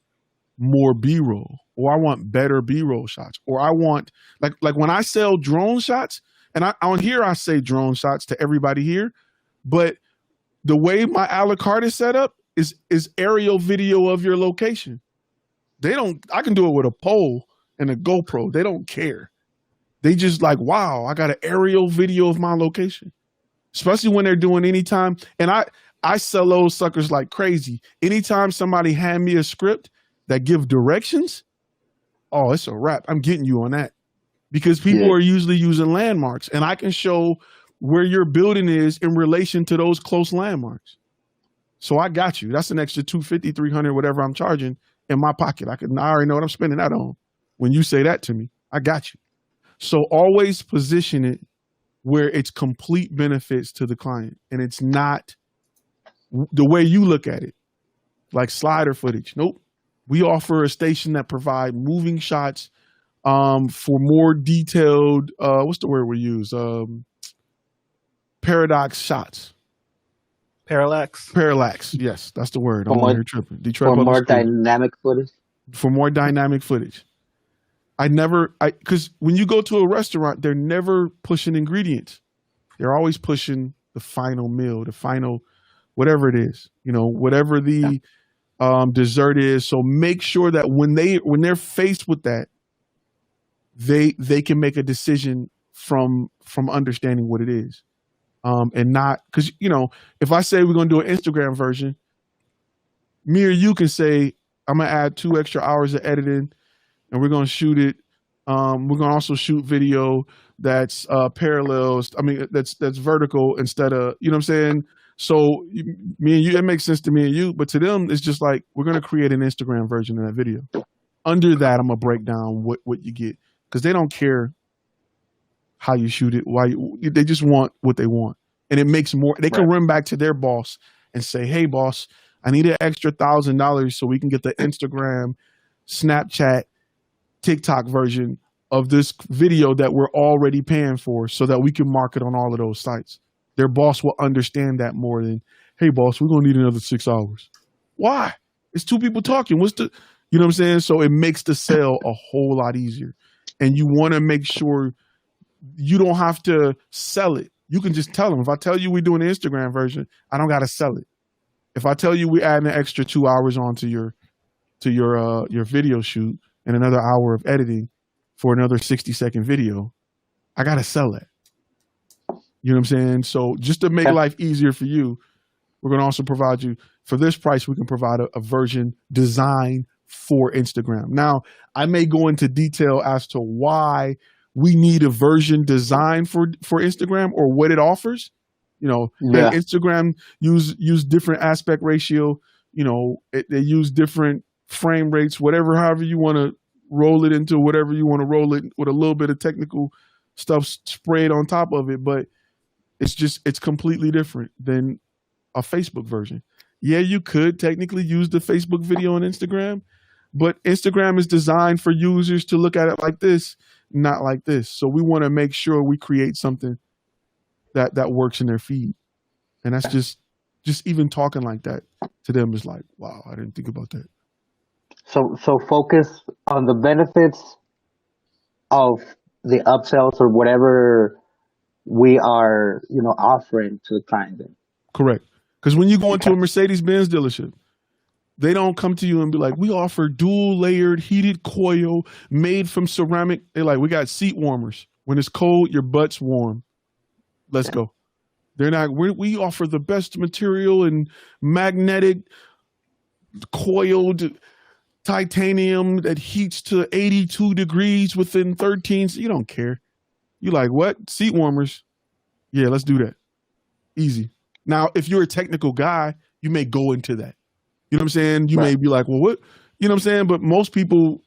more B-roll, or I want better B-roll shots, or I want like when I sell drone shots, and on here I say drone shots to everybody here, but the way my a la carte is set up is aerial video of your location. I can do it with a pole and a GoPro. They don't care. They just like, wow, I got an aerial video of my location. Especially when they're doing anytime. And I sell those suckers like crazy. Anytime somebody hand me a script that give directions, oh, it's a wrap. I'm getting you on that. Because people are usually using landmarks, and I can show where your building is in relation to those close landmarks. So I got you. That's an extra $250, $300, whatever I'm charging in my pocket. I already know what I'm spending that on. When you say that to me, I got you. So always position it where it's complete benefits to the client, and it's not the way you look at it, like slider footage. Nope. We offer a station that provide moving shots for more detailed, what's the word we use? Paradox shots. Parallax. Parallax. Yes, that's the word. I'm here tripping. For more dynamic footage. For more dynamic footage. Because when you go to a restaurant, they're never pushing ingredients. They're always pushing the final meal, the final, whatever it is, whatever the dessert is. So make sure that when they're faced with that, they can make a decision from understanding what it is. And not, because, if I say we're going to do an Instagram version, me or you can say, I'm going to add 2 extra hours of editing, and we're going to shoot it. We're going to also shoot video that's parallels. I mean, that's vertical instead of, you know what I'm saying? So me and you, it makes sense to me and you, but to them, it's just like, we're going to create an Instagram version of that video. Under that, I'm going to break down what you get, because they don't care how you shoot it. They just want what they want. And it makes more, they can run back to their boss and say, hey boss, I need an extra $1,000 so we can get the Instagram, Snapchat, TikTok version of this video that we're already paying for, so that we can market on all of those sites. Their boss will understand that more than, hey boss, we're going to need another 6 hours. Why? It's 2 people talking. You know what I'm saying? So it makes the sale a whole lot easier. And you want to make sure you don't have to sell it. You can just tell them, if I tell you we're doing the Instagram version, I don't got to sell it. If I tell you we're adding an extra 2 hours onto your video shoot and another hour of editing for another 60-second video, I got to sell that. You know what I'm saying? So just to make life easier for you, we're going to also provide you, for this price, we can provide a version designed for Instagram. Now, I may go into detail as to why we need a version designed for Instagram, or what it offers. Instagram use different aspect ratio. They use different frame rates, however you want to roll it into, whatever you want to roll it with, a little bit of technical stuff sprayed on top of it. But it's completely different than a Facebook version. Yeah, you could technically use the Facebook video on Instagram, but Instagram is designed for users to look at it like this, not like this. So we want to make sure we create something that works in their feed. And that's just even talking like that to them is like, wow, I didn't think about that. So focus on the benefits of the upsells or whatever we are, offering to the client. Then. Correct. Because when you go into a Mercedes-Benz dealership, they don't come to you and be like, we offer dual layered heated coil made from ceramic. They're like, we got seat warmers. When it's cold, your butt's warm. Let's go. They're not, we offer the best material and magnetic coiled titanium that heats to 82 degrees within 13. You don't care. You like, what? Seat warmers. Yeah, let's do that. Easy. Now, if you're a technical guy, you may go into that. You know what I'm saying? You may be like, well, what? You know what I'm saying? But most people,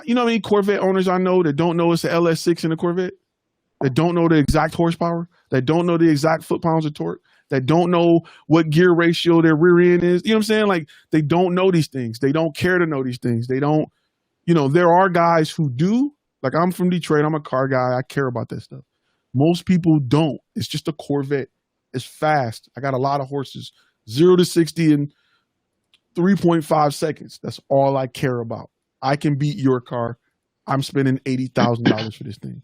you know how many Corvette owners I know that don't know it's an LS6 in a Corvette? That don't know the exact horsepower? That don't know the exact foot-pounds of torque? That don't know what gear ratio their rear end is? You know what I'm saying? Like, they don't know these things. They don't care to know these things. They don't, there are guys who do. Like, I'm from Detroit. I'm a car guy. I care about that stuff. Most people don't. It's just a Corvette. It's fast. I got a lot of horses. 0 to 60 in 3.5 seconds. That's all I care about. I can beat your car. I'm spending $80,000 for this thing.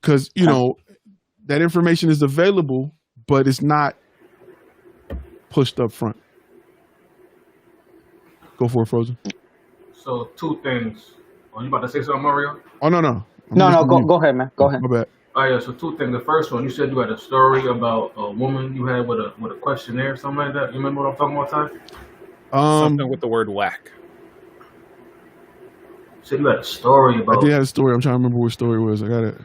Because, that information is available, but it's not pushed up front. Go for it, Frozen. So 2 things. Oh, you about to say something, Mario? Oh, no. No, go ahead, man. Go ahead. My bad. Oh yeah, so 2 things. The first one, you said you had a story about a woman you had with a questionnaire, something like that. You remember what I'm talking about, Ty? Something with the word whack. You said you had a story about. I did have a story. I'm trying to remember what story it was. I got it.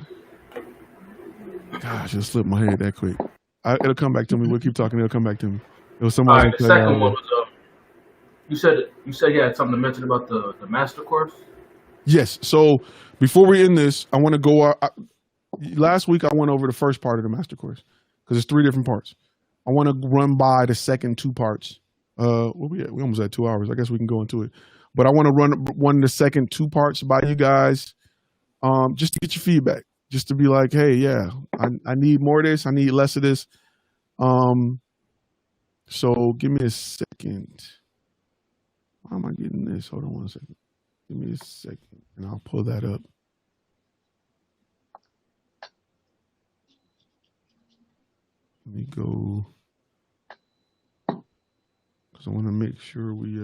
Gosh, it slipped my head that quick. It'll come back to me. We'll keep talking. It'll come back to me. It was somebody. All right, the second one was you said you had something to mention about the master course. Yes. So before we end this, I want to go. Last week I went over the first part of the master course because it's 3 different parts. I want to run by the second 2 parts. Where we at? We almost at 2 hours. I guess we can go into it. But I want to run the second 2 parts by you guys, just to get your feedback. Just to be like, hey, yeah, I need more of this. I need less of this. So give me a second. Why am I getting this? Hold on 1 second. Give me a second, and I'll pull that up. Let me go, because I want to make sure we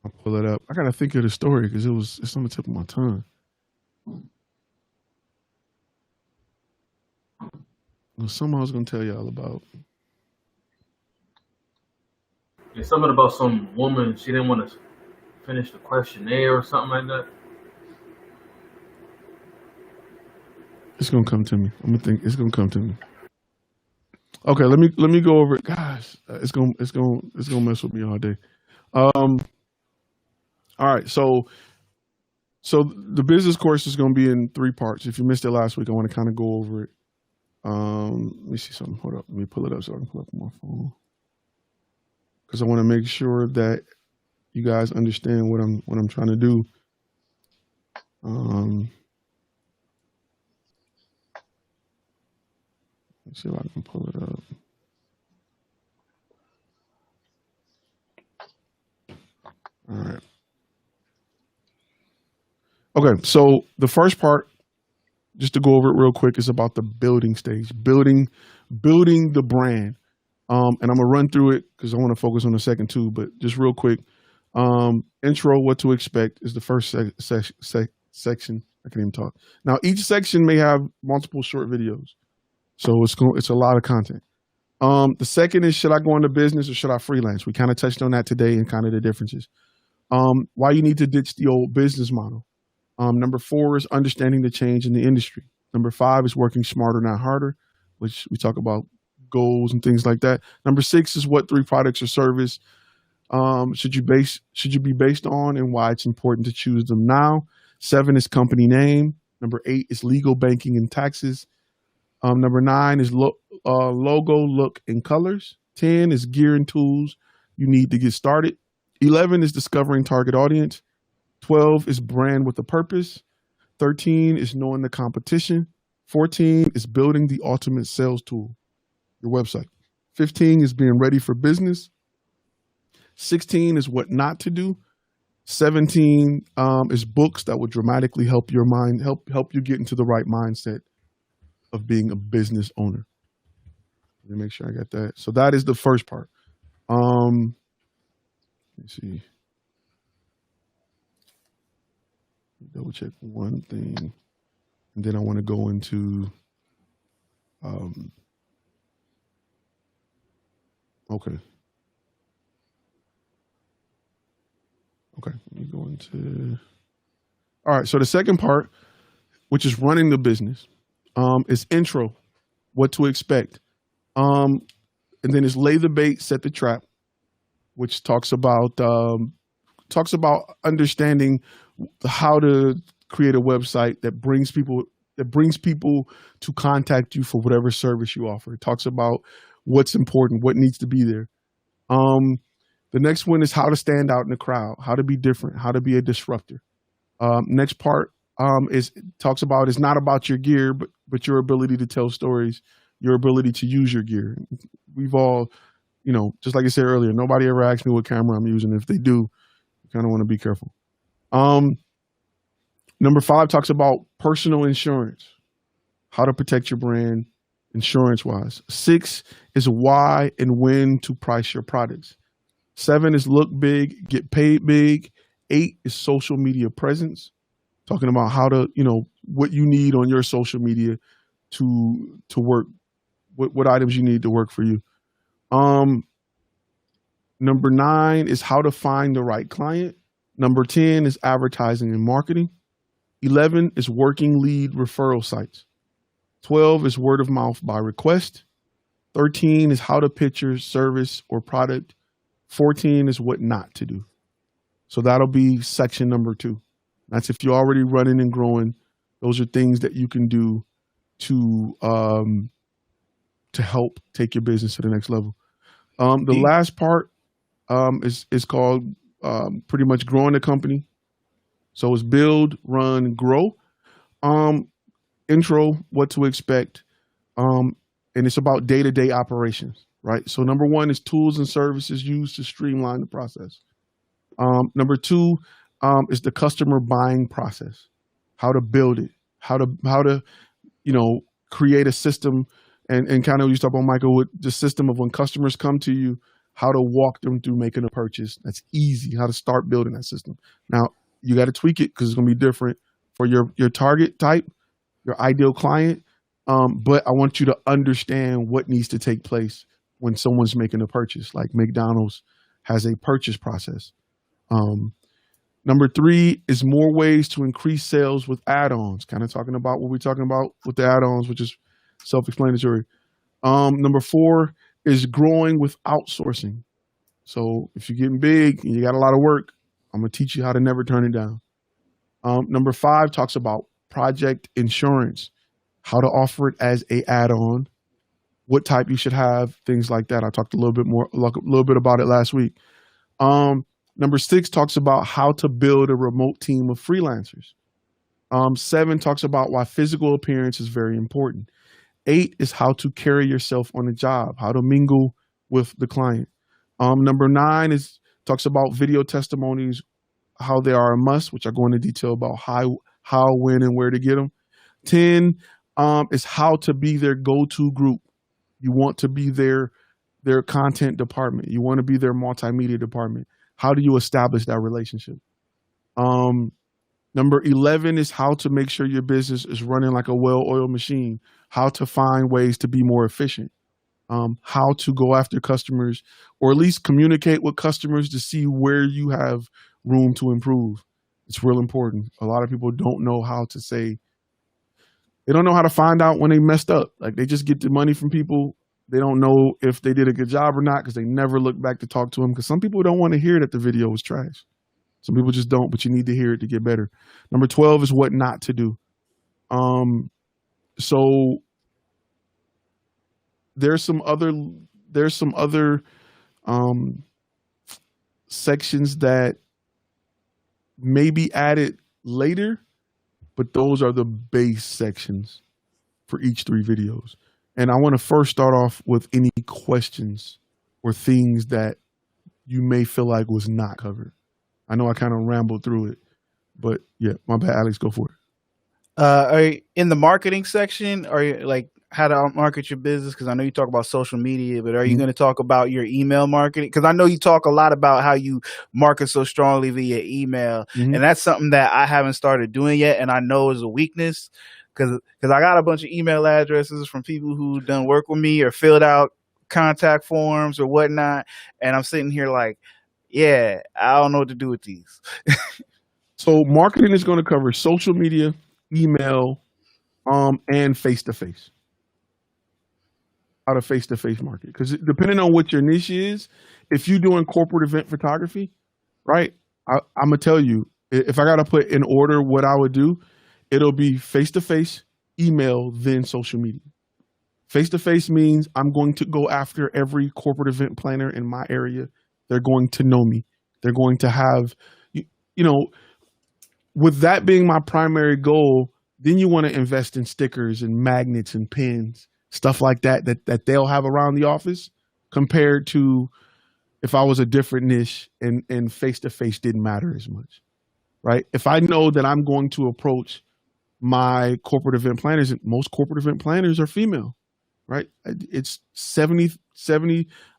I'll pull it up. I gotta think of the story because it's on the tip of my tongue. It was something I was gonna tell y'all about. Yeah, something about some woman, she didn't want to finish the questionnaire or something like that. It's gonna come to me. I'm gonna think. It's gonna come to me. Okay, let me go over it. Gosh, it's gonna mess with me all day. All right, so the business course is gonna be in 3 parts. If you missed it last week, I want to kind of go over it. Let me see something. Hold up. Let me pull it up so I can pull up my phone because I want to make sure that you guys understand what I'm trying to do. Let's see if I can pull it up. All right. Okay, so the first part, just to go over it real quick, is about the building stage, building the brand. And I'm gonna run through it because I want to focus on the second 2, but just real quick. Intro, what to expect is the first section. I can't even talk. Now, each section may have multiple short videos. So it's a lot of content. The second is, should I go into business or should I freelance? We kind of touched on that today and kind of the differences. Why you need to ditch the old business model. Number 4 is understanding the change in the industry. Number 5 is working smarter, not harder, which we talk about goals and things like that. Number 6 is what 3 products or service should you be based on and why it's important to choose them now. 7 is company name. Number 8 is legal, banking, and taxes. Number 9 is logo, look, and colors. 10 is gear and tools you need to get started. 11 is discovering target audience. 12 is brand with a purpose. 13 is knowing the competition. 14 is building the ultimate sales tool, your website. 15 is being ready for business. 16 is what not to do. 17 is books that will dramatically help your mind, help you get into the right mindset of being a business owner. Let me make sure I got that. So that is the first part. Let's see. Double check one thing, and then I want to go into. Okay. Okay, let me go into. All right, so the second part, which is running the business, is intro, what to expect, and then it's lay the bait, set the trap, which talks about understanding how to create a website that brings people to contact you for whatever service you offer. It talks about what's important, what needs to be there. The next one is how to stand out in the crowd, how to be different, how to be a disruptor. Next part talks about it's not about your gear, but your ability to tell stories, your ability to use your gear. We've all, just like I said earlier, nobody ever asked me what camera I'm using. If they do, you kind of want to be careful. Number 5 talks about personal insurance, how to protect your brand insurance-wise. 6 is why and when to price your products. 7 is look big, get paid big. 8 is social media presence, talking about how to, what you need on your social media to work, what items you need to work for you. Number 9 is how to find the right client. Number 10 is advertising and marketing. 11 is working lead referral sites. 12 is word of mouth by request. 13 is how to pitch your service or product. 14 is what not to do. So that'll be section number 2. That's if you're already running and growing. Those are things that you can do to help take your business to the next level. The last part is called pretty much growing the company. So it's build, run, grow. Intro, what to expect. And it's about day-to-day operations, right? So number 1 is tools and services used to streamline the process. Number 2 is the customer buying process, how to build it, how to create a system and kind of you talk about, Michael, with the system of when customers come to you, how to walk them through making a purchase. That's easy, how to start building that system. Now, you got to tweak it because it's going to be different for your target type, your ideal client. But I want you to understand what needs to take place when someone's making a purchase, like McDonald's has a purchase process. Number 3 is more ways to increase sales with add-ons, kind of talking about what we're talking about with the add-ons, which is self-explanatory. Number 4 is growing with outsourcing. So if you're getting big and you got a lot of work, I'm going to teach you how to never turn it down. Number 5 talks about project insurance, how to offer it as a add-on, what type you should have, things like that. I talked a little bit about it last week. Number 6 talks about how to build a remote team of freelancers. 7 talks about why physical appearance is very important. 8 is how to carry yourself on a job, how to mingle with the client. Number 9 talks about video testimonies, how they are a must, which I go into detail about how, when, and where to get them. 10 is how to be their go-to group. You want to be their content department. You want to be their multimedia department. How do you establish that relationship? Number 11 is how to make sure your business is running like a well-oiled machine, how to find ways to be more efficient, how to go after customers, or at least communicate with customers to see where you have room to improve. It's real important. A lot of people don't know how to say, they don't know how to find out when they messed up. Like they just get the money from people. They don't know if they did a good job or not because they never look back to talk to them, because some people don't want to hear that the video was trash. Some people just don't, but you need to hear it to get better. Number 12 is what not to do. So there's some other sections that may be added later, but those are the base sections for each 3 videos. And I want to first start off with any questions or things that you may feel like was not covered. I know I kind of rambled through it, but yeah, my bad, Alex, go for it. Are you in the marketing section? Are you like how to market your business? Because I know you talk about social media, but are you going to talk about your email marketing? Because I know you talk a lot about how you market so strongly via email, and that's something that I haven't started doing yet, and I know is a weakness because I got a bunch of email addresses from people who done work with me or filled out contact forms or whatnot, and I'm sitting here like, yeah, I don't know what to do with these. So marketing is going to cover social media, email, and face-to-face. How to face-to-face market. Because depending on what your niche is, if you're doing corporate event photography, right, I'm going to tell you, if I got to put in order what I would do, it'll be face-to-face, email, then social media. Face-to-face means I'm going to go after every corporate event planner in my area. They're going to know me. They're going to have, you know, with that being my primary goal, then you want to invest in stickers and magnets and pins, stuff like that they'll have around the office, compared to if I was a different niche and face-to-face didn't matter as much, right? If I know that I'm going to approach my corporate event planners, and most corporate event planners are female, right? It's 70,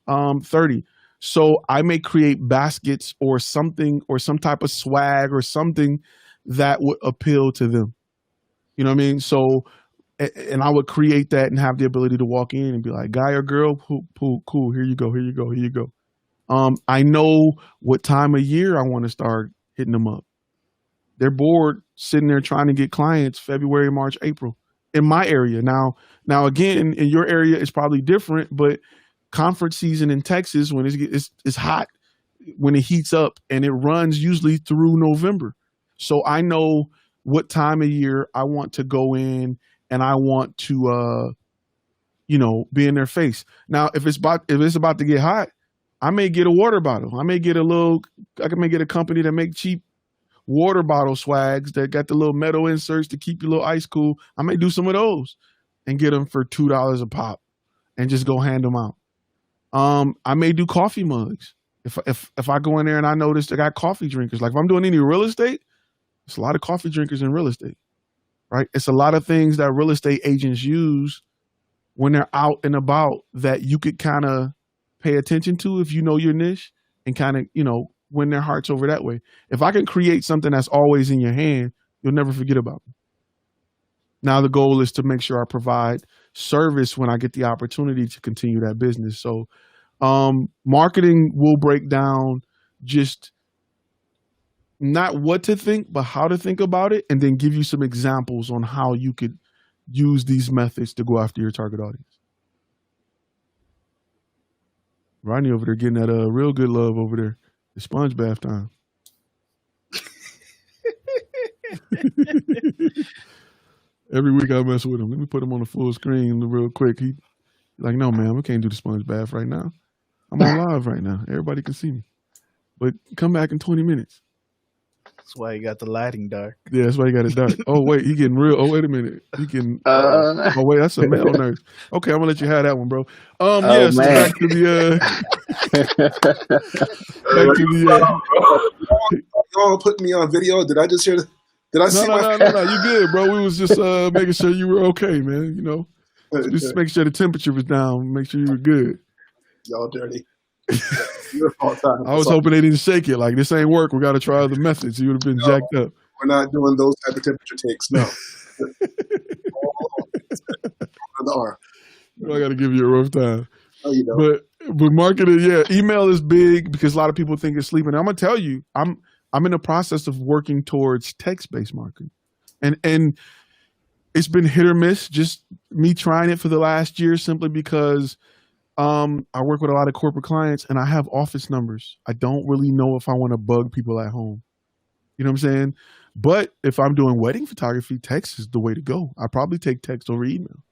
30. So I may create baskets or something, or some type of swag or something that would appeal to them. You know what I mean? So, and I would create that and have the ability to walk in and be like, guy or girl, cool, here you go, here you go, here you go. I know what time of year I want to start hitting them up. They're bored sitting there trying to get clients February, March, April in my area. Now again, in your area, it's probably different, but conference season in Texas, when it's hot, when it heats up, and it runs usually through November. So I know what time of year I want to go in, and I want to, be in their face. Now, if it's about to get hot, I may get a water bottle. I may get a company that make cheap water bottle swags that got the little metal inserts to keep your little ice cool. I may do some of those and get them for $2 a pop and just go hand them out. I may do coffee mugs. If I go in there and I notice they got coffee drinkers, like if I'm doing any real estate, it's a lot of coffee drinkers in real estate, right? It's a lot of things that real estate agents use when they're out and about that you could kind of pay attention to if you know your niche and kind of, win their hearts over that way. If I can create something that's always in your hand, you'll never forget about me. Now the goal is to make sure I provide service when I get the opportunity to continue that business. So marketing will break down just not what to think, but how to think about it, and then give you some examples on how you could use these methods to go after your target audience. Rodney over there getting that real good love over there. The sponge bath time. Every week I mess with him. Let me put him on the full screen real quick. He like, no, man, we can't do the sponge bath right now. I'm on live right now. Everybody can see me. But come back in 20 minutes. That's why you got the lighting dark. Yeah, that's why you got it dark. Oh, wait, he getting real. Oh, wait a minute. He getting. Oh, wait, that's a male nurse. Okay, I'm gonna let you have that one, bro. Yeah, so back to the. Back to the. Y'all put me on video. Did I just hear? Did I see? No. You good, bro. We was just making sure you were okay, man. Just make sure the temperature was down. Make sure you were good. Y'all dirty. I was hoping they didn't shake it. Like, this ain't work. We got to try other methods. You would have been jacked up. We're not doing those type of temperature takes. No. I got to give you a rough time. Oh, you know. But marketing, yeah, email is big because a lot of people think it's sleeping. I'm gonna tell you, I'm in the process of working towards text-based marketing, and it's been hit or miss. Just me trying it for the last year, simply because I work with a lot of corporate clients and I have office numbers. I don't really know if I want to bug people at home. You know what I'm saying? But if I'm doing wedding photography, text is the way to go. I probably take text over email.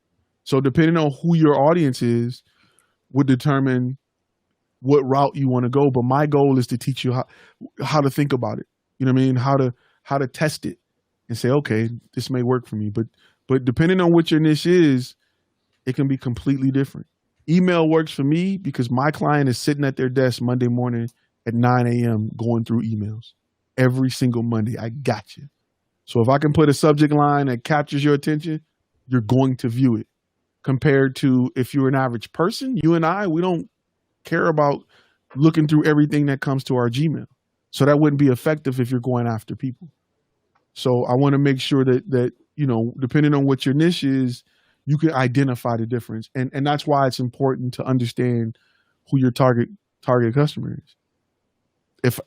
So depending on who your audience is would determine what route you want to go. But my goal is to teach you how to think about it. You know what I mean? How to test it and say, okay, this may work for me. But But depending on what your niche is, it can be completely different. Email works for me because my client is sitting at their desk Monday morning at 9 a.m. going through emails every single Monday. I got you. So if I can put a subject line that captures your attention, you're going to view it. Compared to if you're an average person, you and I, we don't care about looking through everything that comes to our Gmail. So that wouldn't be effective if you're going after people. So I want to make sure that, you know, depending on what your niche is, you can identify the difference. And that's why it's important to understand who your target customer is.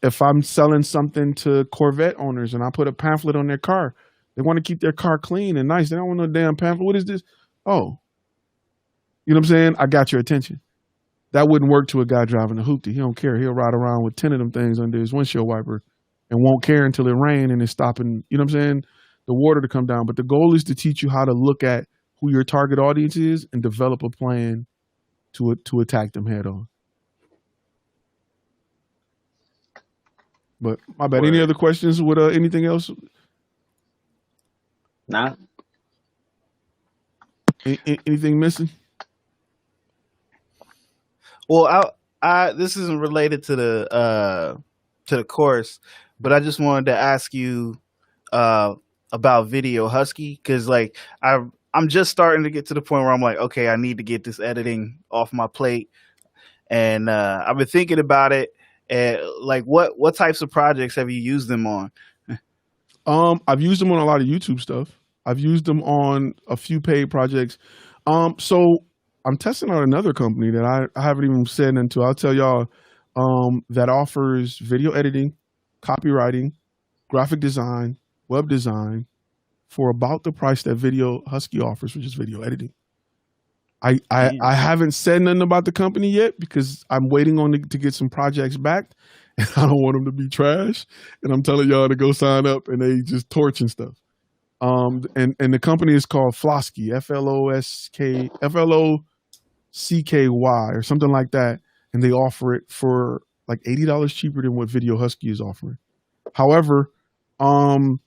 If I'm selling something to Corvette owners and I put a pamphlet on their car, they want to keep their car clean and nice. They don't want no damn pamphlet. What is this? Oh, you know what I'm saying? I got your attention. That wouldn't work to a guy driving a hoopty. He don't care. He'll ride around with 10 of them things under his windshield wiper and won't care until it rains and it's stopping, you know what I'm saying, the water to come down. But the goal is to teach you how to look at who your target audience is and develop a plan to attack them head on. But my bad. Any other questions with anything else? Nah. Anything missing? Well, I this isn't related to the course, but I just wanted to ask you about Video Husky, because like I'm just starting to get to the point where I'm like, okay, I need to get this editing off my plate, and I've been thinking about it. And like, what types of projects have you used them on? I've used them on a lot of YouTube stuff. I've used them on a few paid projects. So I'm testing out another company that I haven't even said into. I'll tell y'all that offers video editing, copywriting, graphic design, web design for about the price that Video Husky offers, which is video editing. I haven't said nothing about the company yet because I'm waiting on to get some projects back, and I don't want them to be trash. And I'm telling y'all to go sign up, and they just torching stuff. And the company is called Flosky, FLOCKY or something like that, and they offer it for like $80 cheaper than what Video Husky is offering. However, I'm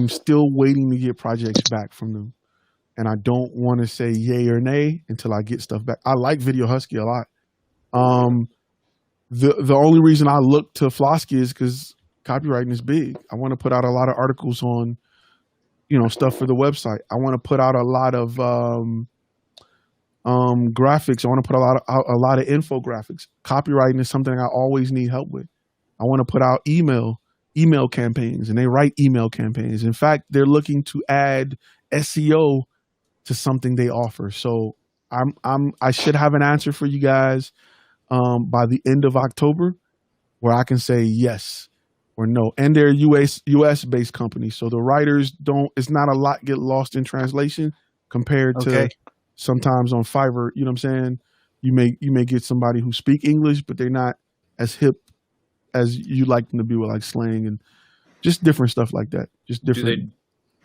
still waiting to get projects back from them, and I don't want to say yay or nay until I get stuff back. I like Video Husky a lot. The only reason I look to Flosky is because copywriting is big. I want to put out a lot of articles on, you know, stuff for the website. I want to put out a lot of graphics. I want to put a lot of infographics. Copywriting is something I always need help with. I want to put out email campaigns, and they write email campaigns. In fact, they're looking to add SEO to something they offer. So I should have an answer for you guys by the end of October, where I can say yes or no. And they're US based company, so the writers it's not a lot get lost in translation compared to sometimes on Fiverr. You know what I'm saying? You may get somebody who speak English, but they're not as hip as you like them to be with like slang and just different stuff like that. Just different.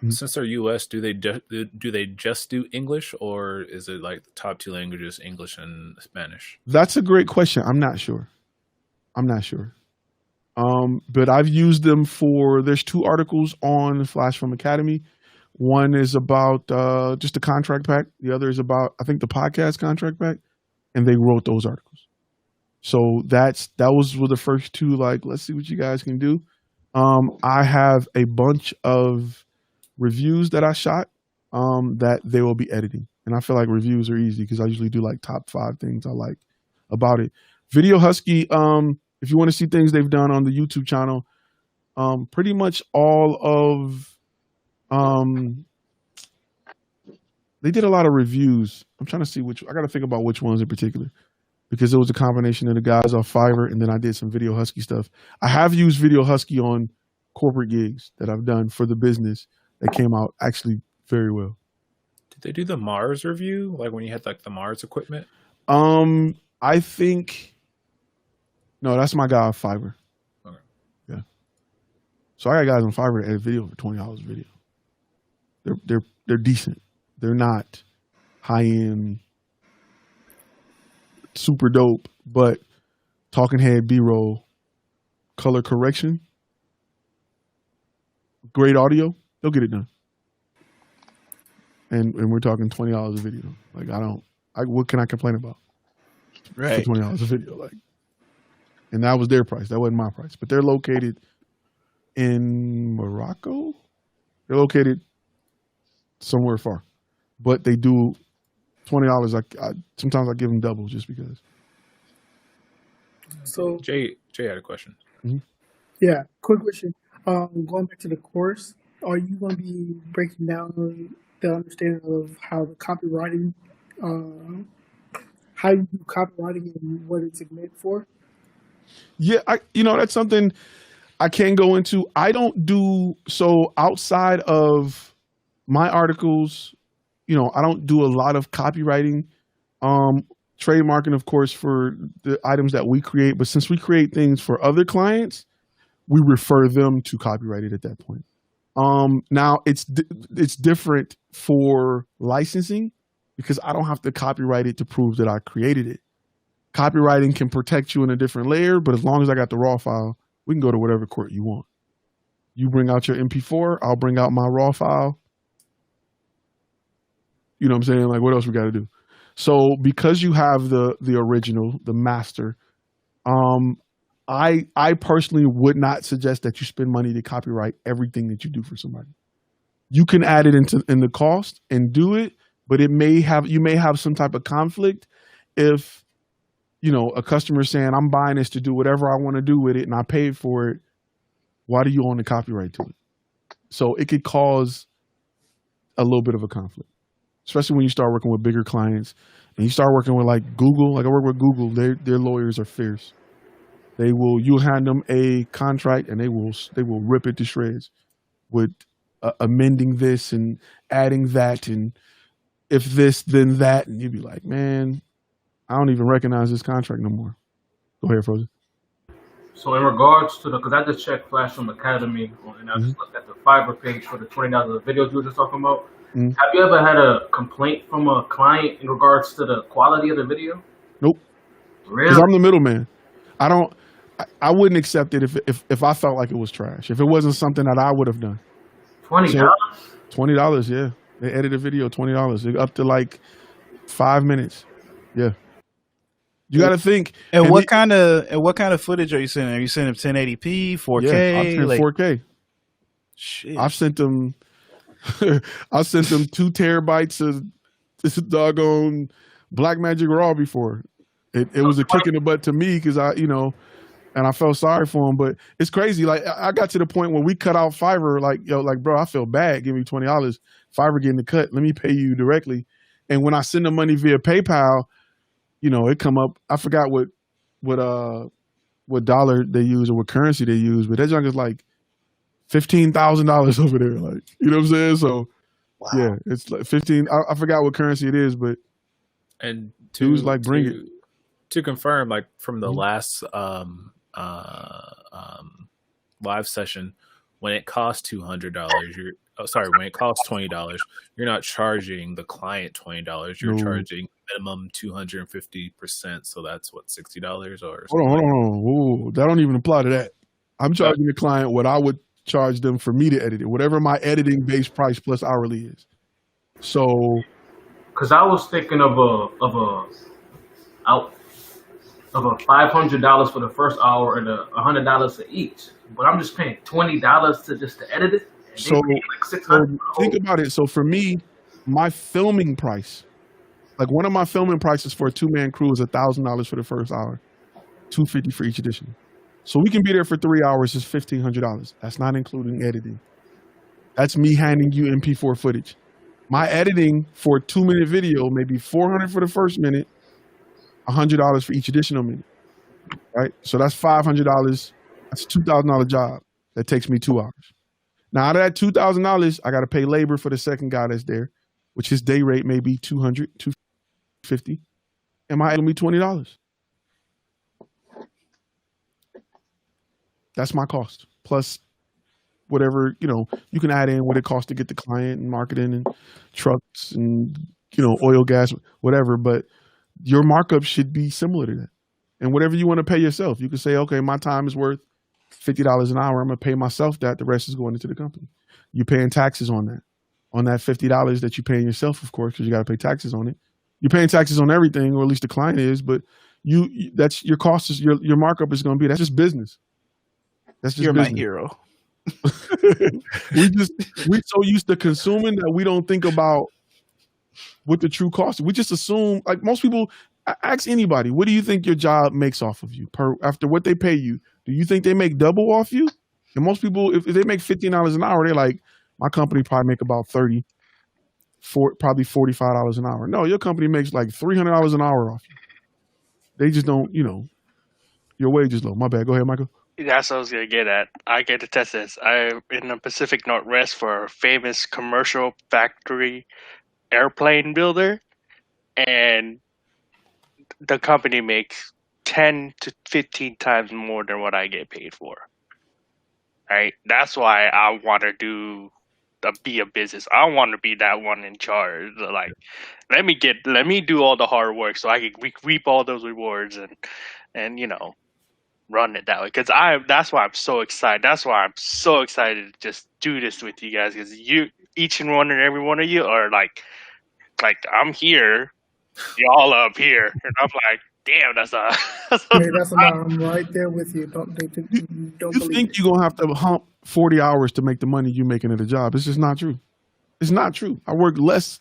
Since they're US, do they just do English, or is it like the top two languages, English and Spanish? That's a great question. I'm not sure. But I've used them for, there's 2 articles on Flash From Academy. One is about just a contract pack. The other is about, I think, the podcast contract pack, and they wrote those articles. So that was the first 2, like, let's see what you guys can do. I have a bunch of reviews that I shot that they will be editing. And I feel like reviews are easy because I usually do like top 5 things I like about it. Video Husky, if you want to see things they've done on the YouTube channel, pretty much all of, they did a lot of reviews. I'm trying to see I got to think about which ones in particular, because it was a combination of the guys off Fiverr, and then I did some Video Husky stuff. I have used Video Husky on corporate gigs that I've done for the business that came out actually very well. Did they do the Mars review, like when you had like the Mars equipment? I think no, that's my guy off Fiverr. Okay. Yeah. So I got guys on Fiverr that edit video for $20 a video. They're decent. They're not high end, super dope, but talking head, B-roll, color correction, great audio, they'll get it done. and we're talking $20 a video. Like what can I complain about? Right. For $20 a video, like, and that was their price. That wasn't my price. But they're located in Morocco. They're located somewhere far, but they do $20. Sometimes I give them double just because. So Jay had a question. yeah, quick question. Going back to the course, are you going to be breaking down the understanding of how the copywriting, how you do copywriting and what it's meant for? Yeah, that's something I can go into. I don't do so outside of my articles. I don't do a lot of copywriting, trademarking, of course, for the items that we create. But since we create things for other clients, we refer them to copyrighted at that point. Now it's different for licensing because I don't have to copyright it to prove that I created it. Copywriting can protect you in a different layer, but as long as I got the raw file, we can go to whatever court you want. You bring out your MP4, I'll bring out my raw file. You know what I'm saying? Like, what else we got to do? So because you have the original, the master, I personally would not suggest that you spend money to copyright everything that you do for somebody. You can add it in the cost and do it, but you may have some type of conflict if a customer saying, I'm buying this to do whatever I want to do with it and I paid for it. Why do you own the copyright to it? So it could cause a little bit of a conflict, especially when you start working with bigger clients and you start working with like Google. Like I work with Google, their lawyers are fierce. You hand them a contract and they will rip it to shreds with amending this and adding that and if this then that, and you'd be like, man, I don't even recognize this contract no more. Go ahead, Frozen. So in regards to because I just checked Flashroom Academy and I just looked at the Fiverr page for the $20 videos you were just talking about. Have you ever had a complaint from a client in regards to the quality of the video? Nope. Really? Because I'm the middleman. I wouldn't accept it if I felt like it was trash. If it wasn't something that I would have done. $20? $20, yeah. They edit a video, $20. Up to like 5 minutes. Yeah. You got to think. And what kind of footage are you sending? Are you sending 1080p, 4K? Yeah, I've sent 4K. Shit. I've sent them. I sent them 2 terabytes of this doggone Blackmagic Raw before. It was a kick in the butt to me because and I felt sorry for him. But it's crazy. Like I got to the point where we cut out Fiverr. Like bro, I feel bad. Give me $20. Fiverr getting the cut. Let me pay you directly. And when I send the money via PayPal, it come up. I forgot what dollar they use or what currency they use, but that junk is like $15,000 over there. Like, you know what I'm saying? So wow. Yeah, it's like 15. I forgot what currency it is, but and dudes like bring it. To confirm, like from the last live session, when it costs $200, when it costs $20, you're not charging the client $20. You're charging minimum 250%. So that's what, $60 or hold on. Ooh, that don't even apply to that. I'm charging the client what I would charge them for me to edit it, whatever my editing base price plus hourly is. So, because I was thinking of $500 for the first hour and $100 for each, but I'm just paying $20 to edit it. So, think about it. So for me, my filming price, like one of my filming prices for a 2-man crew is $1,000 for the first hour, $250 for each edition. So we can be there for 3 hours, is $1,500. That's not including editing. That's me handing you MP4 footage. My editing for a 2-minute video may be $400 for the first minute, $100 for each additional minute, right? So that's $500. That's a $2,000 job that takes me 2 hours. Now, out of that $2,000, I got to pay labor for the second guy that's there, which his day rate may be $200, $250, and my it'll be $20. That's my cost plus whatever you can add in what it costs to get the client and marketing and trucks and oil, gas, whatever. But your markup should be similar to that. And whatever you want to pay yourself, you can say, okay, my time is worth $50 an hour. I'm going to pay myself that. The rest is going into the company. You're paying taxes on that. on that $50 that you're paying yourself, of course, because you got to pay taxes on it. You're paying taxes on everything, or at least the client is, but that's your cost is your markup is going to be. That's just business. That's just You're business. my hero. we so used to consuming that we don't think about what the true cost is. We just assume, like most people, ask anybody, what do you think your job makes off of you after what they pay you? Do you think they make double off you? And most people, if they make $15 an hour, they're like, my company probably make about probably $45 an hour. No, your company makes like $300 an hour off you. They just don't, your wage is low. My bad. Go ahead, Michael. That's what I was gonna get at. I get to test this. I'm in the Pacific Northwest for a famous commercial factory airplane builder, and the company makes 10 to 15 times more than what I get paid for. Right? That's why I want to be a business. I want to be that one in charge. Like, let me do all the hard work so I can reap all those rewards and run it that way. Because that's why I'm so excited. That's why I'm so excited to just do this with you guys. Because each and every one of you are like I'm here, y'all up here, and I'm like, damn, that's a lot. I'm right there with you. Don't you think you're gonna have to hump 40 hours to make the money you're making at a job? It's just not true. It's not true. I work less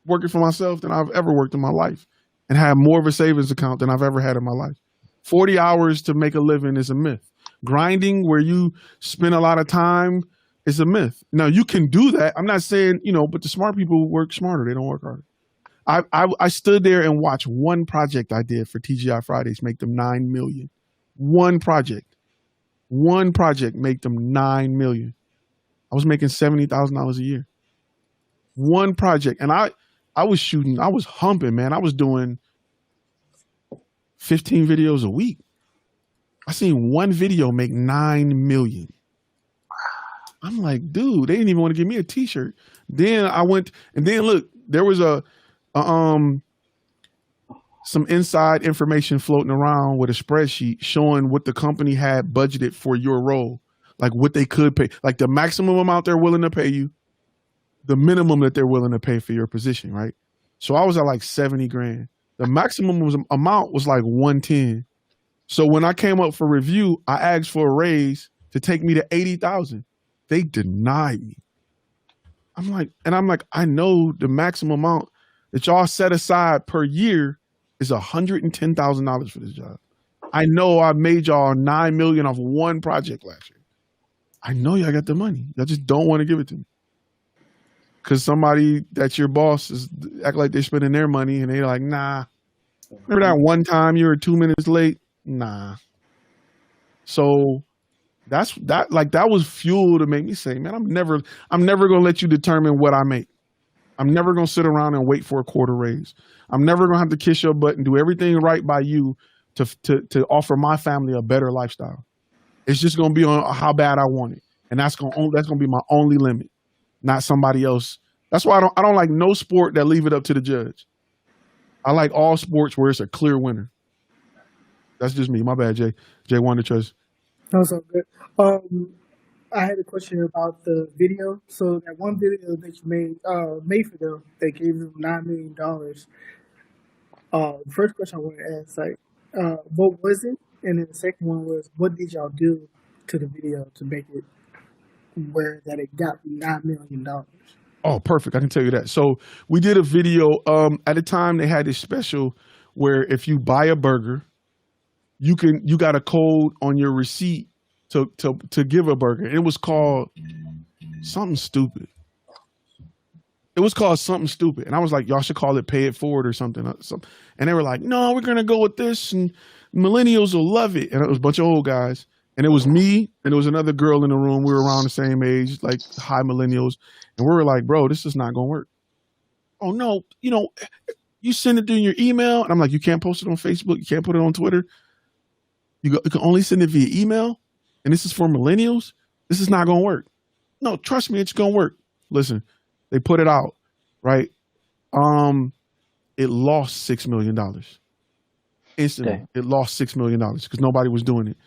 working for myself than I've ever worked in my life, and have more of a savings account than I've ever had in my life. 40 hours to make a living is a myth. Grinding, where you spend a lot of time, is a myth. Now, you can do that. I'm not saying, but the smart people work smarter. They don't work harder. I stood there and watched one project I did for TGI Fridays make them $9 million. One project make them $9 million. I was making $70,000 a year. One project. And I was humping, man. I was doing 15 videos a week. I seen one video make $9 million. I'm like, dude, they didn't even want to give me a t-shirt. Then I went, and then look, there was some inside information floating around with a spreadsheet showing what the company had budgeted for your role, like what they could pay, like the maximum amount they're willing to pay you, the minimum that they're willing to pay for your position, right? So I was at like 70 grand. The maximum amount was like 110. So when I came up for review, I asked for a raise to take me to 80,000. They denied me. I'm like, I know the maximum amount that y'all set aside per year is $110,000 for this job. I know I made y'all $9 million off one project last year. I know y'all got the money. Y'all just don't want to give it to me. Because somebody that's your boss is act like they're spending their money and they're like, nah. Remember that one time you were 2 minutes late? Nah. So that was fuel to make me say, man, I'm never gonna let you determine what I make. I'm never gonna sit around and wait for a quarter raise. I'm never gonna have to kiss your butt and do everything right by you to offer my family a better lifestyle. It's just gonna be on how bad I want it, and that's gonna be my only limit, not somebody else. That's why I don't like no sport that leave it up to the judge. I like all sports where it's a clear winner. That's just me. My bad, Jay. Jay Wonder Trust. That was so good. I had a question about the video. So that one video that you made for them, they gave them $9 million. The first question I want to ask, what was it? And then the second one was, what did y'all do to the video to make it where that it got $9 million? Oh, perfect. I can tell you that. So we did a video. At the time, they had this special where if you buy a burger, you got a code on your receipt to give a burger. It was called something stupid. And I was like, y'all should call it Pay It Forward or something. And they were like, no, we're going to go with this and millennials will love it. And it was a bunch of old guys. And it was me and there was another girl in the room. We were around the same age, like high millennials. And we were like, bro, this is not going to work. Oh, no, you send it in your email. And I'm like, you can't post it on Facebook. You can't put it on Twitter. You can only send it via email. And this is for millennials. This is not going to work. No, trust me, it's going to work. Listen, they put it out, right? It lost $6 million. Instantly, okay. It lost $6 million because nobody was doing it.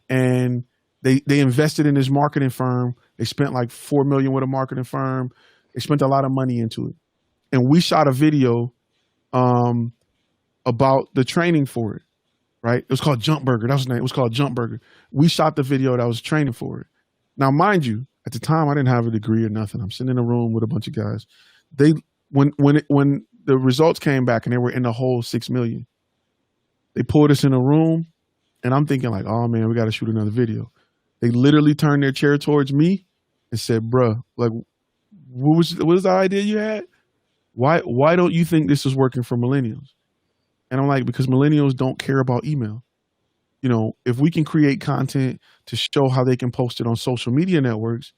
And they invested in this marketing firm. They spent like $4 million with a marketing firm. They spent a lot of money into it. And we shot a video about the training for it, right? It was called Jump Burger. That was the name. It was called Jump Burger. We shot the video that was training for it. Now, mind you, at the time, I didn't have a degree or nothing. I'm sitting in a room with a bunch of guys. When the results came back and they were in the whole 6 million, they pulled us in a room, and I'm thinking like, oh man, we got to shoot another video. They literally turned their chair towards me and said, bruh, like, what was the idea you had? Why don't you think this is working for millennials? And I'm like, because millennials don't care about email. You know, if we can create content to show how they can post it on social media networks,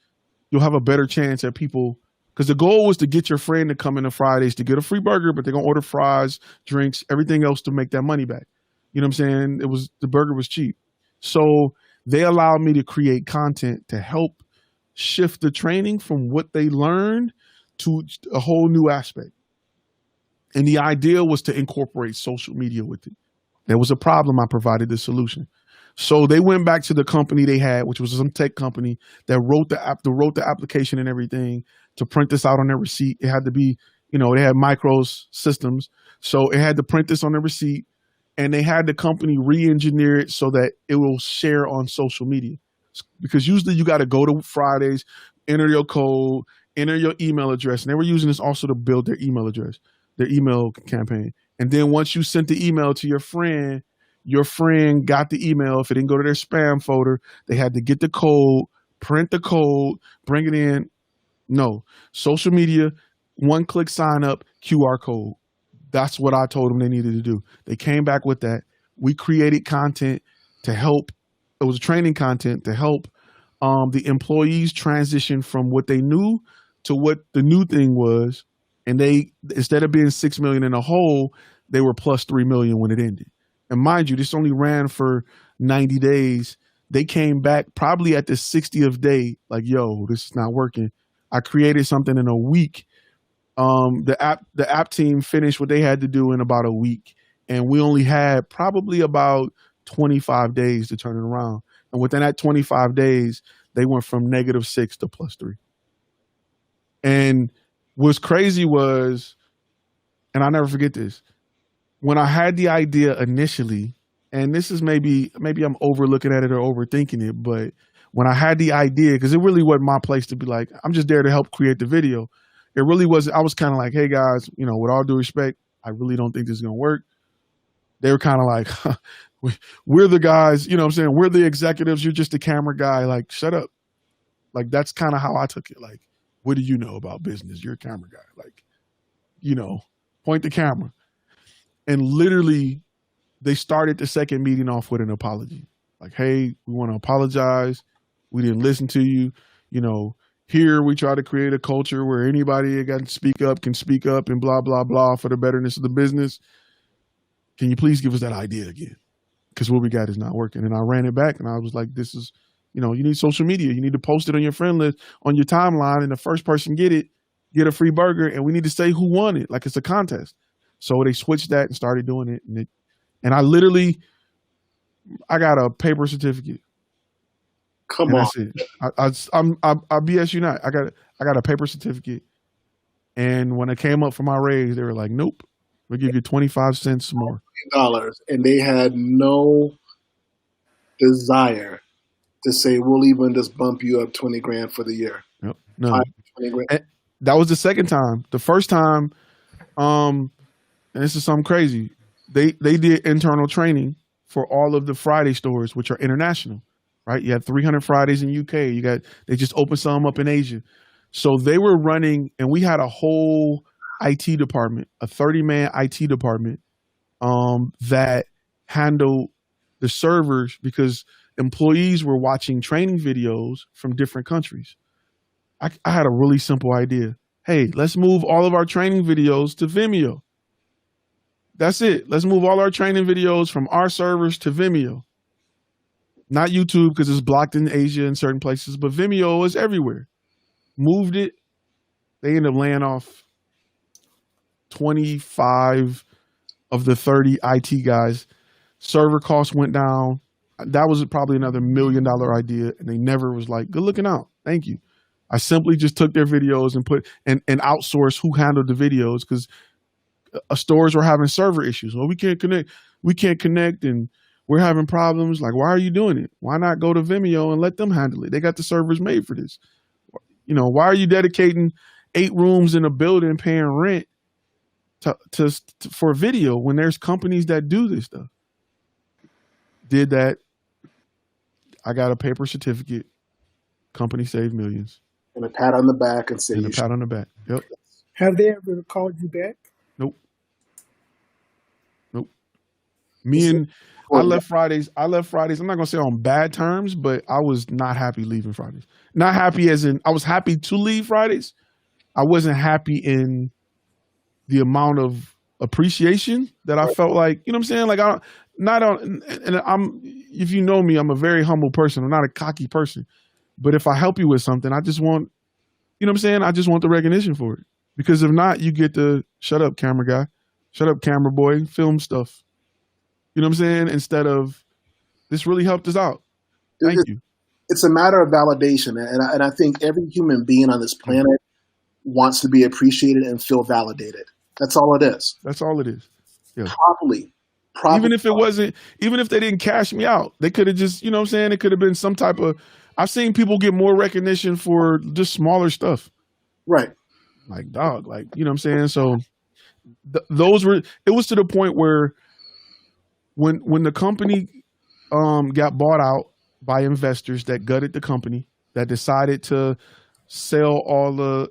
you'll have a better chance at people. Because the goal was to get your friend to come in on Fridays to get a free burger, but they're going to order fries, drinks, everything else to make that money back. You know what I'm saying? The burger was cheap. So they allowed me to create content to help shift the training from what they learned to a whole new aspect. And the idea was to incorporate social media with it. There was a problem. I provided the solution. So they went back to the company they had, which was some tech company that wrote the application and everything to print this out on their receipt. It had to be, you know, they had micros systems. So it had to print this on their receipt, and they had the company re-engineer it so that it will share on social media. Because usually you got to go to Fridays, enter your code, enter your email address. And they were using this also to build their email address, their email campaign. And then once you sent the email to your friend got the email. If it didn't go to their spam folder, they had to get the code, print the code, bring it in. No. Social media, one-click sign up, QR code. That's what I told them they needed to do. They came back with that. We created content to help. It was training content to help the employees transition from what they knew to what the new thing was. And they, instead of being 6 million in a hole, they were plus 3 million when it ended. And mind you, this only ran for 90 days. They came back probably at the 60th day, like, yo, this is not working. I created something in a week. The app team finished what they had to do in about a week. And we only had probably about 25 days to turn it around. And within that 25 days, they went from -6 to +3. And what's crazy was, and I'll never forget this, when I had the idea initially, and this is maybe I'm overlooking at it or overthinking it, but when I had the idea, because it really wasn't my place to be like, I'm just there to help create the video. It really was, I was kind of like, hey guys, you know, with all due respect, I really don't think this is going to work. They were kind of like, we're the guys, you know what I'm saying? We're the executives. You're just the camera guy. Like, shut up. Like, that's kind of how I took it. Like, what do you know about business? You're a camera guy. Like, you know, point the camera. And literally, they started the second meeting off with an apology. Like, hey, we want to apologize. We didn't listen to you. You know, here we try to create a culture where anybody that got to speak up can speak up and blah, blah, blah for the betterness of the business. Can you please give us that idea again? Because what we got is not working. And I ran it back and I was like, this is, you know, you need social media. You need to post it on your friend list, on your timeline, and the first person get a free burger. And we need to say who won it. Like it's a contest. So they switched that and started doing it. And I literally, I got a paper certificate. Come on. That's it. I BS you not. I got a paper certificate. And when it came up for my raise, they were like, nope, we'll give you 25 cents more. And they had no desire to say, we'll even just bump you up 20 grand for the year. Yep. No. 20 grand. And that was the second time. The first time, and this is something crazy. They did internal training for all of the Friday stores, which are international, right? You have 300 Fridays in UK. They just opened some up in Asia. So they were running, and we had a whole IT department, a 30-man IT department that handled the servers because employees were watching training videos from different countries. I had a really simple idea. Hey, let's move all of our training videos to Vimeo. That's it. Let's move all our training videos from our servers to Vimeo. Not YouTube because it's blocked in Asia and certain places, but Vimeo is everywhere. Moved it. They ended up laying off 25 of the 30 IT guys. Server costs went down. That was probably another $1 million idea, and they never was like, good looking out. Thank you. I simply just took their videos and put and outsourced who handled the videos because stores were having server issues. Well, we can't connect, and we're having problems. Like, why are you doing it? Why not go to Vimeo and let them handle it? They got the servers made for this. You know, why are you dedicating 8 rooms in a building paying rent for video when there's companies that do this stuff? Did that. I got a paper certificate. Company saved millions. And a pat on the back and say, and a pat on the back. Yep. Have they ever called you back? Nope. I left Fridays. I'm not going to say on bad terms, but I was not happy leaving Fridays. Not happy as in, I was happy to leave Fridays. I wasn't happy in the amount of appreciation that I felt like, you know what I'm saying? Like, if you know me, I'm a very humble person. I'm not a cocky person. But if I help you with something, I just want, you know what I'm saying? I just want the recognition for it. Because if not, you get the shut up camera guy, shut up camera boy, film stuff. You know what I'm saying? Instead of, this really helped us out. Thank you. It's a matter of validation. And I think every human being on this planet wants to be appreciated and feel validated. That's all it is. That's all it is. Yeah. Properly. Even if they didn't cash me out, they could have just, you know what I'm saying? It could have been some type of, I've seen people get more recognition for just smaller stuff. Right. Like, dog, like, you know what I'm saying? So it was to the point where when the company got bought out by investors that gutted the company, that decided to sell all the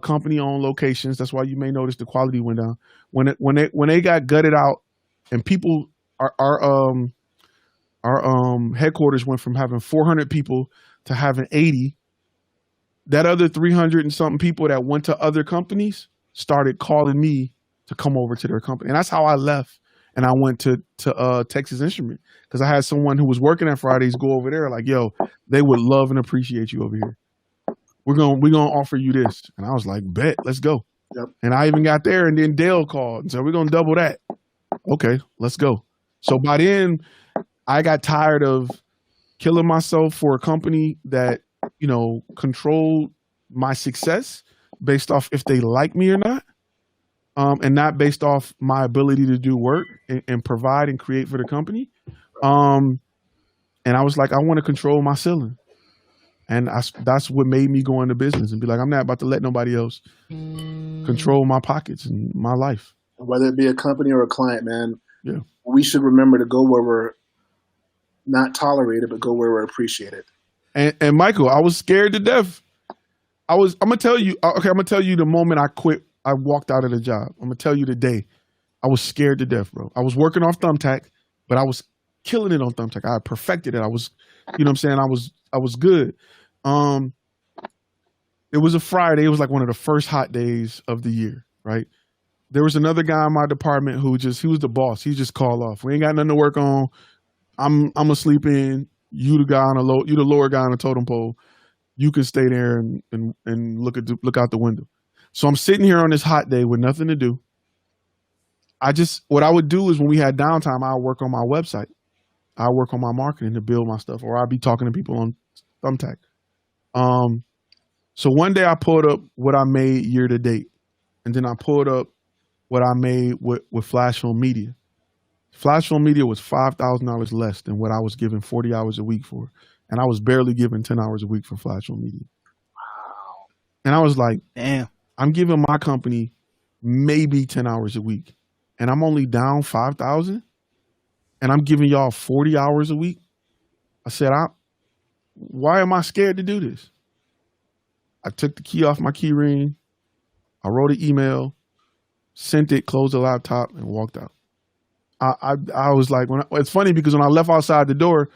company-owned locations, that's why you may notice the quality went down. When they got gutted out, and people, our headquarters went from having 400 people to having 80. That other 300 and something people that went to other companies started calling me to come over to their company. And that's how I left. And I went to Texas Instrument because I had someone who was working at Fridays go over there like, yo, they would love and appreciate you over here. We're gonna offer you this. And I was like, bet, let's go. Yep. And I even got there, and then Dale called and said, we're gonna double that. Okay, let's go. So by then, I got tired of killing myself for a company that, you know, controlled my success based off if they like me or not, and not based off my ability to do work and provide and create for the company. And I was like, I want to control my ceiling. And that's what made me go into business and be like, I'm not about to let nobody else control my pockets and my life. Whether it be a company or a client, man, yeah, we should remember to go where we're not tolerated, but go where we're appreciated. And Michael, I was scared to death. I'm gonna tell you the moment I quit, I walked out of the job. I'm gonna tell you the day. I was scared to death, bro. I was working off Thumbtack, but I was killing it on Thumbtack. I perfected it. I was, you know what I'm saying? I was good. It was a Friday. It was like one of the first hot days of the year, right? There was another guy in my department he was the boss. He just called off. We ain't got nothing to work on. I'm gonna sleep in. You the lower guy on the totem pole. You can stay there and look out the window. So I'm sitting here on this hot day with nothing to do. What I would do is when we had downtime, I'll work on my website. I'll work on my marketing to build my stuff, or I'll be talking to people on Thumbtack. So one day I pulled up what I made year to date, and then I pulled up what I made with Flashfilm Media. Flashfilm Media was $5,000 less than what I was given 40 hours a week for, and I was barely given 10 hours a week for Flashfilm Media. Wow! And I was like, damn, I'm giving my company maybe 10 hours a week, and I'm only down 5,000, and I'm giving y'all 40 hours a week. I said, why am I scared to do this? I took the key off my key ring. I wrote an email, sent it, closed the laptop, and walked out. I was like, it's funny because when I left outside the door,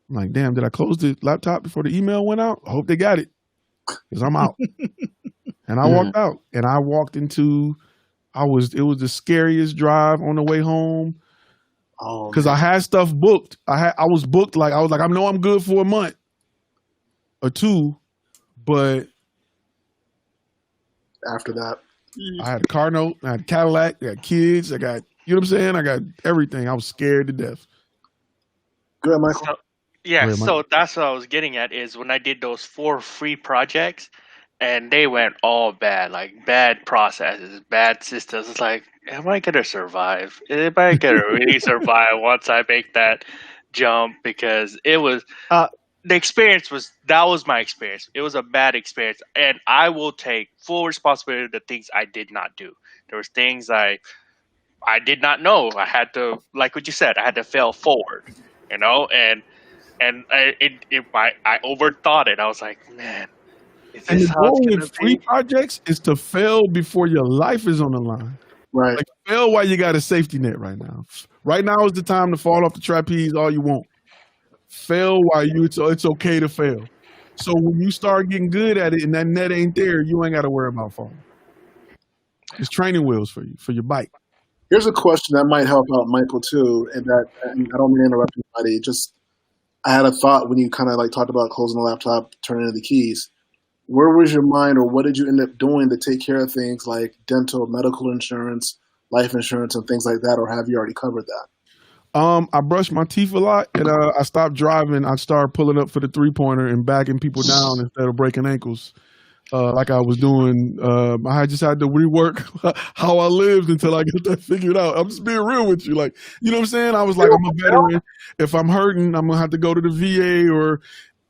I'm like, damn, did I close the laptop before the email went out? I hope they got it because I'm out. And I walked out, and I walked into, it was the scariest drive on the way home because I had stuff booked. I was booked like, I know I'm good for a month or two, but after that, I had a car note, I had a Cadillac, I got kids, you know what I'm saying? I got everything. I was scared to death. Go ahead, Michael. Yeah, Go ahead, Mike. so that's what I was getting at is when I did those 4 free projects and they went all bad, like bad processes, bad systems. It's like, am I gonna survive? Am I gonna really survive once I make that jump? Because it was Uh, the experience that was my experience. It was a bad experience, and I will take full responsibility of the things I did not do. There was things I did not know. I had to, like what you said, I had to fail forward, and I overthought it. I was like, man, is And this the how it's goal gonna with free be? projects is to fail before your life is on the line. Right. Like fail while you got a safety net right now. Right now is the time to fall off the trapeze all you want. Fail while it's okay to fail. So when you start getting good at it and that net ain't there, you ain't got to worry about falling. It's training wheels for you, for your bike. Here's a question that might help out Michael too, and I don't mean to interrupt anybody. Just I had a thought when you kind of like talked about closing the laptop, turning in the keys. Where was your mind, or what did you end up doing to take care of things like dental, medical insurance, life insurance, and things like that, or have you already covered that? I brushed my teeth a lot, and I stopped driving. I started pulling up for the 3-pointer and backing people down instead of breaking ankles, like I was doing. I just had to rework how I lived until I got that figured out. I'm just being real with you, like, you know what I'm saying? I was like, I'm a veteran. If I'm hurting, I'm gonna have to go to the VA. Or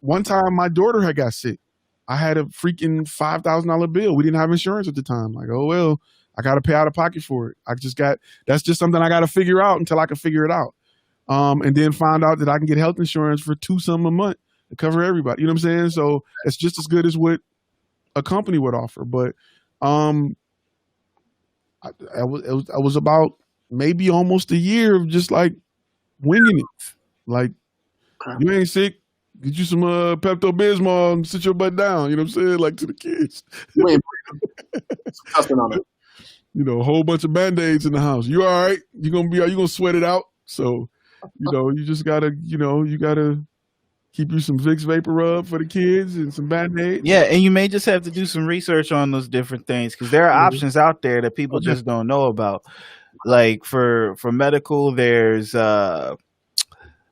one time, my daughter had got sick. I had a freaking $5,000 bill. We didn't have insurance at the time. Like, oh well, I got to pay out of pocket for it. That's just something I got to figure out until I can figure it out. And then find out that I can get health insurance for $2 a month to cover everybody. You know what I'm saying? So it's just as good as what a company would offer. But I was about maybe almost a year of just like winging it. Like, you ain't sick, get you some Pepto-Bismol and sit your butt down. You know what I'm saying? Like to the kids. You ain't cussing on it. You know, a whole bunch of Band-Aids in the house. You all right? You gonna sweat it out? So, you know, you just gotta, you gotta keep you some Vicks Vapor Rub for the kids and some Band-Aids. Yeah, and you may just have to do some research on those different things because there are options out there that people just don't know about. Like for medical, there's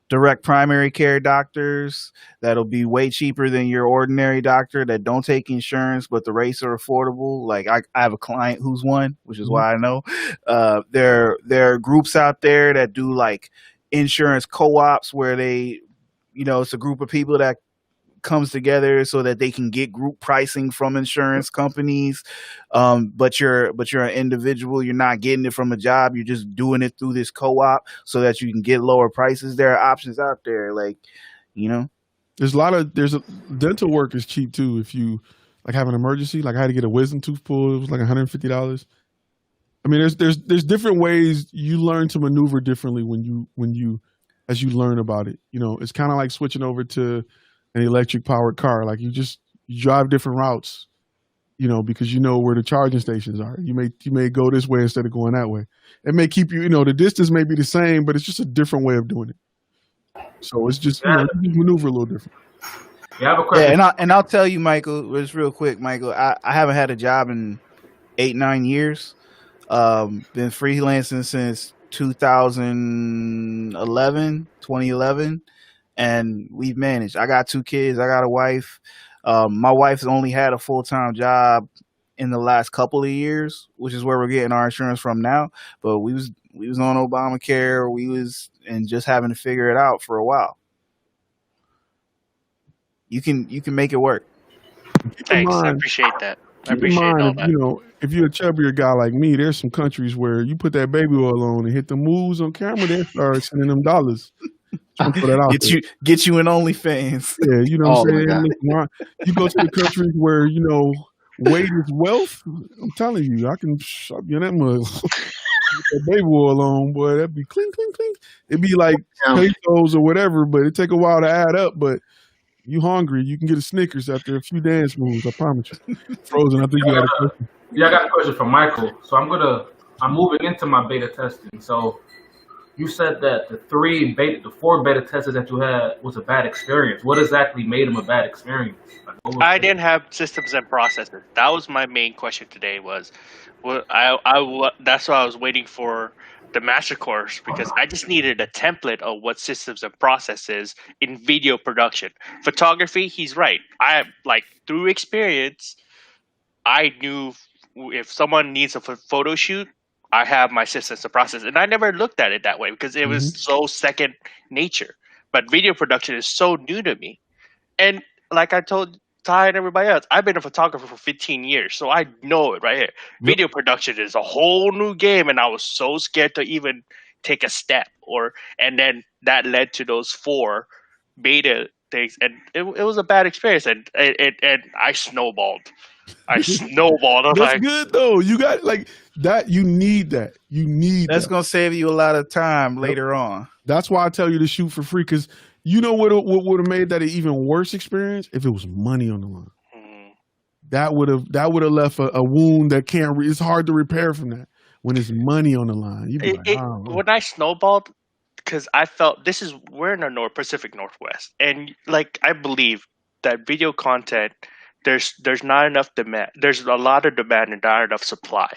direct primary care doctors that'll be way cheaper than your ordinary doctor that don't take insurance, but the rates are affordable. Like I have a client who's one, which is why I know. There are groups out there that do like insurance co-ops where they, it's a group of people that comes together so that they can get group pricing from insurance companies. But you're an individual. You're not getting it from a job. You're just doing it through this co-op so that you can get lower prices. There are options out there. Like, there's dental work is cheap too. If you like have an emergency, like I had to get a wisdom tooth pulled. It was like $150. I mean, there's different ways you learn to maneuver differently as you learn about it. It's kind of like switching over to an electric powered car. Like you drive different routes, because you know where the charging stations are. You may go this way instead of going that way. It may keep you, the distance may be the same, but it's just a different way of doing it. So it's just, you maneuver a little different. Yeah, I have a question. Yeah, and I'll tell you, Michael, just real quick, Michael, I haven't had a job in 8-9 years. Been freelancing since 2011, and we've managed. I got 2 kids. I got a wife. My wife's only had a full-time job in the last couple of years, which is where we're getting our insurance from now. But we was on Obamacare. And just having to figure it out for a while. You can make it work. Thanks, I appreciate that. I appreciate all that. If you're a chubbier guy like me, there's some countries where you put that baby oil on and hit the moves on camera, they start sending them dollars. Get you in OnlyFans. Yeah, you know what I'm saying? You go to the countries where, weight is wealth. I'm telling you, I can shove you in that mug. With that baby oil on, boy, that'd be clink, clink, clink. It'd be like pesos or whatever, but it'd take a while to add up. But you hungry, you can get a Snickers after a few dance moves, I promise you. Frozen, I think you got a question. Yeah, I got a question from Michael. So I'm moving into my beta testing. So you said that the 4 beta testers that you had was a bad experience. What exactly made them a bad experience? I didn't have systems and processes. That was my main question today. That's why I was waiting for the master course because I just needed a template of what systems and processes in video production. Photography, he's right. I like through experience, I knew if someone needs a photo shoot, I have my systems and process, and I never looked at it that way because it was so second nature. But video production is so new to me, and like I told Ty and everybody else, I've been a photographer for 15 years, so I know it right here. Video production is a whole new game, and I was so scared to even take a step. And then that led to those 4 beta things, and it was a bad experience, and I snowballed. I snowballed. I was That's like, good though. You got like that. You need that. You need That's that. gonna save you a lot of time later on. That's why I tell you to shoot for free, because you know what would have made that an even worse experience if it was money on the line. That would have left a wound that can't. It's hard to repair from that when it's money on the line. You'd be like, when I snowballed, because I felt we're in the Pacific Northwest, and like I believe that video content, there's not enough demand. There's a lot of demand and not enough supply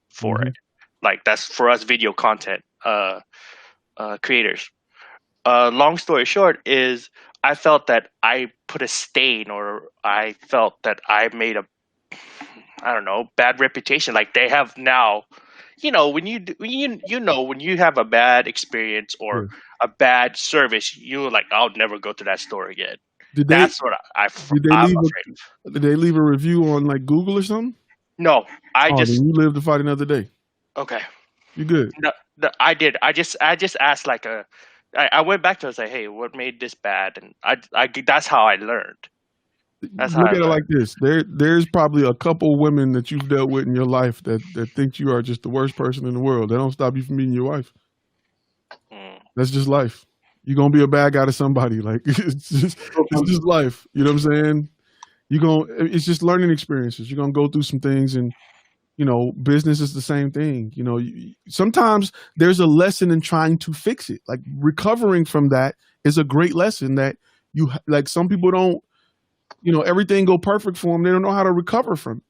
for it. Like that's for us video content creators. Long story short is I felt that I put a stain, or I felt that I made bad reputation. Like they have now, when you have a bad experience or a bad service, you're like, I'll never go to that store again. That's what did they leave a review on like Google or something? No, then you live to fight another day. Okay. You good? No, I did. I just asked I went back to it and say, hey, what made this bad? And I that's how I learned. Look at it like this. There's probably a couple women that you've dealt with in your life that think you are just the worst person in the world. That don't stop you from meeting your wife. That's just life. You're gonna be a bad guy to somebody. Like it's just life. You know what I'm saying? It's just learning experiences. You're gonna go through some things, and business is the same thing. Sometimes there's a lesson in trying to fix it. Like recovering from that is a great lesson that some people don't, everything go perfect for them. They don't know how to recover from it.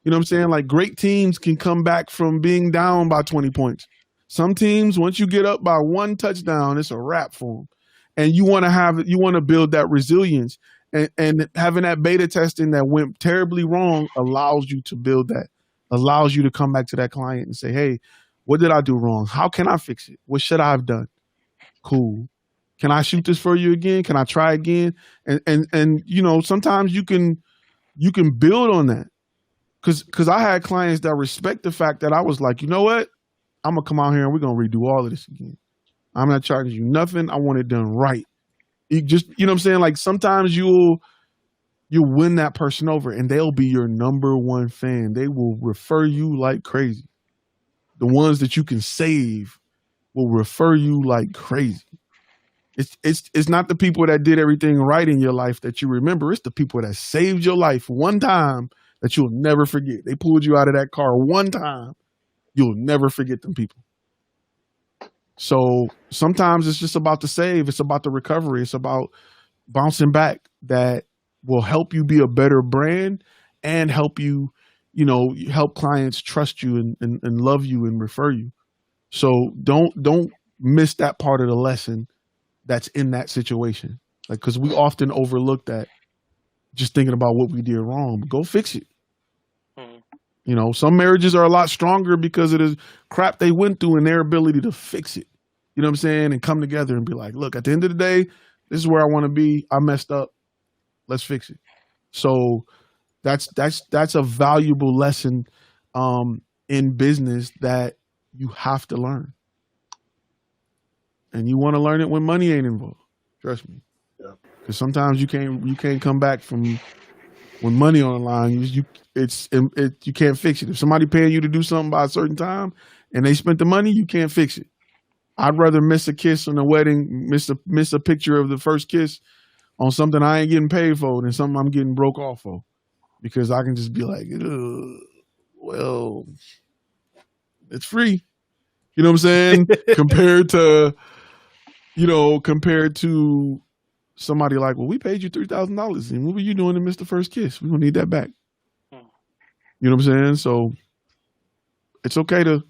You know what I'm saying? Like great teams can come back from being down by 20 points. Some teams, once you get up by 1 touchdown, it's a wrap for them. And you want to build that resilience, and having that beta testing that went terribly wrong allows you to build that. Allows you to come back to that client and say, hey, what did I do wrong? How can I fix it? What should I have done? Cool. Can I shoot this for you again? Can I try again? And sometimes you can build on that. Cause I had clients that respect the fact that I was like, you know what? I'm gonna come out here and we're gonna redo all of this again. I'm not charging you nothing. I want it done right. You know what I'm saying? Like sometimes you'll win that person over and they'll be your number 1 fan. They will refer you like crazy. The ones that you can save will refer you like crazy. It's not the people that did everything right in your life that you remember. It's the people that saved your life one time that you'll never forget. They pulled you out of that car one time. You'll never forget them people. So sometimes it's just about the save. It's about the recovery. It's about bouncing back. That will help you be a better brand and help you, help clients trust you and love you and refer you. So don't miss that part of the lesson that's in that situation. Like, cause we often overlook that just thinking about what we did wrong. Go fix it. Some marriages are a lot stronger because of the crap they went through and their ability to fix it. You know what I'm saying? And come together and be like, look, at the end of the day, this is where I want to be. I messed up. Let's fix it. So that's a valuable lesson in business that you have to learn. And you want to learn it when money ain't involved. Trust me. Yeah. Because sometimes you can't come back from when money on the line. You can't fix it. If somebody paying you to do something by a certain time and they spent the money, you can't fix it. I'd rather miss a kiss on a wedding, miss a picture of the first kiss on something I ain't getting paid for than something I'm getting broke off for, because I can just be like, well, it's free. You know what I'm saying? compared to somebody like, well, we paid you $3,000 and what were you doing to miss the first kiss? We're gonna need that back. You know what I'm saying? So it's okay to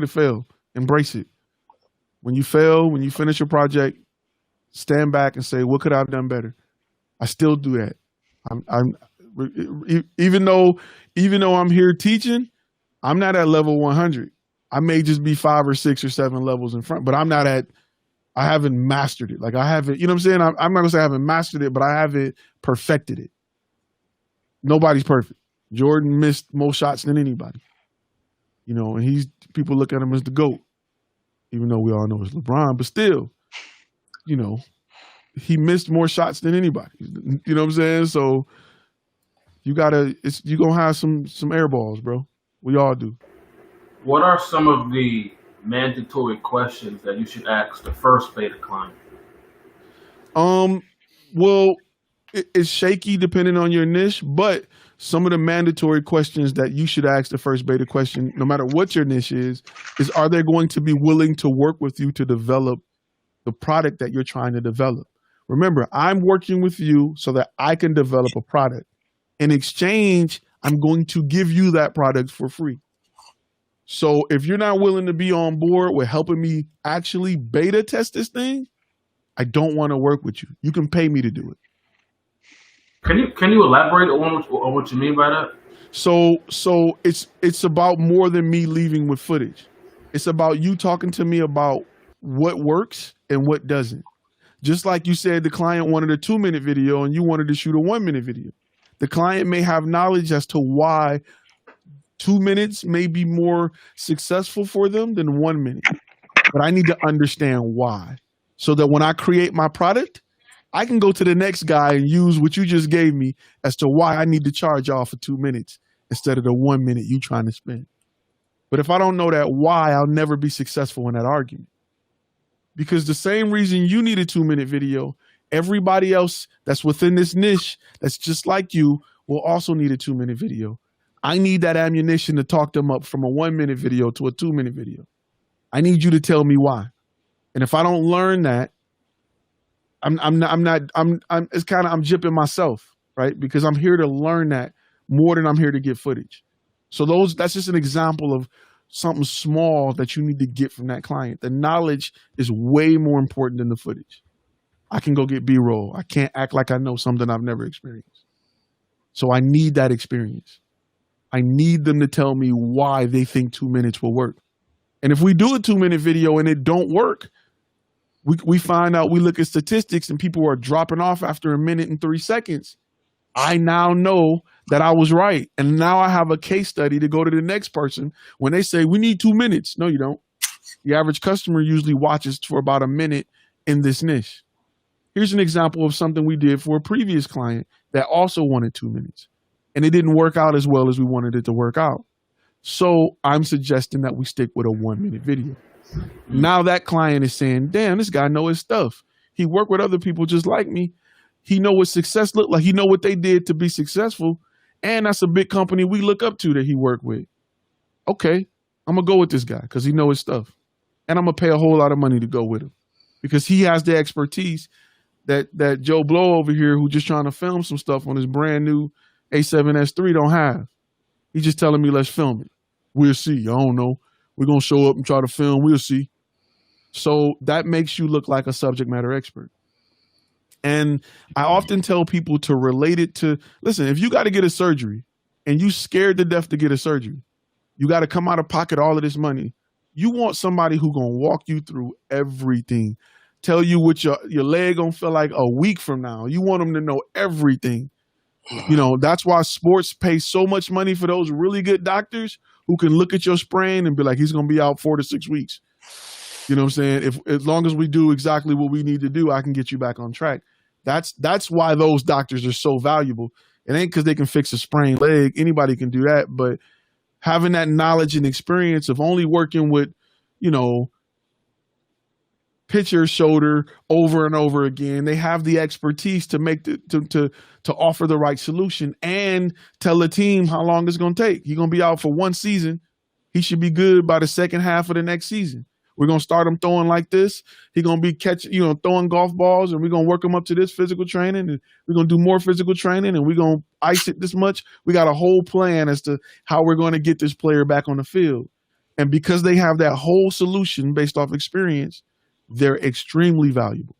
fail. Embrace it. When you fail, when you finish a project, stand back and say, what could I have done better? I still do that. Even though I'm here teaching, I'm not at level 100. I may just be 5 or 6 or 7 levels in front, but I haven't mastered it. Like I haven't, you know what I'm saying? I'm not gonna say I haven't mastered it, but I haven't perfected it. Nobody's perfect. Jordan missed more shots than anybody. You know, and people look at him as the GOAT, even though we all know it's LeBron, but still, you know, he missed more shots than anybody. You know what I'm saying? So you're gonna have some air balls, bro. We all do. What are some of the mandatory questions that you should ask the first beta client? Well, it's shaky depending on your niche, but some of the mandatory questions that you should ask the first beta question, no matter what your niche is are they going to be willing to work with you to develop the product that you're trying to develop? Remember, I'm working with you so that I can develop a product. In exchange, I'm going to give you that product for free. So if you're not willing to be on board with helping me actually beta test this thing, I don't want to work with you. You can pay me to do it. Can you elaborate on what you mean by that? So it's about more than me leaving with footage. It's about you talking to me about what works and what doesn't. Just like you said, the client wanted a 2-minute video and you wanted to shoot a 1-minute video. The client may have knowledge as to why 2 minutes may be more successful for them than 1 minute. But I need to understand why, so that when I create my product, I can go to the next guy and use what you just gave me as to why I need to charge y'all for 2 minutes instead of the 1 minute you trying to spend. But if I don't know that why, I'll never be successful in that argument. Because the same reason you need a 2-minute video, everybody else that's within this niche that's just like you will also need a 2-minute video. I need that ammunition to talk them up from a 1-minute video to a 2-minute video. I need you to tell me why. And if I don't learn that, I'm jipping myself, right? Because I'm here to learn that more than I'm here to get footage. So that's just an example of something small that you need to get from that client. The knowledge is way more important than the footage. I can go get B-roll. I can't act like I know something I've never experienced. So I need that experience. I need them to tell me why they think 2 minutes will work. And if we do a 2-minute video and it don't work, we find out, we look at statistics and people are dropping off after 1 minute and 3 seconds. I now know that I was right. And now I have a case study to go to the next person when they say, we need 2 minutes. No, you don't. The average customer usually watches for about 1 minute in this niche. Here's an example of something we did for a previous client that also wanted 2 minutes. And it didn't work out as well as we wanted it to work out. So I'm suggesting that we stick with a 1-minute video. Now that client is saying, damn, this guy knows his stuff. He worked with other people just like me. He know what success looked like. He know what they did to be successful. And that's a big company we look up to that he worked with. Okay, I'm going to go with this guy because he know his stuff. And I'm going to pay a whole lot of money to go with him because he has the expertise that Joe Blow over here, who just trying to film some stuff on his brand new A7S III don't have. He's just telling me, let's film it. We'll see. I don't know. We're going to show up and try to film. We'll see. So that makes you look like a subject matter expert. And I often tell people to relate it to, listen, if you got to get a surgery and you scared to death to get a surgery, you got to come out of pocket all of this money. You want somebody who going to walk you through everything, tell you what your leg going to feel like a week from now. You want them to know everything. You know, that's why sports pay so much money for those really good doctors who can look at your sprain and be like, he's going to be out 4 to 6 weeks. You know what I'm saying? As long as we do exactly what we need to do, I can get you back on track. That's why those doctors are so valuable. It ain't because they can fix a sprained leg. Anybody can do that. But having that knowledge and experience of only working with, you know, pitcher's shoulder over and over again, they have the expertise to make to offer the right solution and tell the team how long it's going to take. He's going to be out for 1 season. He should be good by the second half of the next season. We're going to start him throwing like this. He's going to be throwing golf balls, and we're going to work him up to this physical training, and we're going to do more physical training, and we're going to ice it this much. We got a whole plan as to how we're going to get this player back on the field. And because they have that whole solution based off experience, they're extremely valuable.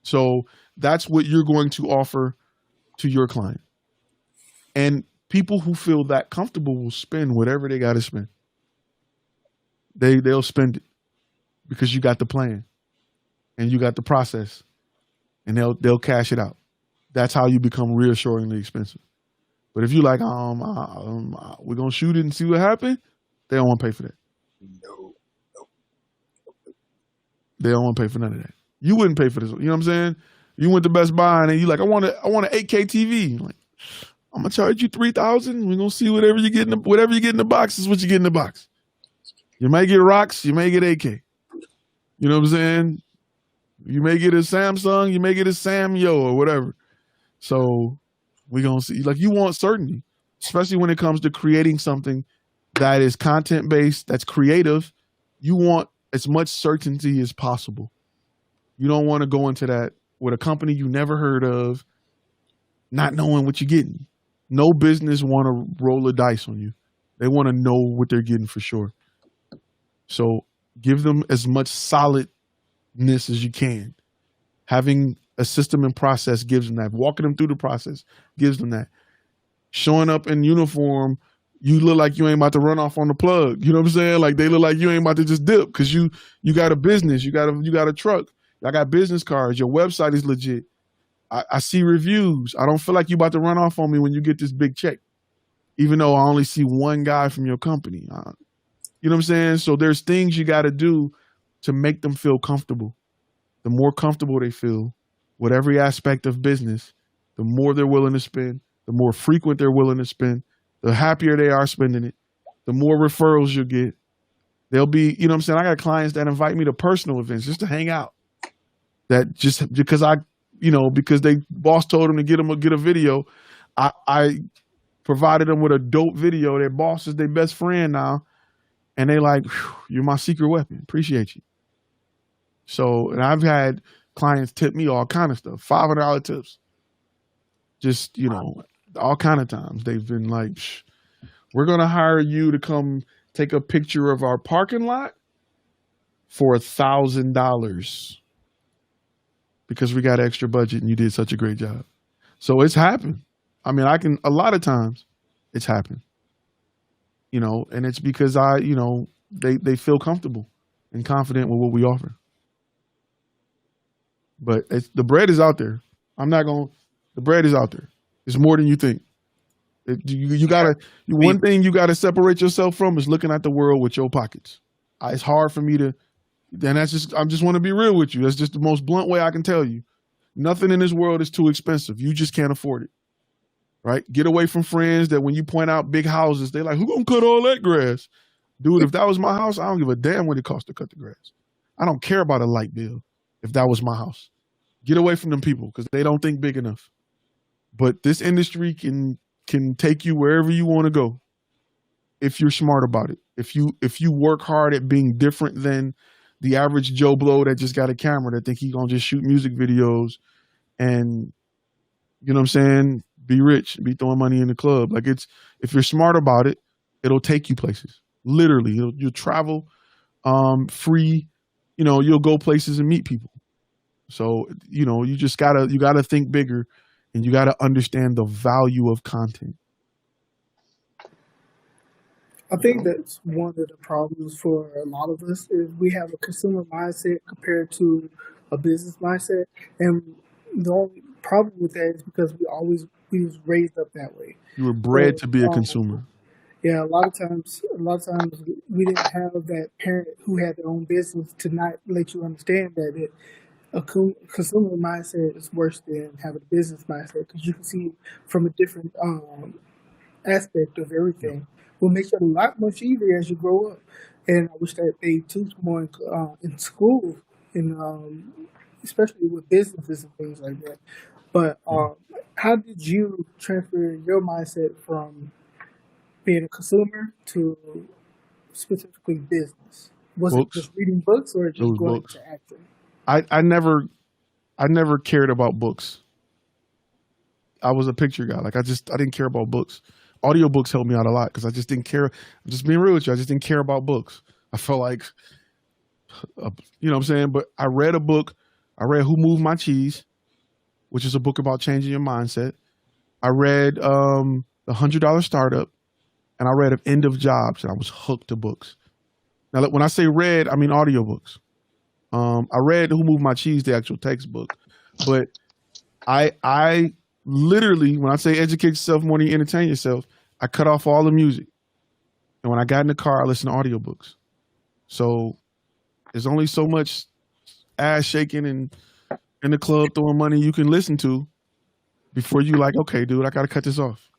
So that's what you're going to offer to your client. And people who feel that comfortable will spend whatever they got to spend. They'll spend it because you got the plan and you got the process, and they'll cash it out. That's how you become reassuringly expensive. But if you like, we're gonna shoot it and see what happens, they don't want to pay for that. No. They don't want to pay for none of that. You wouldn't pay for this. You know what I'm saying? You went to Best Buy and you like, I want an 8K TV. You're like, I'm gonna charge you $3,000. We're gonna see whatever you get in the box is what you get in the box. You may get rocks, you may get 8K. You know what I'm saying? You may get a Samsung, you may get a Samyo or whatever. So we're gonna see. Like, you want certainty, especially when it comes to creating something that is content based, that's creative. You want as much certainty as possible. You don't want to go into that with a company you never heard of, not knowing what you're getting. No business want to roll a dice on you. They want to know what they're getting for sure. So give them as much solidness as you can. Having a system and process gives them that. Walking them through the process gives them that. Showing up in uniform, you look like you ain't about to run off on the plug. You know what I'm saying? Like, they look like you ain't about to just dip because you got a business, you got a truck. I got business cards. Your website is legit. I see reviews. I don't feel like you about to run off on me when you get this big check, even though I only see one guy from your company. You know what I'm saying? So there's things you got to do to make them feel comfortable. The more comfortable they feel with every aspect of business, the more they're willing to spend, the more frequent they're willing to spend, the happier they are spending it, the more referrals you'll get. They'll be, you know what I'm saying? I got clients that invite me to personal events just to hang out. That just because because they boss told them to get a video, I provided them with a dope video. Their boss is their best friend now, and they like, you're my secret weapon. Appreciate you. So, and I've had clients tip me all kind of stuff, $500 tips. Just, all kind of times they've been like, we're gonna hire you to come take a picture of our parking lot for $1,000. Because we got extra budget and you did such a great job. So it's happened. I mean, a lot of times it's happened, and it's because they feel comfortable and confident with what we offer. But the bread is out there. The bread is out there. It's more than you think. One thing you gotta separate yourself from is looking at the world with your pockets. It's hard for me to. And I just want to be real with you. That's just the most blunt way I can tell you. Nothing in this world is too expensive. You just can't afford it, right? Get away from friends that when you point out big houses, they're like, who gonna cut all that grass? Dude, if that was my house, I don't give a damn what it costs to cut the grass. I don't care about a light bill if that was my house. Get away from them people because they don't think big enough. But this industry can take you wherever you want to go if you're smart about it. If you work hard at being different than the average Joe Blow that just got a camera that think he gonna just shoot music videos and, you know what I'm saying, be rich, be throwing money in the club. Like, if you're smart about it, it'll take you places. Literally, you'll travel free. You'll go places and meet people. So, you just gotta think bigger, and you gotta understand the value of content. I think that's one of the problems for a lot of us is we have a consumer mindset compared to a business mindset. And the only problem with that is because we was raised up that way. You were bred to be a consumer. Yeah, a lot of times we didn't have that parent who had their own business to not let you understand that a consumer mindset is worse than having a business mindset, because you can see from a different aspect of everything. Will make it a lot much easier as you grow up. And I wish that they teach more in school, and especially with businesses and things like that. But how did you transfer your mindset from being a consumer to specifically business? Was Books. it just reading books or just going books. to acting? I never cared about books. I was a picture guy. Like, I didn't care about books. Audiobooks helped me out a lot because I just didn't care. I'm just being real with you. I just didn't care about books. I felt like You know what I'm saying? But I read a book. I read Who Moved My Cheese, which is a book about changing your mindset. I read The $100 Startup, and I read End of Jobs, and I was hooked to books. Now, when I say read, I mean audiobooks. I read Who Moved My Cheese, the actual textbook, but I literally, when I say educate yourself more than you entertain yourself, I cut off all the music. And when I got in the car, I listened to audiobooks. So there's only so much ass shaking and in the club throwing money you can listen to before you like, okay, dude, I got to cut this off.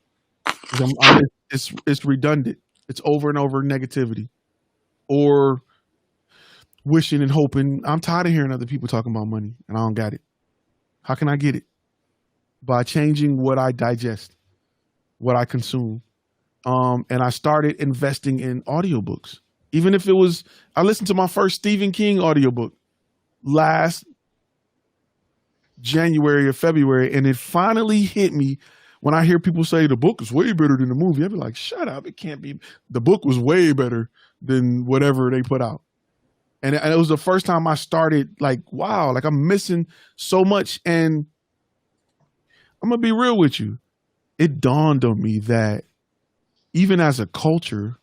It's redundant. It's over and over negativity or wishing and hoping. I'm tired of hearing other people talking about money and I don't got it. How can I get it? By changing what I digest, what I consume. And I started investing in audiobooks. Even if it was, I listened to my first Stephen King audiobook last January or February, and it finally hit me when I hear people say the book is way better than the movie. I'd be like, shut up, it can't be. The book was way better than whatever they put out. And it was the first time I started like, wow, like I'm missing so much. And I'm going to be real with you. It dawned on me that even as a culture,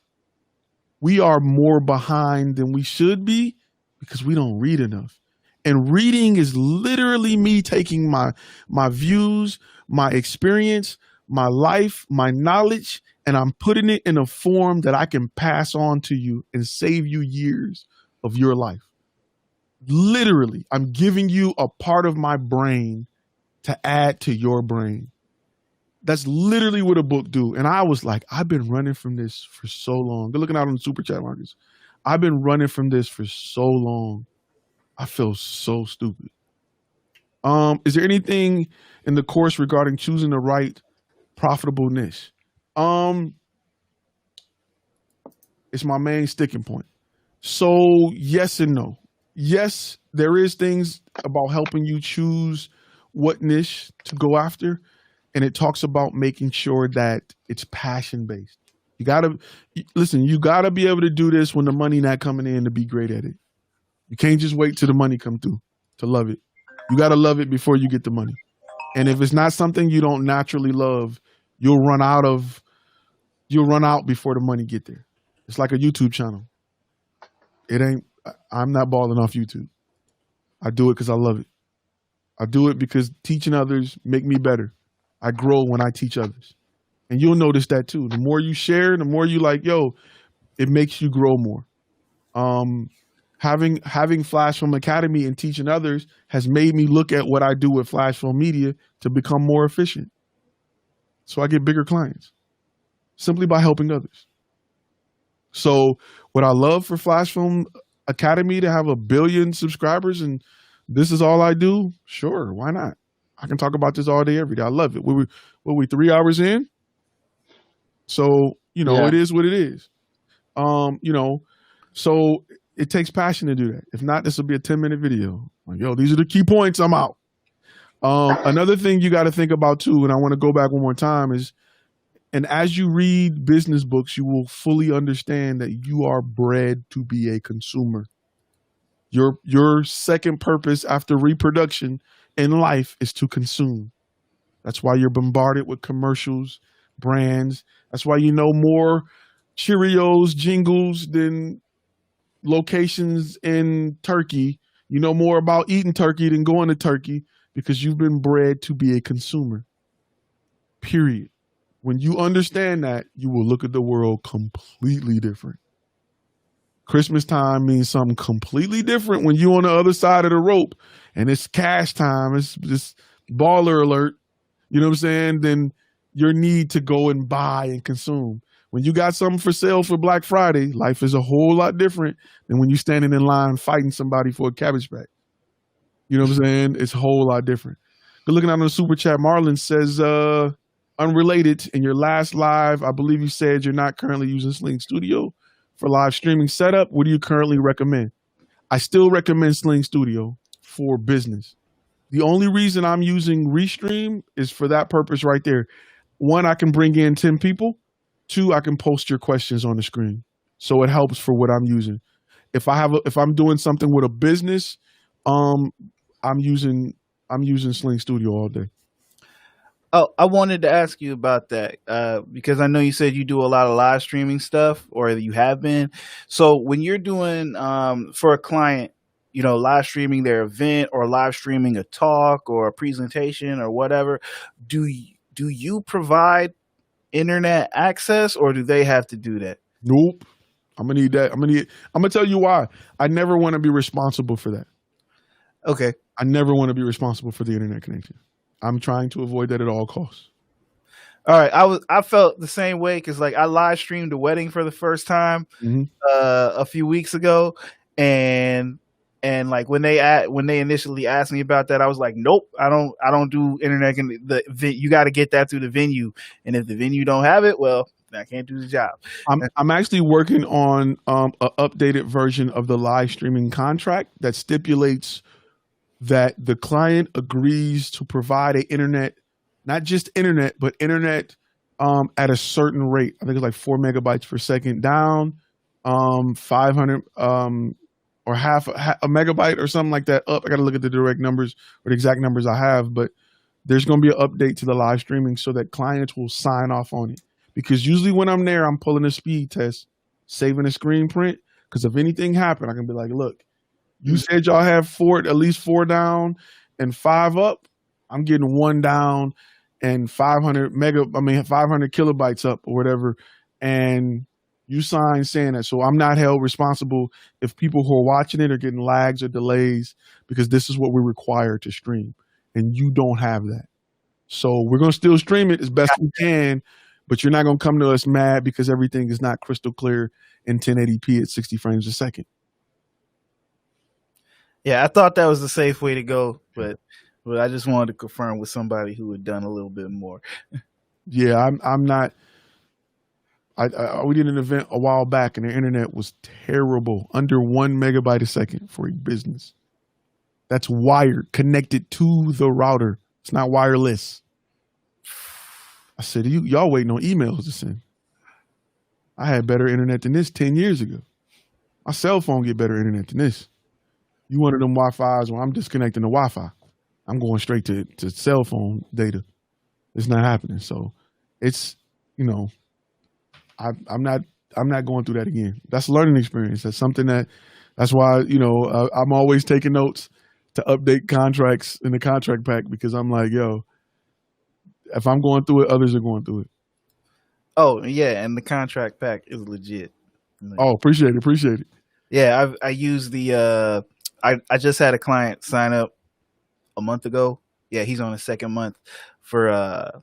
we are more behind than we should be because we don't read enough. And reading is literally me taking my views, my experience, my life, my knowledge, and I'm putting it in a form that I can pass on to you and save you years of your life. Literally, I'm giving you a part of my brain to add to your brain. That's literally what a book do. And I was like, I've been running from this for so long. Good looking out on the super chat markets. I've been running from this for so long. I feel so stupid. Is there anything in the course regarding choosing the right profitable niche? It's my main sticking point. So yes and no. Yes, there is things about helping you choose what niche to go after. And it talks about making sure that it's passion-based. You gotta be able to do this when the money not coming in to be great at it. You can't just wait till the money come through to love it. You gotta love it before you get the money. And if it's not something you don't naturally love, you'll run out before the money get there. It's like a YouTube channel. I'm not balling off YouTube. I do it because I love it. I do it because teaching others make me better. I grow when I teach others. And you'll notice that too. The more you share, the more you like, it makes you grow more. Having Flash Film Academy and teaching others has made me look at what I do with Flash Film Media to become more efficient. So I get bigger clients simply by helping others. So would I love for Flash Film Academy to have 1 billion subscribers and this is all I do? Sure, why not? I can talk about this all day, every day. I love it. We 3 hours in? So, It is what it is. So it takes passion to do that. If not, this will be a 10-minute video. Like, these are the key points. I'm out. Another thing you got to think about too, and I want to go back one more time is, and as you read business books, you will fully understand that you are bred to be a consumer. Your second purpose after reproduction in life is to consume. That's why you're bombarded with commercials, brands. That's why you know more Cheerios jingles than locations in Turkey. You know more about eating turkey than going to Turkey because you've been bred to be a consumer. Period. When you understand that, you will look at the world completely different. Christmas time means something completely different when you're on the other side of the rope and it's cash time. It's just baller alert. You know what I'm saying? Then your need to go and buy and consume. When you got something for sale for Black Friday, life is a whole lot different than when you're standing in line fighting somebody for a cabbage patch. You know what I'm saying? It's a whole lot different. Good looking out on the super chat. Marlon says, unrelated, in your last live, I believe you said you're not currently using Sling Studio for live streaming setup. What do you currently recommend? I still recommend Sling Studio for business. The only reason I'm using Restream is for that purpose right there. 1, I can bring in 10 people. 2, I can post your questions on the screen. So it helps for what I'm using. if I'm doing something with a business, I'm using Sling Studio all day. Oh, I wanted to ask you about that because I know you said you do a lot of live streaming stuff, or you have been. So when you're doing for a client, you know, live streaming their event or live streaming a talk or a presentation or whatever, do you provide internet access, or do they have to do that? Nope. I'm gonna need that. I'm gonna tell you why. I never want to be responsible for that. Okay. I never want to be responsible for the internet connection. I'm trying to avoid that at all costs. All right. I felt the same way because like I live streamed a wedding for the first time a few weeks ago, and like when they initially asked me about that, I was like, nope, I don't do internet. You got to get that through the venue, and if the venue don't have it, well, I can't do the job. I'm actually working on an updated version of the live streaming contract that stipulates that the client agrees to provide a internet, not just internet, but internet at a certain rate. I think it's like 4 megabytes per second down, 500 or half a megabyte or something like that up. I got to look at the direct numbers or the exact numbers I have, but there's going to be an update to the live streaming so that clients will sign off on it. Because usually when I'm there, I'm pulling a speed test, saving a screen print. Because if anything happened, I can be like, look, you said y'all have at least 4 down and 5 up. I'm getting 1 down and 500 kilobytes up or whatever. And you sign saying that. So I'm not held responsible if people who are watching it are getting lags or delays, because this is what we require to stream. And you don't have that. So we're going to still stream it as best we can, but you're not going to come to us mad because everything is not crystal clear in 1080p at 60 frames a second. Yeah, I thought that was the safe way to go, but I just wanted to confirm with somebody who had done a little bit more. Yeah, I'm not. We did an event a while back, and the internet was terrible, under 1 megabyte a second for a business. That's wired, connected to the router. It's not wireless. I said, y'all waiting on emails to send. I had better internet than this 10 years ago. My cell phone get better internet than this. You one of them Wi-Fi's where I'm disconnecting the Wi-Fi. I'm going straight to cell phone data. It's not happening. So it's, you know, I'm not going through that again. That's a learning experience. That's something that's why, you know, I'm always taking notes to update contracts in the contract pack, because I'm like, yo, if I'm going through it, others are going through it. Oh yeah, and the contract pack is legit. Oh, appreciate it. Yeah, I use the I just had a client sign up a month ago. Yeah, he's on his second month for a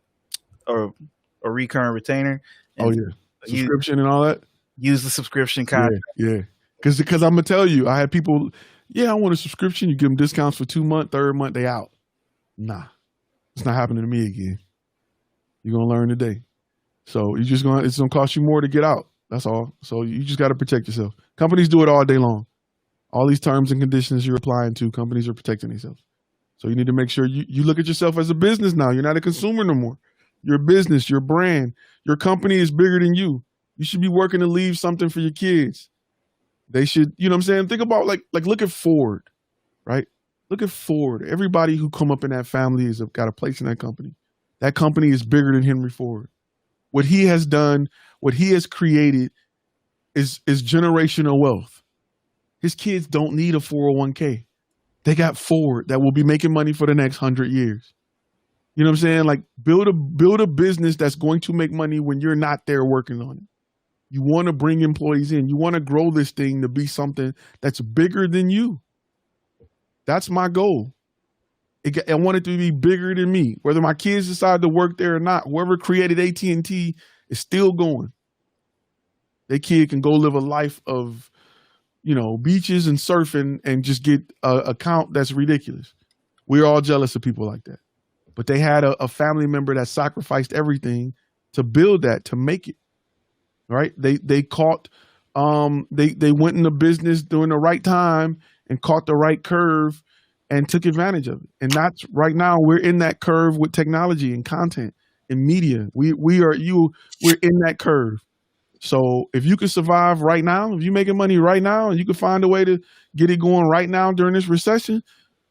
recurring retainer. Oh yeah, subscription and all that. Use the subscription contract. Yeah. Because I'm gonna tell you, I had people. Yeah, I want a subscription. You give them discounts for 2 months, third month they out. Nah, it's not happening to me again. You're gonna learn today. So it's gonna cost you more to get out. That's all. So you just got to protect yourself. Companies do it all day long. All these terms and conditions you're applying to, companies are protecting themselves. So you need to make sure you look at yourself as a business now. You're not a consumer no more. You're a business, your brand, your company is bigger than you. You should be working to leave something for your kids. They should, you know what I'm saying? Think about like look at Ford, right? Look at Ford. Everybody who come up in that family has got a place in that company. That company is bigger than Henry Ford. What he has done, what he has created is generational wealth. His kids don't need a 401k. They got Ford that will be making money for the next 100 years. You know what I'm saying? Like build a business that's going to make money when you're not there working on it. You want to bring employees in. You want to grow this thing to be something that's bigger than you. That's my goal. I want it to be bigger than me. Whether my kids decide to work there or not, whoever created AT&T is still going. Their kid can go live a life of, you know, beaches and surfing and just get an account that's ridiculous. We're all jealous of people like that. But they had a family member that sacrificed everything to build that, to make it. Right? They caught, they went into business during the right time and caught the right curve and took advantage of it. And that's right now we're in that curve with technology and content and media. We're in that curve. So if you can survive right now, if you're making money right now and you can find a way to get it going right now during this recession,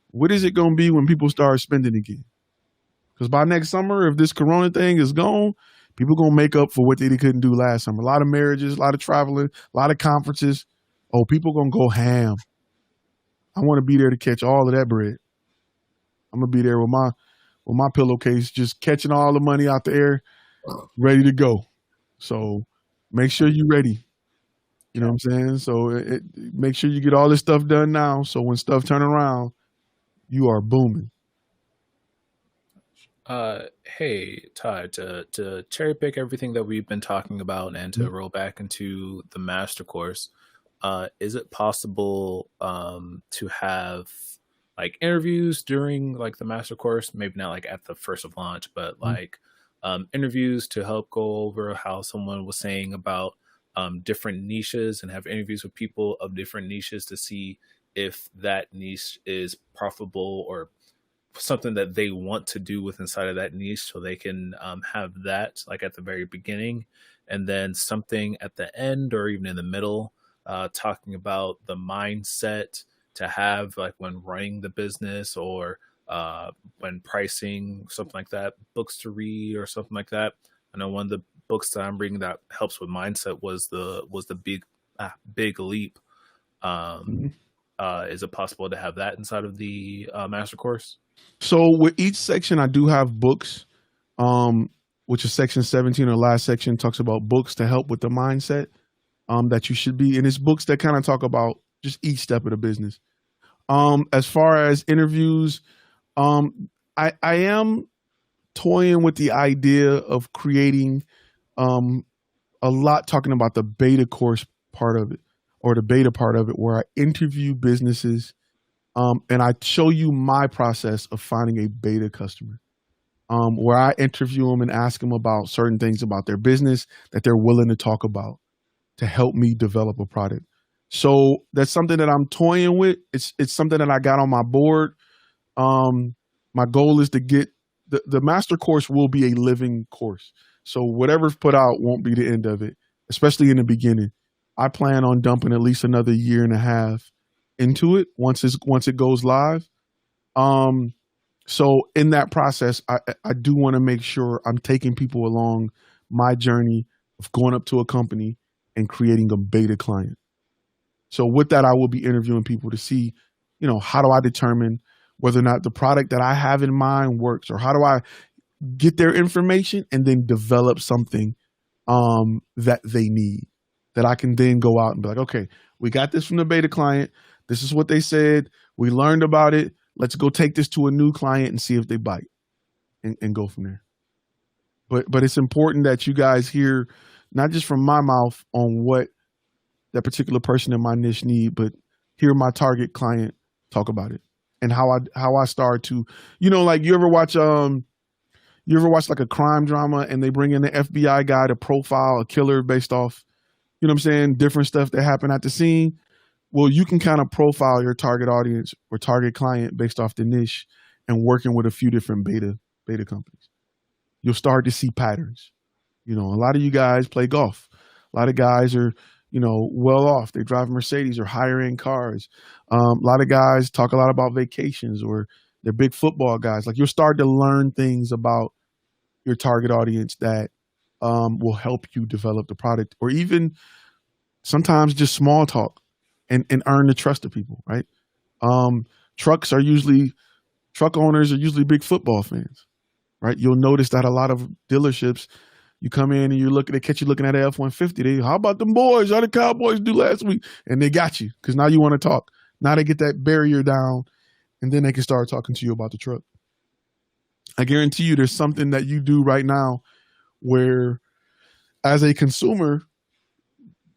what is it going to be when people start spending again? Because by next summer, if this Corona thing is gone, people going to make up for what they couldn't do last summer. A lot of marriages, a lot of traveling, a lot of conferences. Oh, people going to go ham. I want to be there to catch all of that bread. I'm going to be there with my pillowcase, just catching all the money out the air, ready to go. So make sure you're ready. You know what I'm saying? So make sure you get all this stuff done now. So when stuff turn around, you are booming. Hey, Todd, to cherry pick everything that we've been talking about and to roll back into the master course, is it possible to have like interviews during like the master course? Maybe not like at the first of launch, but like interviews to help go over how someone was saying about different niches, and have interviews with people of different niches to see if that niche is profitable or something that they want to do with inside of that niche, so they can have that like at the very beginning, and then something at the end or even in the middle, talking about the mindset to have like when running the business or when pricing, something like that, books to read or something like that. I know one of the books that I'm reading that helps with mindset was the big leap. Is it possible to have that inside of the master course? So with each section, I do have books, which is section 17 or last section talks about books to help with the mindset that you should be. And it's books that kind of talk about just each step of the business. As far as interviews, I am toying with the idea of creating a lot talking about the beta course part of it, or the beta part of it, where I interview businesses and I show you my process of finding a beta customer, where I interview them and ask them about certain things about their business that they're willing to talk about to help me develop a product. So that's something that I'm toying with. It's something that I got on my board. My goal is to get the master course will be a living course. So whatever's put out won't be the end of it, especially in the beginning. I plan on dumping at least another year and a half into it once it goes live. So in that process, I do want to make sure I'm taking people along my journey of going up to a company and creating a beta client. So with that, I will be interviewing people to see, how do I determine whether or not the product that I have in mind works, or how do I get their information and then develop something that they need, that I can then go out and be like, okay, we got this from the beta client. This is what they said. We learned about it. Let's go take this to a new client and see if they bite and go from there. But it's important that you guys hear not just from my mouth on what that particular person in my niche need, but hear my target client talk about it and how I start to, like you ever watch like a crime drama and they bring in the FBI guy to profile a killer based off, different stuff that happened at the scene. Well, you can kind of profile your target audience or target client based off the niche and working with a few different beta companies. You'll start to see patterns. A lot of you guys play golf. A lot of guys are, well off. They drive Mercedes or higher end cars. A lot of guys talk a lot about vacations, or they're big football guys. Like, you'll start to learn things about your target audience that will help you develop the product, or even sometimes just small talk and earn the trust of people, right? Truck owners are usually big football fans, right? You'll notice that a lot of dealerships, you come in and they catch you looking at an F-150. How about them boys? How the Cowboys do last week? And they got you because now you want to talk. Now they get that barrier down, and then they can start talking to you about the truck. I guarantee you there's something that you do right now where, as a consumer,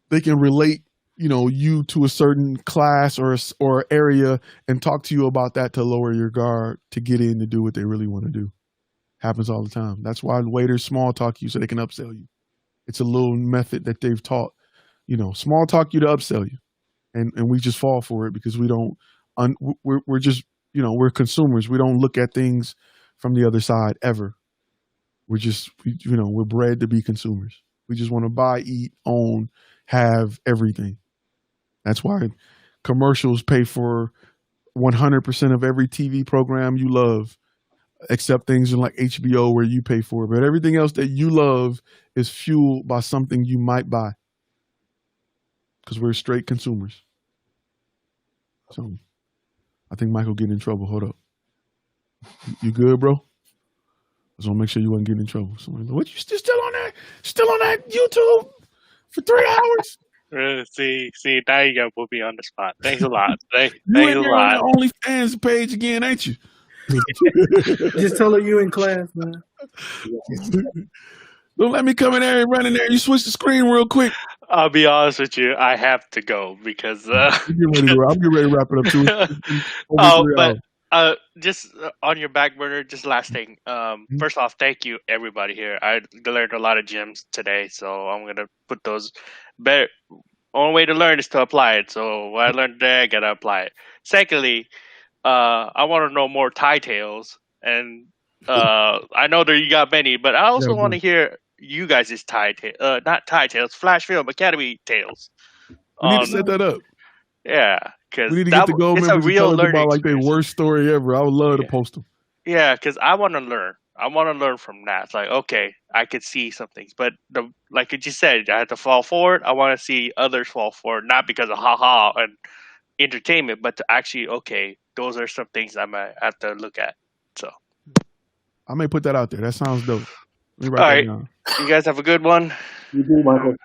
they can relate, you to a certain class or area and talk to you about that to lower your guard to get in to do what they really want to do. Happens all the time. That's why waiters small talk you so they can upsell you. It's a little method that they've taught, small talk you to upsell you. And we just fall for it because we're just, we're consumers. We don't look at things from the other side ever. We're bred to be consumers. We just want to buy, eat, own, have everything. That's why commercials pay for 100% of every TV program you love, except things like HBO where you pay for it. But everything else that you love is fueled by something you might buy, because we're straight consumers. So I think Michael getting in trouble. Hold up. You good, bro? I just want to make sure you wasn't getting in trouble. Somebody, what, you still on that? Still on that YouTube for 3 hours? See, now you gotta put me on the spot. Thanks a lot. Thanks You a in there lot. on the OnlyFans page again, ain't you? Just tell her you in class, man. Don't let me come in there and run in there. You switch the screen real quick. I'll be honest with you. I have to go because. I'm getting ready to wrap it up too. But just on your back burner, just last thing. First off, thank you everybody here. I learned a lot of gems today, so I'm gonna put those better. Only way to learn is to apply it. So what I learned today, I gotta apply it. Secondly, I want to know more tie tales, and I know that you got many, but I also want to hear you guys' not tie tales, Flash Film Academy tales. We need to set that up. Yeah, because we need to get the gold it's a members real to tell us learning about like their worst story ever. I would love to post them. Yeah, because I want to learn. I want to learn from that. It's like, okay, I could see some things, but like you said, I had to fall forward. I want to see others fall forward, not because of haha and entertainment, but to actually, okay, those are some things I might have to look at. So I may put that out there. That sounds dope. All right, you guys have a good one. You do, Michael.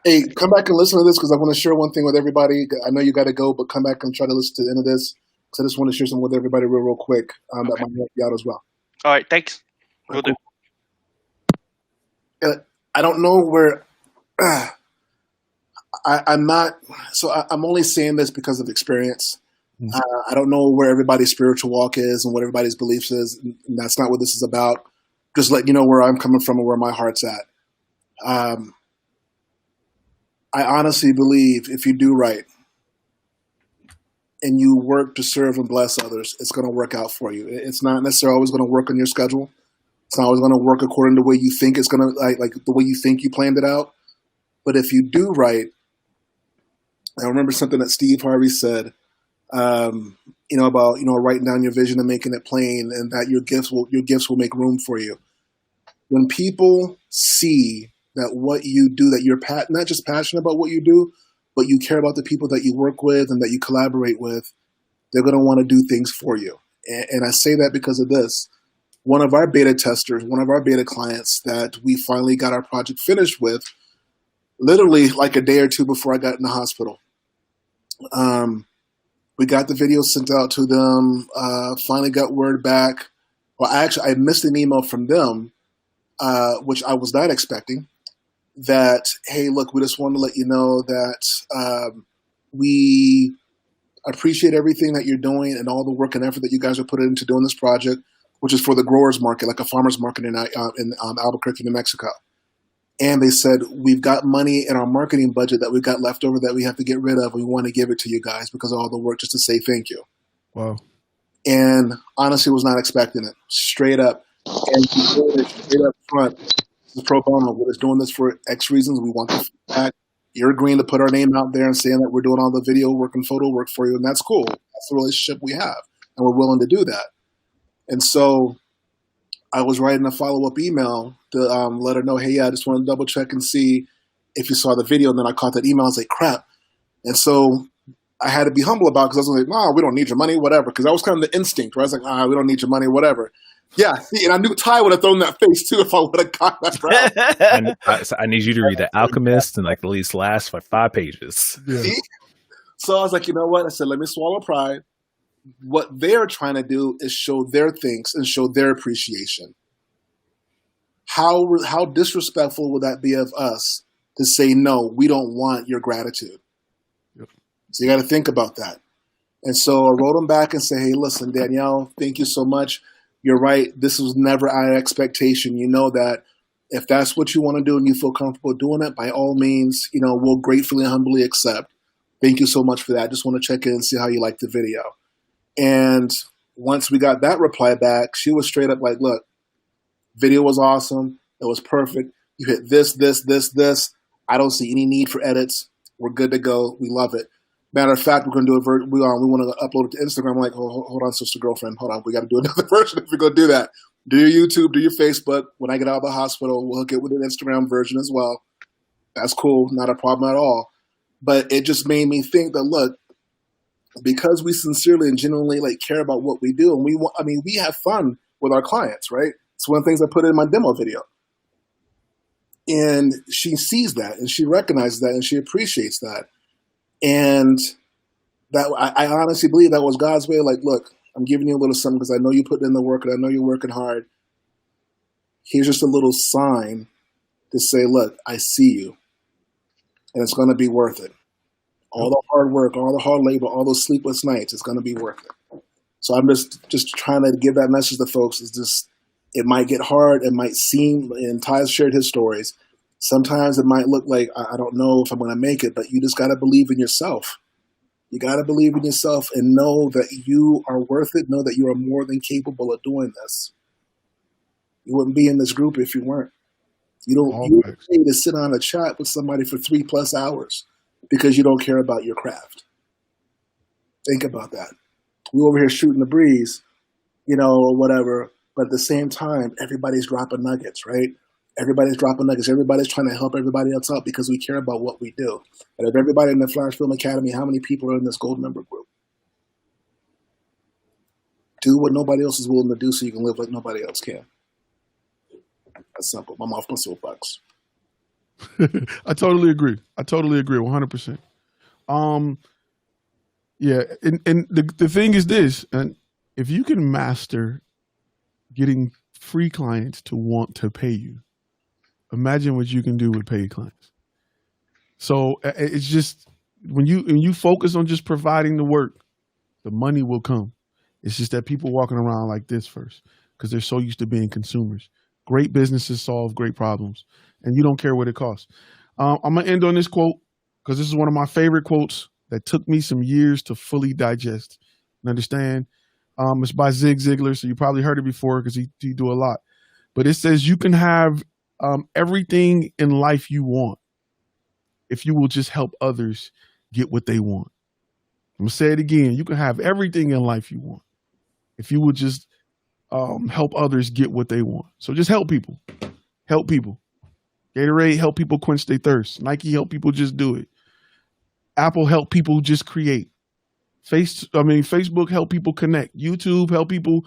Hey, come back and listen to this because I want to share one thing with everybody. I know you got to go, but come back and try to listen to the end of this because I just want to share something with everybody real quick that might help you out as well. All right, thanks. Will do. I don't know where I'm not. So I'm only saying this because of experience. I don't know where everybody's spiritual walk is and what everybody's beliefs is. And that's not what this is about. Just letting you know where I'm coming from and where my heart's at. I honestly believe if you do right and you work to serve and bless others, it's going to work out for you. It's not necessarily always going to work on your schedule. It's not always going to work according to the way you think it's going to, like the way you think you planned it out. But if you do right, I remember something that Steve Harvey said, about writing down your vision and making it plain, and that your gifts will make room for you. When people see that what you do, that you're not just passionate about what you do, but you care about the people that you work with and that you collaborate with, they're going to want to do things for you. And I say that because of this. One of our beta testers, one of our beta clients that we finally got our project finished with, literally like a day or two before I got in the hospital. We got the video sent out to them, finally got word back. Well, I missed an email from them, which I was not expecting, that, hey, look, we just want to let you know that we appreciate everything that you're doing and all the work and effort that you guys are putting into doing this project, which is for the growers market, like a farmer's market in Albuquerque, New Mexico. And they said, we've got money in our marketing budget that we've got left over that we have to get rid of. We want to give it to you guys because of all the work, just to say thank you. Wow. And honestly, was not expecting it. Straight up. And straight up front. This is pro bono. We're just doing this for X reasons. We want the feedback. You're agreeing to put our name out there and saying that we're doing all the video work and photo work for you. And that's cool. That's the relationship we have. And we're willing to do that. And so I was writing a follow-up email to let her know, hey, yeah, I just want to double check and see if you saw the video. And then I caught that email. I was like, crap. And so I had to be humble about it because I was like, no, we don't need your money, whatever. Because that was kind of the instinct, where I was like, we don't need your money, whatever. Yeah, see, and I knew Ty would have thrown that face too if I would have got that. I need you to read The Alchemist and like at least last 5 pages. Yeah. See? So I was like, you know what? I said, let me swallow pride. What they're trying to do is show their things and show their appreciation. How disrespectful would that be of us to say, no, we don't want your gratitude? Yep. So you got to think about that. And so I wrote them back and say, hey, listen, Danielle, thank you so much. You're right. This was never our expectation. You know that if that's what you want to do and you feel comfortable doing it, by all means, we'll gratefully and humbly accept. Thank you so much for that. I just want to check in and see how you like the video. And once we got that reply back, she was straight up like, look, video was awesome. It was perfect. You hit this, this, this, this. I don't see any need for edits. We're good to go. We love it. Matter of fact, we're going to do we want to upload it to Instagram. I'm like, hold on, sister girlfriend. Hold on. We got to do another version if we're going to do that. Do your YouTube, do your Facebook. When I get out of the hospital, we'll hook it with an Instagram version as well. That's cool. Not a problem at all. But it just made me think that, look, because we sincerely and genuinely care about what we do, and we have fun with our clients, right? It's one of the things I put in my demo video. And she sees that, and she recognizes that, and she appreciates that. And that I honestly believe that was God's way. Like, look, I'm giving you a little something because I know you put in the work, and I know you're working hard. Here's just a little sign to say, look, I see you, and it's going to be worth it. All the hard work, all the hard labor, all those sleepless nights, it's going to be worth it. So I'm just trying to give that message to folks. Is just, it might get hard. It might seem, and Ty's shared his stories. Sometimes it might look like, I don't know if I'm going to make it, but you just got to believe in yourself. You got to believe in yourself and know that you are worth it. Know that you are more than capable of doing this. You wouldn't be in this group if you weren't. You wouldn't pay to sit on a chat with somebody for 3+ hours because you don't care about your craft. Think about that. We over here shooting the breeze, or whatever. But at the same time, everybody's dropping nuggets, right? Everybody's dropping nuggets. Everybody's trying to help everybody else out because we care about what we do. And if everybody in the Flash Film Academy, how many people are in this gold member group? Do what nobody else is willing to do so you can live like nobody else can. That's simple. I'm off my soapbox. I totally agree. 100%. Yeah. And the thing is this, and if you can master getting free clients to want to pay you, imagine what you can do with paid clients. So it's just, when you focus on just providing the work, the money will come. It's just that people walking around like this first because they're so used to being consumers. Great businesses solve great problems, and you don't care what it costs. I'm going to end on this quote because this is one of my favorite quotes that took me some years to fully digest and understand. It's by Zig Ziglar, so you probably heard it before because he do a lot. But it says you can have everything in life you want if you will just help others get what they want. I'm going to say it again. You can have everything in life you want if you will just help others get what they want. So just help people. Help people. Gatorade help people quench their thirst. Nike help people just do it. Apple help people just create. Facebook help people connect. YouTube help people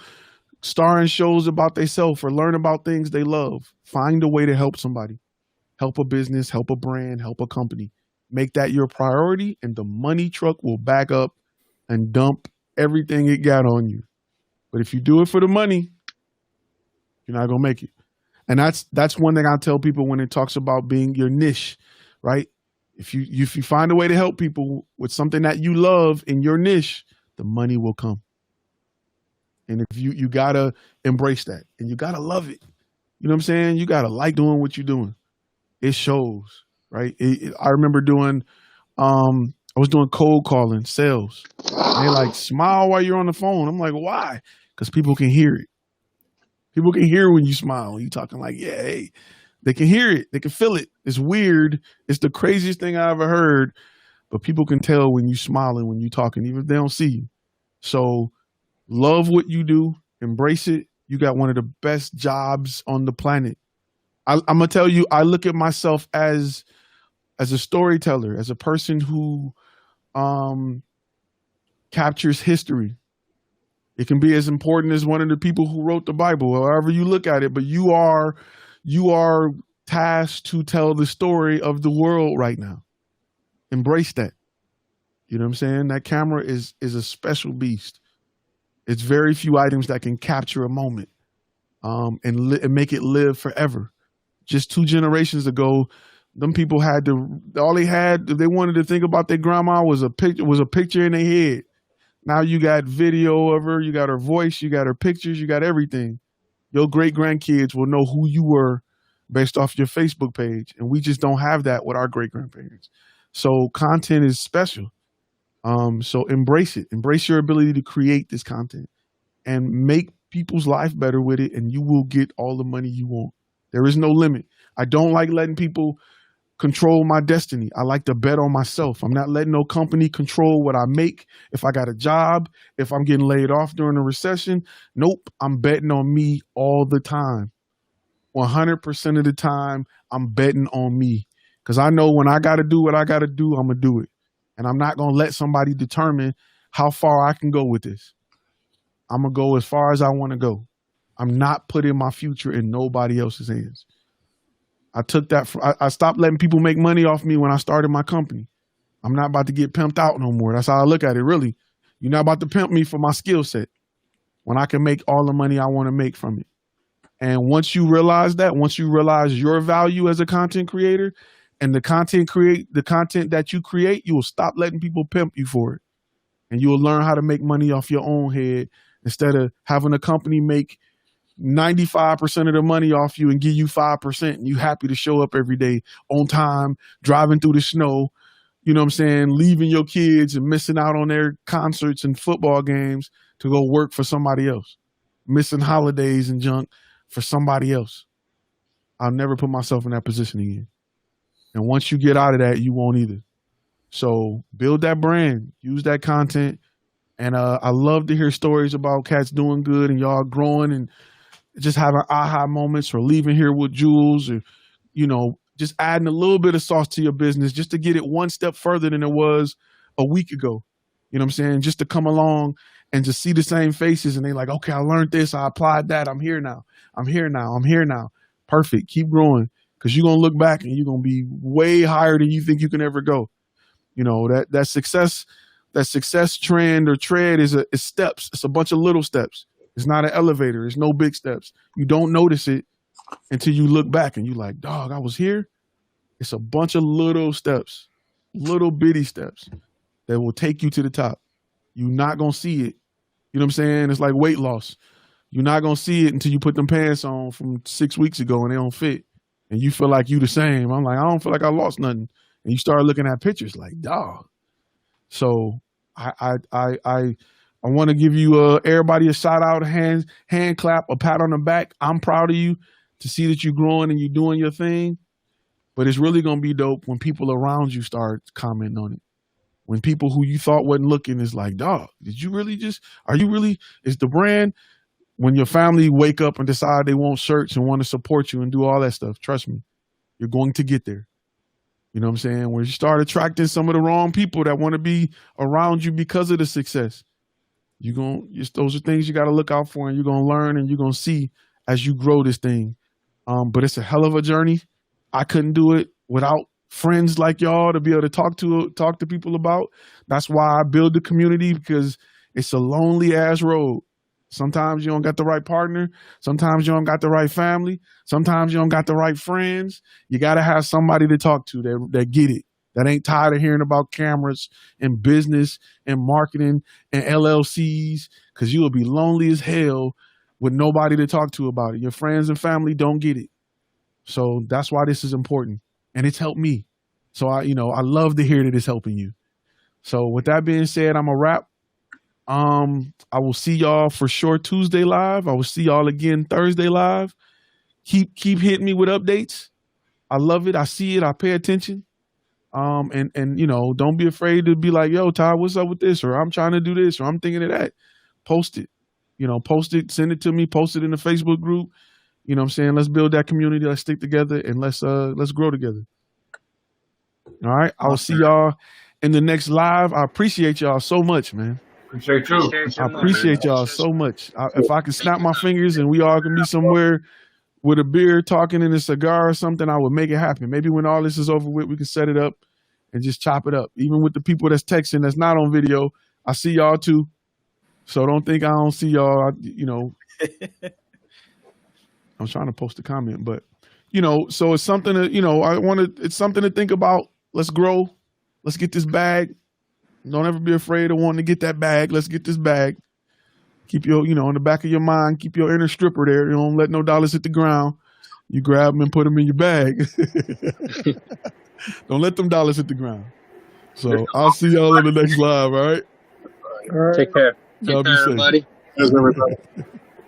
star in shows about themselves or learn about things they love. Find a way to help somebody. Help a business, help a brand, help a company. Make that your priority, and the money truck will back up and dump everything it got on you. But if you do it for the money, you're not going to make it. And that's one thing I tell people when it talks about being your niche, right? If you find a way to help people with something that you love in your niche, the money will come. And if you got to embrace that, and you got to love it. You know what I'm saying? You got to like doing what you're doing. It shows, right? I remember I was doing cold calling, sales. And they like, smile while you're on the phone. I'm like, why? Because people can hear it. People can hear when you smile. You talking like, yeah, hey. They can hear it. They can feel it. It's weird. It's the craziest thing I ever heard. But people can tell when you smiling, when you talking, even if they don't see you. So love what you do. Embrace it. You got one of the best jobs on the planet. I'm going to tell you, I look at myself as a storyteller, as a person who captures history. It can be as important as one of the people who wrote the Bible, however you look at it, but you are tasked to tell the story of the world right now. Embrace that. You know what I'm saying? That camera is a special beast. It's very few items that can capture a moment and make it live forever. Just 2 generations ago, them people all they had, if they wanted to think about their grandma, was a picture in their head. Now you got video of her, you got her voice, you got her pictures, you got everything. Your great grandkids will know who you were based off your Facebook page. And we just don't have that with our great grandparents. So content is special. So embrace it. Embrace your ability to create this content and make people's life better with it. And you will get all the money you want. There is no limit. I don't like letting people control my destiny. I like to bet on myself. I'm not letting no company control what I make. If I got a job, if I'm getting laid off during a recession, nope, I'm betting on me all the time. 100% of the time, I'm betting on me. Because I know when I got to do what I got to do, I'm going to do it. And I'm not going to let somebody determine how far I can go with this. I'm going to go as far as I want to go. I'm not putting my future in nobody else's hands. I took that. I stopped letting people make money off me when I started my company. I'm not about to get pimped out no more. That's how I look at it, really. You're not about to pimp me for my skill set when I can make all the money I want to make from it. And once you realize that, once you realize your value as a content creator and the content that you create, you will stop letting people pimp you for it. And you will learn how to make money off your own head instead of having a company make 95% of the money off you and give you 5%, and you happy to show up every day on time, driving through the snow, you know what I'm saying, leaving your kids and missing out on their concerts and football games to go work for somebody else, missing holidays and junk for somebody else. I'll never put myself in that position again. And once you get out of that, you won't either. So build that brand, use that content. And I love to hear stories about cats doing good and y'all growing and just having aha moments or leaving here with jewels or, you know, just adding a little bit of sauce to your business just to get it one step further than it was a week ago. You know what I'm saying? Just to come along and just see the same faces and they like, okay, I learned this. I applied that. I'm here now. I'm here now. I'm here now. Perfect. Keep growing because you're going to look back and you're going to be way higher than you think you can ever go. You know, that success trend or tread is steps. It's a bunch of little steps. It's not an elevator. It's no big steps. You don't notice it until you look back and you're like, dog, I was here. It's a bunch of little steps, little bitty steps that will take you to the top. You're not going to see it. You know what I'm saying? It's like weight loss. You're not going to see it until you put them pants on from 6 weeks ago and they don't fit. And you feel like you the same. I'm like, I don't feel like I lost nothing. And you start looking at pictures like, dog. So I want to give you everybody a shout out, hand clap, a pat on the back. I'm proud of you to see that you're growing and you're doing your thing. But it's really going to be dope when people around you start commenting on it. When people who you thought wasn't looking is like, dog, is the brand? When your family wake up and decide they want shirts and want to support you and do all that stuff, trust me, you're going to get there. You know what I'm saying? When you start attracting some of the wrong people that want to be around you because of the success, those are things you got to look out for and you're going to learn and you're going to see as you grow this thing. But it's a hell of a journey. I couldn't do it without friends like y'all to be able to talk to people about. That's why I build the community, because it's a lonely ass road. Sometimes you don't got the right partner. Sometimes you don't got the right family. Sometimes you don't got the right friends. You got to have somebody to talk to that get it, that ain't tired of hearing about cameras and business and marketing and LLCs, because you will be lonely as hell with nobody to talk to about it. Your friends and family don't get it. So that's why this is important. And it's helped me. So I love to hear that it's helping you. So with that being said, I'm a wrap. I will see y'all for sure Tuesday live. I will see y'all again Thursday live. Keep hitting me with updates. I love it. I see it. I pay attention. And don't be afraid to be like, yo, Ty, what's up with this? Or I'm trying to do this, or I'm thinking of that. Post it. Post it, send it to me, post it in the Facebook group. You know what I'm saying? Let's build that community. Let's stick together and let's grow together. All right. I will see y'all in the next live. I appreciate y'all so much, man. Appreciate you. I appreciate y'all so much. If I could snap my fingers and we all can be somewhere with a beer talking in a cigar or something, I would make it happen. Maybe when all this is over with, we can set it up and just chop it up. Even with the people that's texting that's not on video, I see y'all too. So don't think I don't see y'all, I'm trying to post a comment, but so it's something that, it's something to think about. Let's grow. Let's get this bag. Don't ever be afraid of wanting to get that bag. Let's get this bag. Keep your, in the back of your mind, keep your inner stripper there. You don't let no dollars hit the ground. You grab them and put them in your bag. Don't let them dollars hit the ground. So I'll see y'all in the next live, all right? Take care. Y'all be safe. Everybody. Everybody.